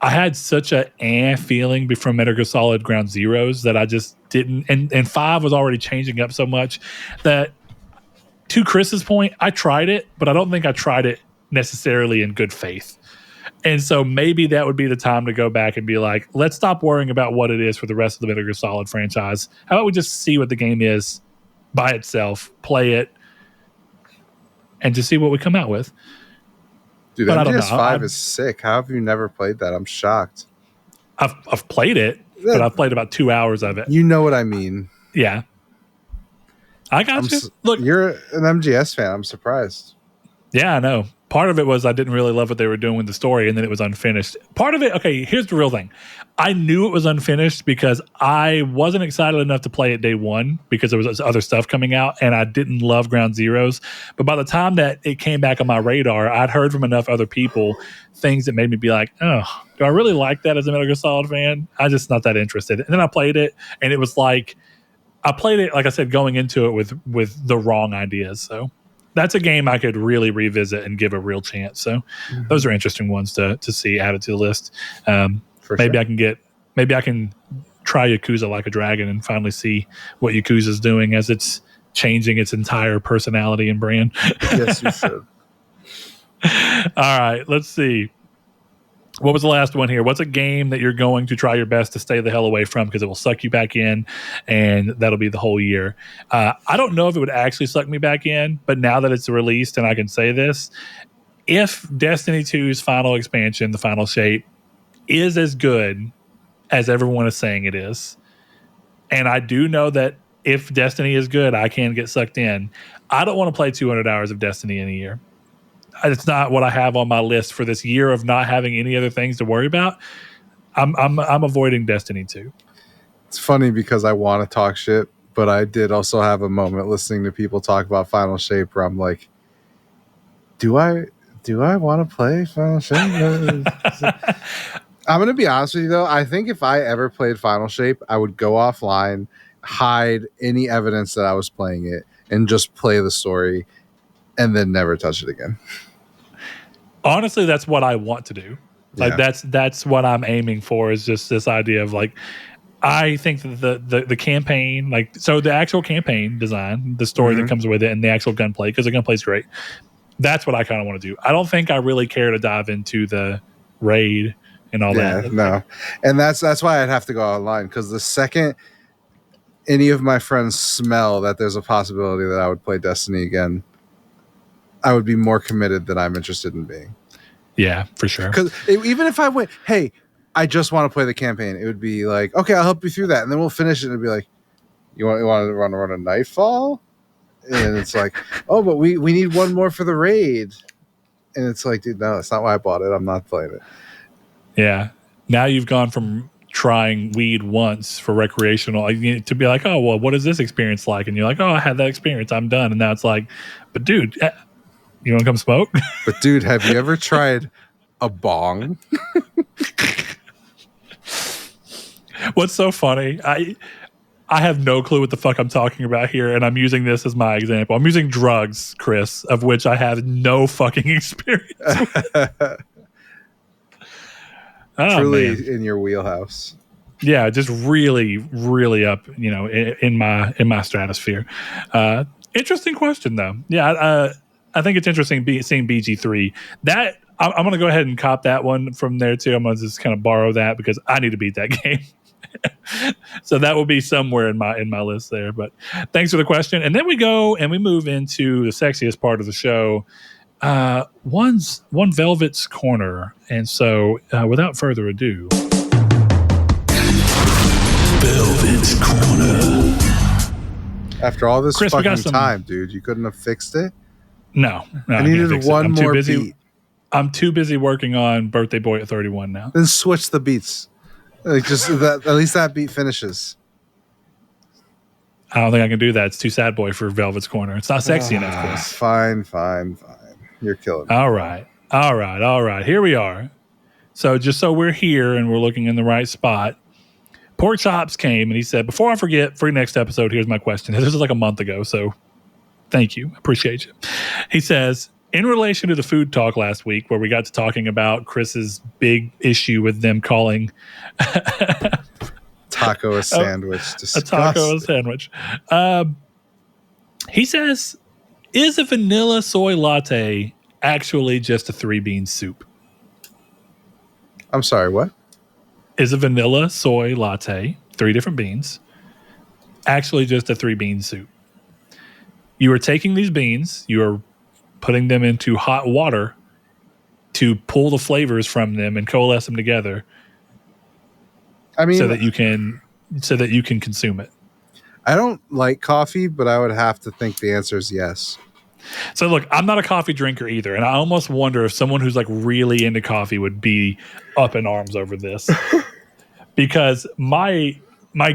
I had such a feeling from Metal Gear Solid Ground Zeroes that I just didn't. And 5 was already changing up so much that, to Chris's point, I tried it, but I don't think I tried it necessarily in good faith. And so maybe that would be the time to go back and be like, let's stop worrying about what it is for the rest of the Metal Gear Solid franchise. How about we just see what the game is by itself, play it, and just see what we come out with. Dude, but MGS5 is sick. How have you never played that? I'm shocked. I've played it, but I've played about 2 hours of it. You know what I mean. Yeah. I got you. Look, you're an MGS fan. I'm surprised. Yeah, I know. Part of it was I didn't really love what they were doing with the story, and then it was unfinished. Part of it, okay, here's the real thing. I knew it was unfinished because I wasn't excited enough to play it day one because there was other stuff coming out, and I didn't love Ground Zeroes. But by the time that it came back on my radar, I'd heard from enough other people things that made me be like, oh, do I really like that as a Metal Gear Solid fan? I'm just not that interested. And then I played it, and it was like, I played it, like I said, going into it with the wrong ideas. So that's a game I could really revisit and give a real chance. So those are interesting ones to see added to the list. Maybe sure. Maybe I can try Yakuza Like a Dragon and finally see what Yakuza's doing as it's changing its entire personality and brand. Yes, you should. All right, let's see. What was the last one here? What's a game that you're going to try your best to stay the hell away from because it will suck you back in, and that'll be the whole year? I don't know if it would actually suck me back in, but now that it's released and I can say this, if Destiny 2's final expansion, the final shape, is as good as everyone is saying it is, and I do know that if Destiny is good, I can get sucked in, I don't want to play 200 hours of Destiny in a year. It's not what I have on my list for this year of not having any other things to worry about. I'm avoiding Destiny 2. It's funny because I want to talk shit, but I did also have a moment listening to people talk about Final Shape where I'm like, do I want to play Final Shape? I'm going to be honest with you though. I think if I ever played Final Shape, I would go offline, hide any evidence that I was playing it, and just play the story and then never touch it again. Honestly, that's what I want to do. Like that's what I'm aiming for, is just this idea of like, I think that the campaign, like, so the actual campaign design, the story that comes with it, and the actual gunplay, because the gunplay's great. That's what I kind of want to do. I don't think I really care to dive into the raid and all that. No. And that's why I'd have to go online, because the second any of my friends smell that there's a possibility that I would play Destiny again, I would be more committed than I'm interested in being. Yeah, for sure. Because even if I went, hey, I just want to play the campaign, it would be like, okay, I'll help you through that, and then we'll finish it. And it'd be like, you want to run a Nightfall? And it's like, oh, but we need one more for the raid. And it's like, dude, no, that's not why I bought it. I'm not playing it. Yeah. Now you've gone from trying weed once for recreational to be like, oh, well, what is this experience like? And you're like, oh, I had that experience, I'm done. And now it's like, but dude, you want to come smoke? But dude, have you ever tried a bong? What's so funny? I have no clue what the fuck I'm talking about here, and I'm using this as my example. I'm using drugs, Chris, of which I have no fucking experience with. Truly in your wheelhouse. Yeah, just really, really up, in my stratosphere. Interesting question, though. Yeah, I think it's interesting seeing BG3. I'm going to go ahead and cop that one from there, too. I'm going to just kind of borrow that because I need to beat that game. So that will be somewhere in my list there. But thanks for the question. And then we go and we move into the sexiest part of the show. One Velvet's Corner. And so without further ado, Velvet's Corner. After all this Chris, fucking time, dude, you couldn't have fixed it? No, I needed one more beat. I'm too busy working on Birthday Boy at 31 now. Then switch the beats. Like just that, at least that beat finishes. I don't think I can do that. It's too sad boy for Velvet's Corner. It's not sexy enough, Chris. Fine. You're killing me. All right. Here we are. So just so we're here and we're looking in the right spot, Pork Chops came and he said, before I forget, for next episode, here's my question. This was like a month ago, so thank you. Appreciate you. He says, in relation to the food talk last week, where we got to talking about Chris's big issue with them calling taco a sandwich. A taco a sandwich. He says, is a vanilla soy latte actually just a 3-bean soup? I'm sorry, what? Is a vanilla soy latte, 3 different beans, actually just a 3-bean soup? You are taking these beans, you are putting them into hot water to pull the flavors from them and coalesce them together. I mean, so that you can consume it. I don't like coffee, but I would have to think the answer is yes. So look, I'm not a coffee drinker either, and I almost wonder if someone who's like really into coffee would be up in arms over this. Because my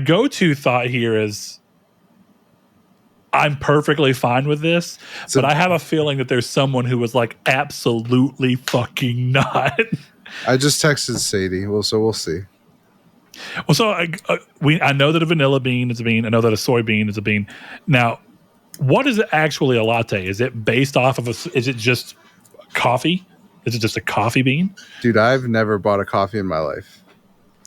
go-to thought here is I'm perfectly fine with this, but I have a feeling that there's someone who was like absolutely fucking not. I just texted Sadie. We'll see. Well, so I know that a vanilla bean is a bean. I know that a soybean is a bean. Now, what is actually a latte? Is it based off of is it just coffee? Is it just a coffee bean? Dude, I've never bought a coffee in my life.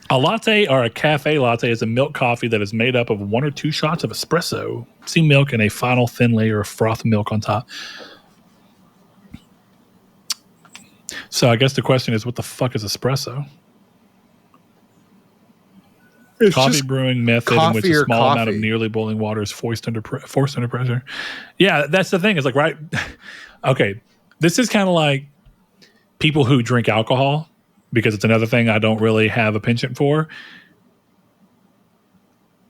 A latte or a cafe latte is a milk coffee that is made up of 1 or 2 shots of espresso, sea milk, and a final thin layer of froth milk on top. So I guess the question is, what the fuck is espresso? It's coffee brewing method in which a small amount of nearly boiling water is forced under pressure. Yeah, that's the thing. It's like, right. Okay. This is kind of like people who drink alcohol, because it's another thing I don't really have a penchant for.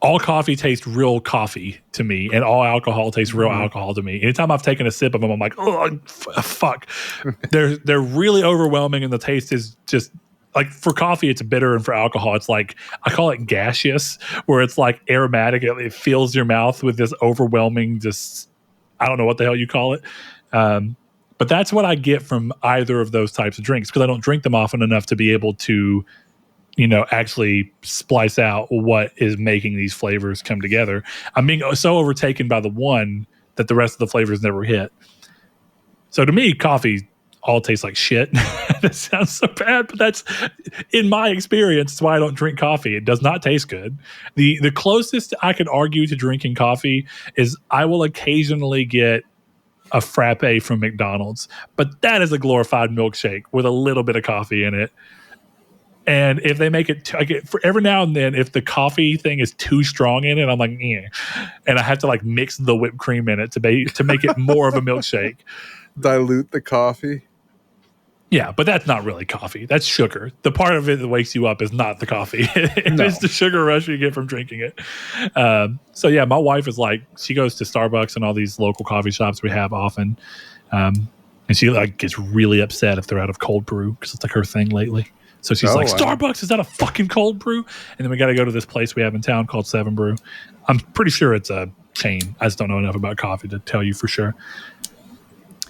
All coffee tastes real coffee to me, and all alcohol tastes real alcohol to me. Anytime I've taken a sip of them, I'm like, oh, fuck. They're really overwhelming, and the taste is just like, for coffee, it's bitter, and for alcohol, it's like, I call it gaseous, where it's like aromatic. It fills your mouth with this overwhelming, just, I don't know what the hell you call it. But that's what I get from either of those types of drinks, because I don't drink them often enough to be able to, actually splice out what is making these flavors come together. I'm being so overtaken by the one that the rest of the flavors never hit. So to me, coffee all tastes like shit. That sounds so bad, but that's, in my experience, that's why I don't drink coffee. It does not taste good. The closest I could argue to drinking coffee is I will occasionally get a frappe from McDonald's, but that is a glorified milkshake with a little bit of coffee in it. And if they make it, for every now and then, if the coffee thing is too strong in it, I'm like, eh. And I have to like mix the whipped cream in it to make it more of a milkshake. Dilute the coffee. Yeah, but that's not really coffee. That's sugar. The part of it that wakes you up is not the coffee. It's the sugar rush you get from drinking it. So yeah, my wife is like, she goes to Starbucks and all these local coffee shops we have often. And she like gets really upset if they're out of cold brew, because it's like her thing lately. So she's like, Starbucks, is that a fucking cold brew? And then we got to go to this place we have in town called Seven Brew. I'm pretty sure it's a chain. I just don't know enough about coffee to tell you for sure.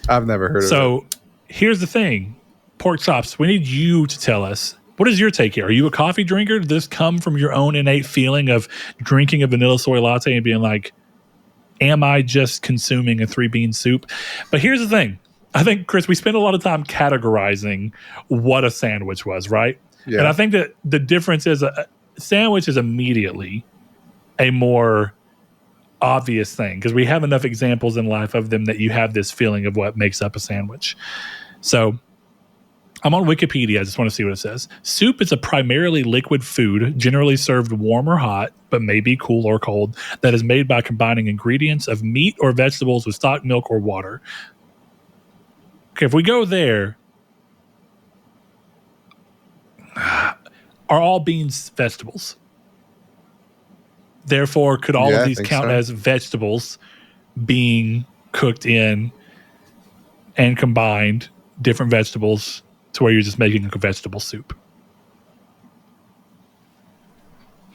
I've never heard of it. So here's the thing. Pork Chops, we need you to tell us, what is your take here? Are you a coffee drinker? Did this come from your own innate feeling of drinking a vanilla soy latte and being like, am I just consuming a 3-bean soup? But here's the thing. I think, Chris, we spent a lot of time categorizing what a sandwich was, right? Yeah. And I think that the difference is a sandwich is immediately a more obvious thing, because we have enough examples in life of them that you have this feeling of what makes up a sandwich. So I'm on Wikipedia. I just want to see what it says. Soup is a primarily liquid food, generally served warm or hot, but may be cool or cold, that is made by combining ingredients of meat or vegetables with stock, milk, or water. Okay, if we go there, are all beans vegetables? Therefore, could all of I these think count so. as vegetables being cooked in and combined different vegetables to where you're just making a vegetable soup?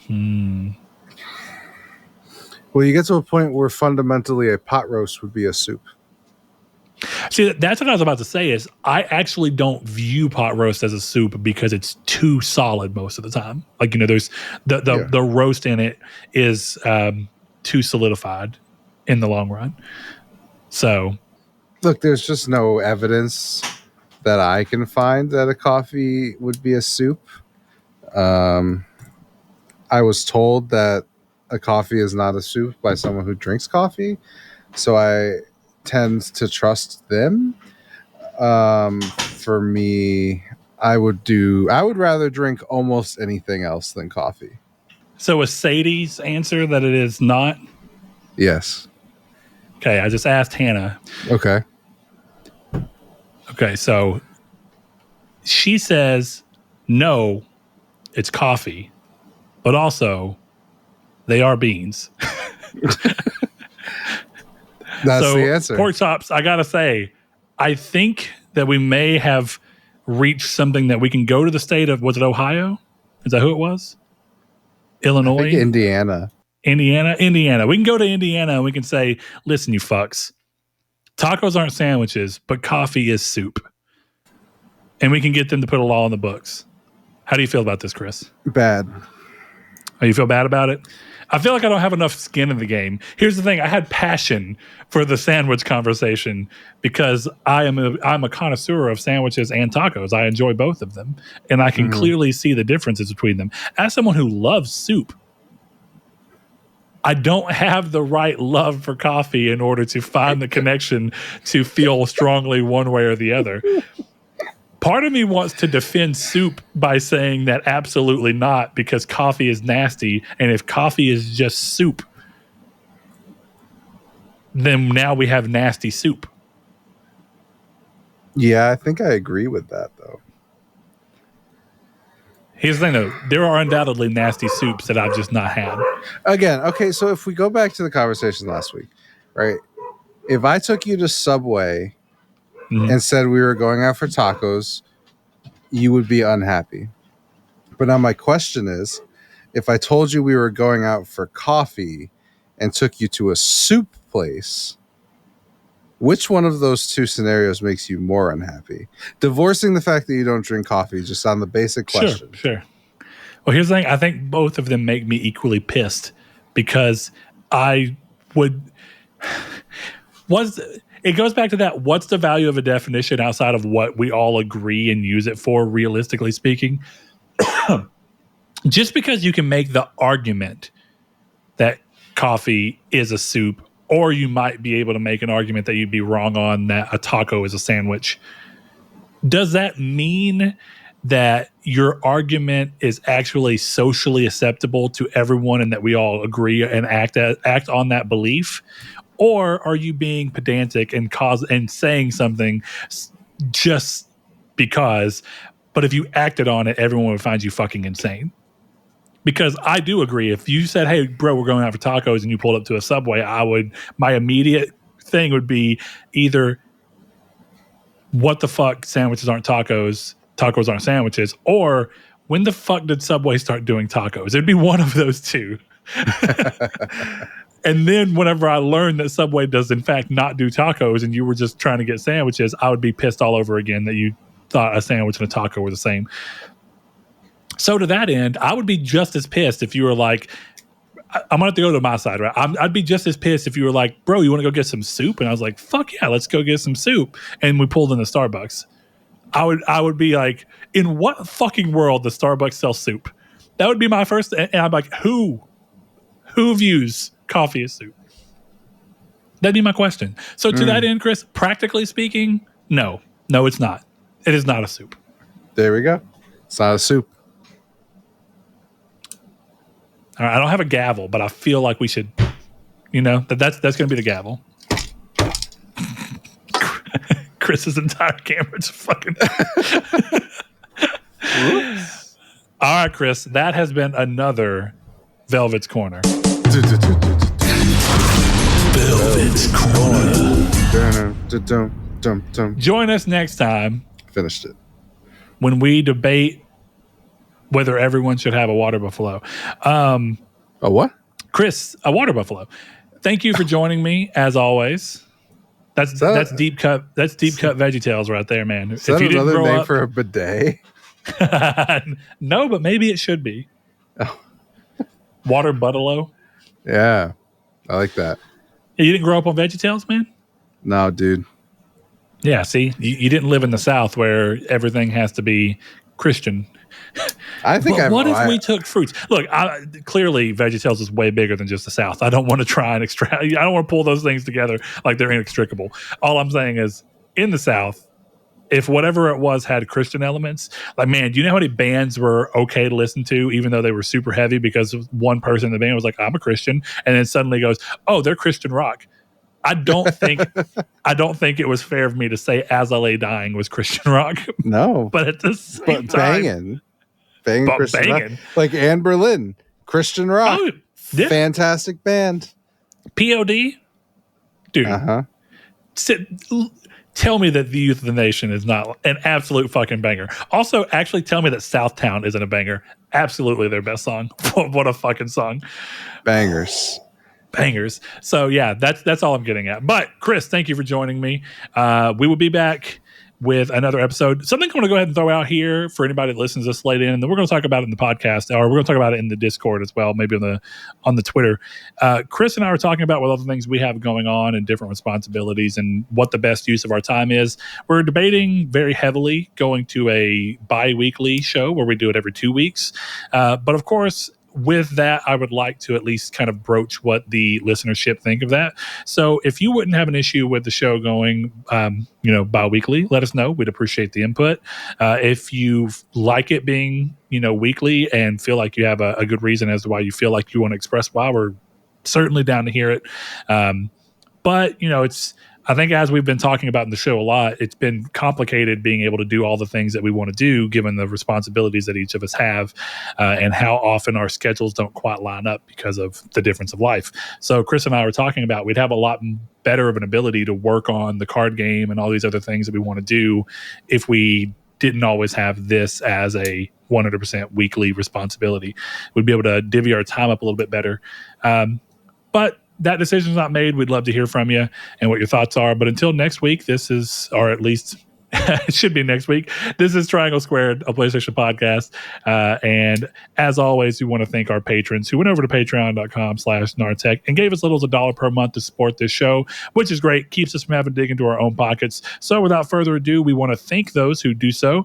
Well, you get to a point where fundamentally a pot roast would be a soup. See, that's what I was about to say is I actually don't view pot roast as a soup because it's too solid most of the time. Like, there's the roast in it is too solidified in the long run. So, look, there's just no evidence that I can find that a coffee would be a soup. I was told that a coffee is not a soup by someone who drinks coffee, so I tend to trust them. For me, I would rather drink almost anything else than coffee. So is Sadie's answer that it is not? Yes. Okay, I just asked Hannah. Okay. Okay, so she says no, it's coffee, but also they are beans. That's the answer. Pork chops, I gotta say, I think that we may have reached something that we can go to the state of, was it Ohio? Is that who it was? Illinois? I think Indiana. Indiana. We can go to Indiana and we can say, listen, you fucks, tacos aren't sandwiches, but coffee is soup. And we can get them to put a law in the books. How do you feel about this, Chris? Bad. Oh, you feel bad about it? I feel like I don't have enough skin in the game. Here's the thing. I had passion for the sandwich conversation because I'm a connoisseur of sandwiches and tacos. I enjoy both of them. And I can clearly see the differences between them. As someone who loves soup, I don't have the right love for coffee in order to find the connection to feel strongly one way or the other. Part of me wants to defend soup by saying that absolutely not, because coffee is nasty. And if coffee is just soup, then now we have nasty soup. Yeah, I think I agree with that, though. Here's the thing, though. There are undoubtedly nasty soups that I've just not had. Again, okay, so if we go back to the conversation last week, right? If I took you to Subway and said we were going out for tacos, you would be unhappy. But now my question is, if I told you we were going out for coffee and took you to a soup place, which one of those two scenarios makes you more unhappy? Divorcing the fact that you don't drink coffee, just on the basic question. Sure. Well, here's the thing. I think both of them make me equally pissed because I would... It goes back to that, what's the value of a definition outside of what we all agree and use it for, realistically speaking? Just because you can make the argument that coffee is a soup, or you might be able to make an argument that you'd be wrong on that a taco is a sandwich, does that mean that your argument is actually socially acceptable to everyone and that we all agree and act on that belief? Or are you being pedantic and saying something just because, but if you acted on it, everyone would find you fucking insane? Because I do agree. If you said, hey, bro, we're going out for tacos, and you pulled up to a Subway, my immediate thing would be either, what the fuck, sandwiches aren't tacos, tacos aren't sandwiches, or when the fuck did Subway start doing tacos? It'd be one of those two. And then whenever I learned that Subway does in fact not do tacos and you were just trying to get sandwiches, I would be pissed all over again that you thought a sandwich and a taco were the same. So to that end, I would be just as pissed if you were like, I'm going to have to go to my side, right? I'd be just as pissed if you were like, bro, you want to go get some soup? And I was like, fuck yeah, let's go get some soup. And we pulled in the Starbucks. I would be like, in what fucking world does Starbucks sell soup? That would be my first. And I'm like, who views coffee as soup? That'd be my question. So to that end, Chris, practically speaking, no, it's not. It is not a soup. There we go. It's not a soup. All right, I don't have a gavel, but I feel like we should, that's going to be the gavel. Chris's entire camera's fucking. All right, Chris, that has been another Velvet's Corner. Velvet's Corner. Join us next time. Finished it. When we debate whether everyone should have a water buffalo. A what? Chris, a water buffalo. Thank you for joining me, as always. That's deep cut. That's deep cut VeggieTales right there, man. Is that another name for a bidet? No, but maybe it should be. Oh. Water buffalo. Yeah, I like that. You didn't grow up on VeggieTales, man? No, dude. Yeah, see, you didn't live in the South where everything has to be Christian. I think. What if we took fruits? Look, clearly VeggieTales is way bigger than just the South. I don't want to try and extract. I don't want to pull those things together like they're inextricable. All I'm saying is, in the South, if whatever it was had Christian elements, like, man, do you know how many bands were okay to listen to, even though they were super heavy, because one person in the band was like, "I'm a Christian," and then suddenly goes, "Oh, they're Christian rock." I don't think it was fair of me to say "As I Lay Dying" was Christian rock. No, but at the same time, banging Christian rock. Like Anne Boleyn, Christian rock, yeah. Fantastic band. POD, dude. Tell me that The Youth of the Nation is not an absolute fucking banger. Also, actually tell me that Southtown isn't a banger. Absolutely their best song. What a fucking song. Bangers. So yeah, that's all I'm getting at. But Chris, thank you for joining me. We will be back with another episode. Something I'm going to go ahead and throw out here for anybody that listens this late in, and then we're going to talk about it in the podcast, or we're going to talk about it in the Discord as well, maybe on the Twitter. Chris and I were talking about what other things we have going on and different responsibilities and what the best use of our time is. We're debating very heavily going to a bi-weekly show where we do it every 2 weeks. But of course, with that, I would like to at least kind of broach what the listenership think of that. So if you wouldn't have an issue with the show going, bi-weekly, let us know. We'd appreciate the input. If you like it being, weekly and feel like you have a good reason as to why you feel like you want to express why, we're certainly down to hear it. But, I think as we've been talking about in the show a lot, it's been complicated being able to do all the things that we want to do, given the responsibilities that each of us have, and how often our schedules don't quite line up because of the difference of life. So Chris and I were talking about we'd have a lot better of an ability to work on the card game and all these other things that we want to do if we didn't always have this as a 100% weekly responsibility. We'd be able to divvy our time up a little bit better. But that decision's not made. We'd love to hear from you and what your thoughts are. But until next week, this is, or at least it should be next week, this is Triangle Squared, a PlayStation podcast. And as always, we want to thank our patrons who went over to patreon.com/Nartech and gave us little as $1 per month to support this show, which is great. Keeps us from having to dig into our own pockets. So without further ado, we want to thank those who do so.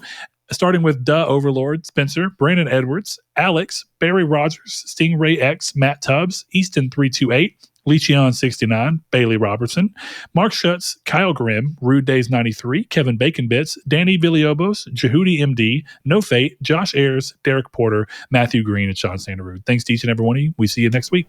Starting with Duh Overlord, Spencer, Brandon Edwards, Alex, Barry Rogers, Stingray X, Matt Tubbs, Easton328, Lechion69, Bailey Robertson, Mark Schutz, Kyle Grimm, Rude Days 93, Kevin Bacon Bits, Danny Villalobos, Jehudi MD, No Fate, Josh Ayers, Derek Porter, Matthew Green, and Sean Sanderud. Thanks to each and every one of you. We see you next week.